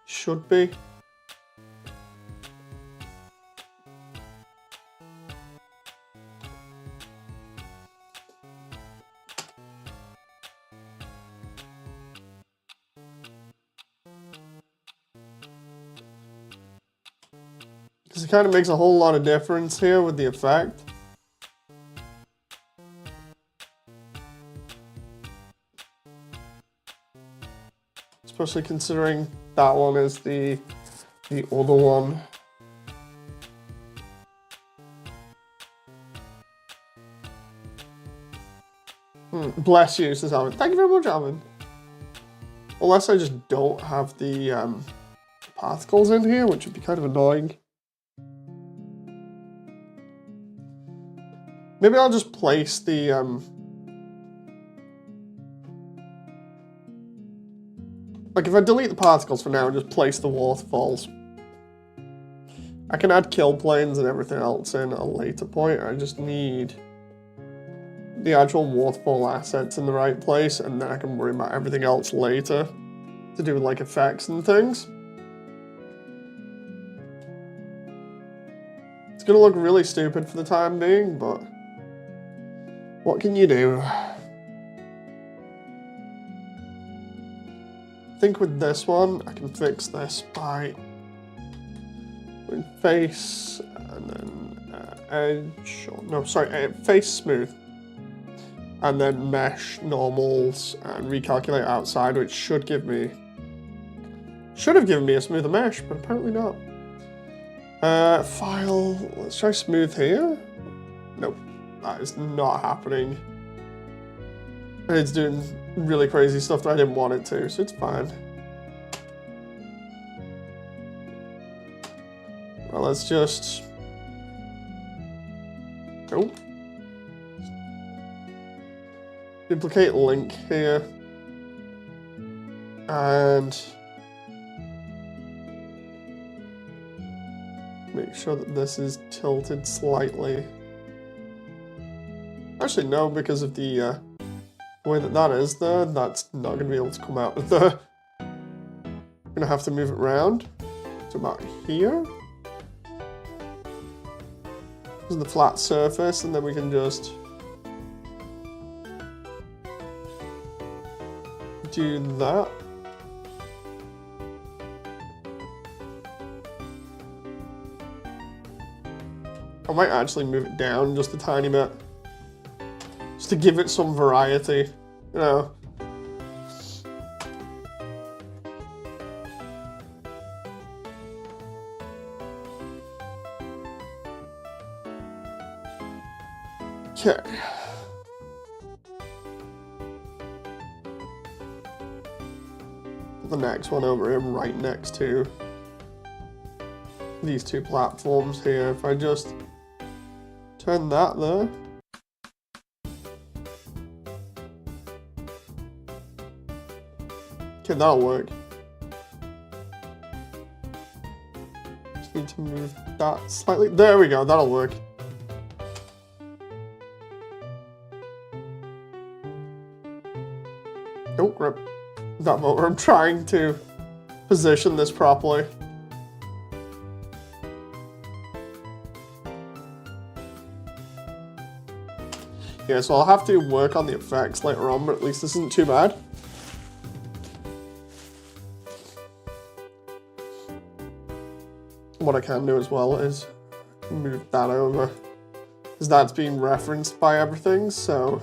S1: Should be. Because it kind of makes a whole lot of difference here with the effect. Especially considering that one is the other one. Bless you, says Alvin. Thank you very much, Alvin. Unless I just don't have the particles in here, which would be kind of annoying. Maybe I'll just place the like if I delete the particles for now and just place the waterfalls, I can add kill planes and everything else in at a later point. I just need the actual waterfall assets in the right place, and then I can worry about everything else later to do with like effects and things. It's gonna look really stupid for the time being, but what can you do? I think with this one, I can fix this by doing face and then edge, or no, sorry, face smooth. And then mesh normals and recalculate outside, which should have given me a smoother mesh, but apparently not. File, let's try smooth here. Nope, that is not happening. And it's doing really crazy stuff that I didn't want it to, so it's fine. Well, let's just... Nope. Duplicate link here. And... make sure that this is tilted slightly. Actually, no, because of the way that is there, that's not going to be able to come out of there. I'm going to have to move it around. to about here. This is the flat surface, and then we can just do that. I might actually move it down just a tiny bit, just to give it some variety, you know. Okay. Put the next one over here right next to these two platforms here. If I just turn that there. Okay, that'll work. Just need to move that slightly. There we go, that'll work. Oh, crap. That moment I'm trying to position this properly. Yeah, so I'll have to work on the effects later on, but at least this isn't too bad. What I can do as well is move that over, because that's being referenced by everything, so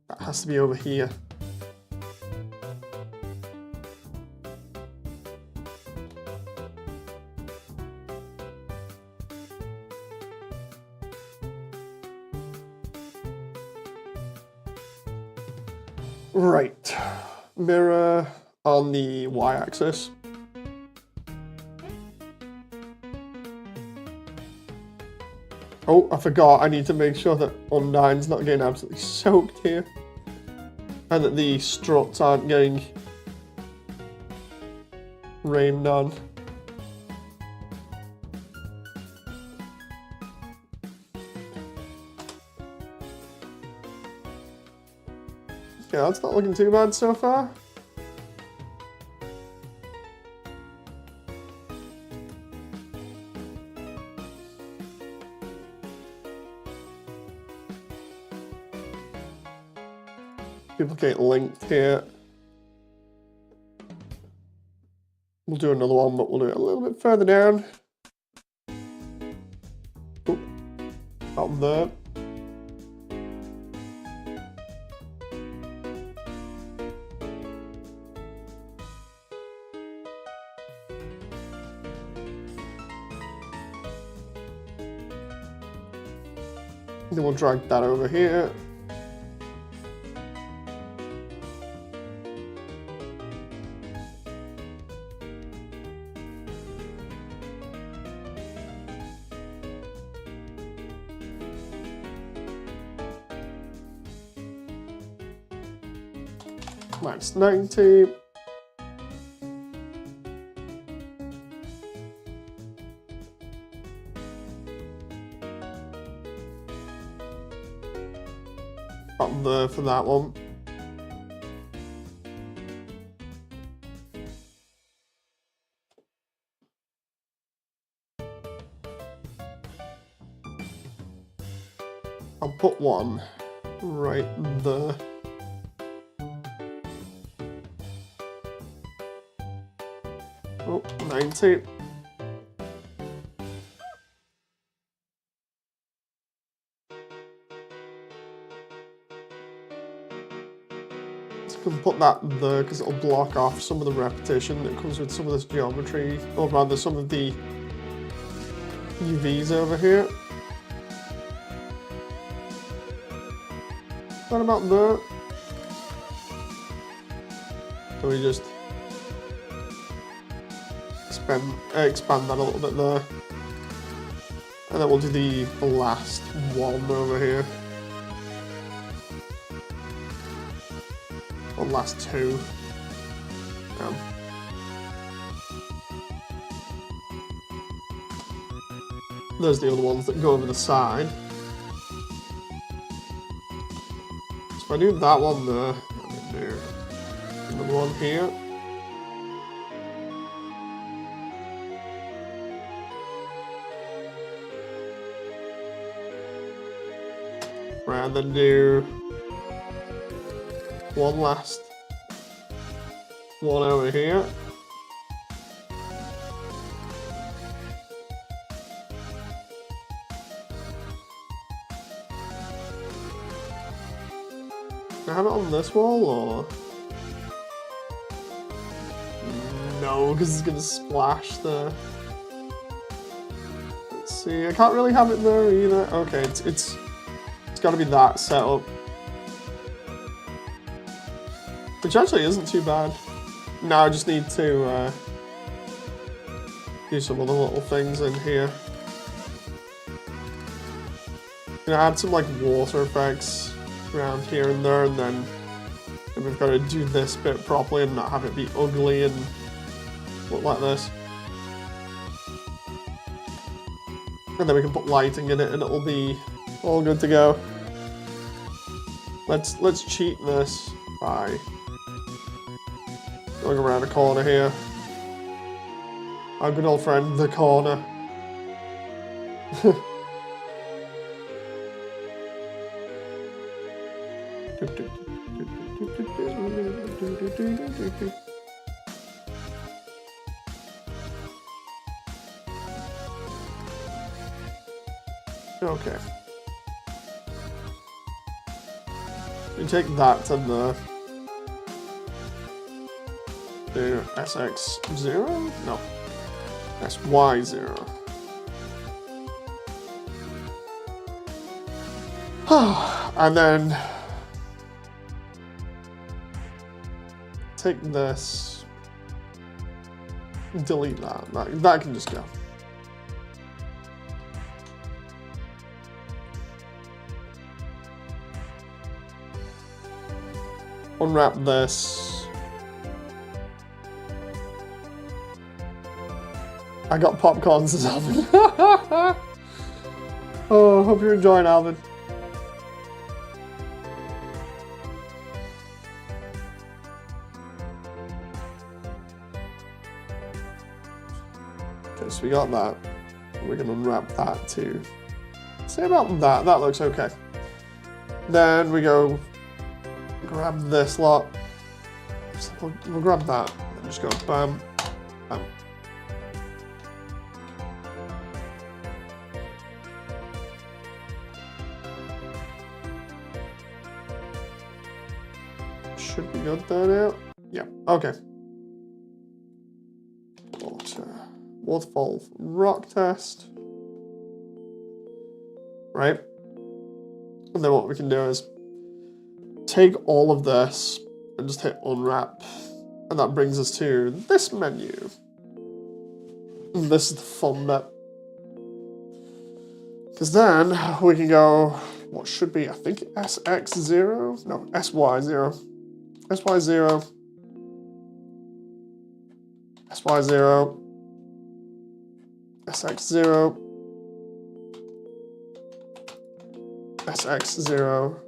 S1: that has to be over here. Right, mirror on the y-axis. Oh, I forgot, I need to make sure that Undyne's not getting absolutely soaked here. And that the struts aren't getting rained on. Yeah, that's not looking too bad so far. Duplicate length here. We'll do another one, but we'll do it a little bit further down. Oh, about there. Then we'll drag that over here. Minus 90. Up there for that one. I'll put one right there. Oh, 90. Can put that there because it'll block off some of the repetition that comes with some of this geometry, or rather some of the UVs over here. What about there? So we just expand that a little bit there. And then we'll do the last one over here. Or last two. There's the other ones that go over the side. So if I do that one there, I'm gonna do another one here. Right, and then do one last one over here. Can I have it on this wall, or? No, because it's gonna splash there. Let's see, I can't really have it there either. Okay, it's gotta be that setup. Which actually isn't too bad. Now I just need to do some other little things in here. Gonna add some like water effects around here and there, and then we've got to do this bit properly and not have it be ugly and look like this. And then we can put lighting in it and it'll be all good to go. Let's cheat this by going around a corner here. Our good old friend, the corner. Okay. We take that to the SX0? No. SY0. And then take this, delete that. That can just go. Unwrap this. I got popcorns as Alvin. Oh, hope you're enjoying, Alvin. Okay, so we got that. We're gonna unwrap that too. Say about that. That looks okay. Then we go grab this lot. We'll grab that and just go bam, bam. Should be good there now. Yeah, okay. Waterfall rock test. Right. And then what we can do is take all of this and just hit unwrap. And that brings us to this menu. And this is the fun bit. Because then we can go, what should be, I think SX0? No, SY0. SY0. SY0. SX0. SX0.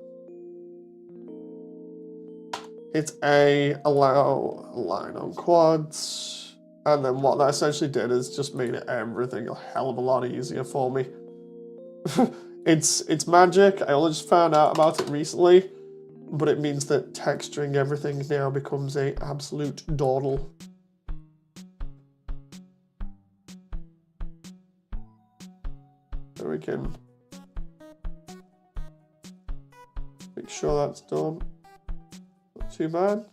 S1: It's allow line on quads. And then what that essentially did is just made everything a hell of a lot easier for me. It's magic. I only just found out about it recently, but it means that texturing everything now becomes an absolute dawdle. So we can make sure that's done. Not too bad.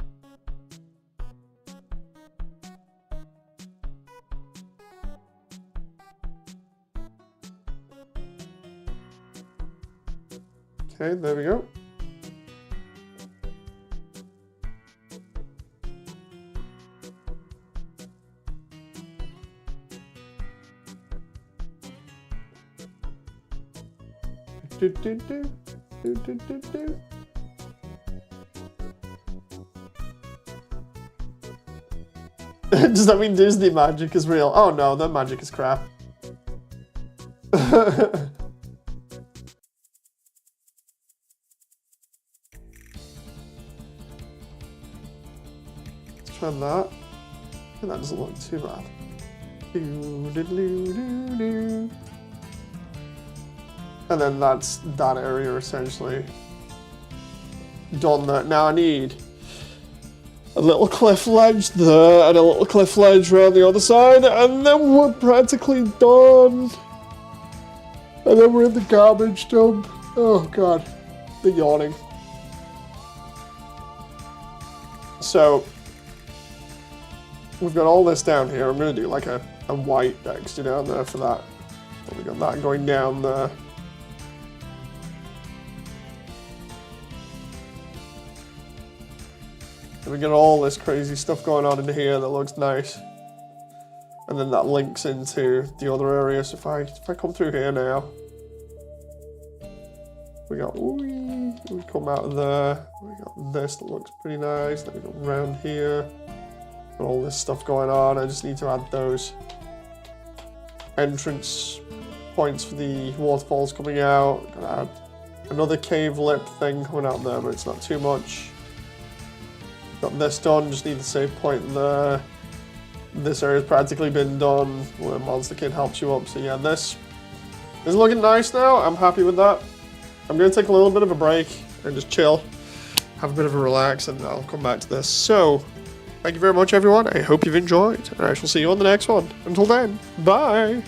S1: Okay, there we go. Does that mean Disney magic is real? Oh no, that magic is crap. Let's try that. And that doesn't look too bad. And then that's that area essentially done. That now I need a little cliff ledge there and a little cliff ledge around the other side, and then we're practically done. And then we're in the garbage dump. Oh god, the yawning. So we've got all this down here. I'm gonna do like a white texture down there for that. We got that going down there. And we get all this crazy stuff going on in here that looks nice. And then that links into the other area. So if I come through here now, we got, we come out of there. We got this that looks pretty nice. Then we go around here. Got all this stuff going on. I just need to add those entrance points for the waterfalls coming out. Gonna add another cave lip thing coming out there, but it's not too much. Got this done, just need the save point there. This area's practically been done where Monster Kid helps you up. So yeah, this is looking nice now. I'm happy with that. I'm going to take a little bit of a break and just chill, have a bit of a relax, and I'll come back to this. So, thank you very much everyone. I hope you've enjoyed, and I shall see you on the next one. Until then, bye!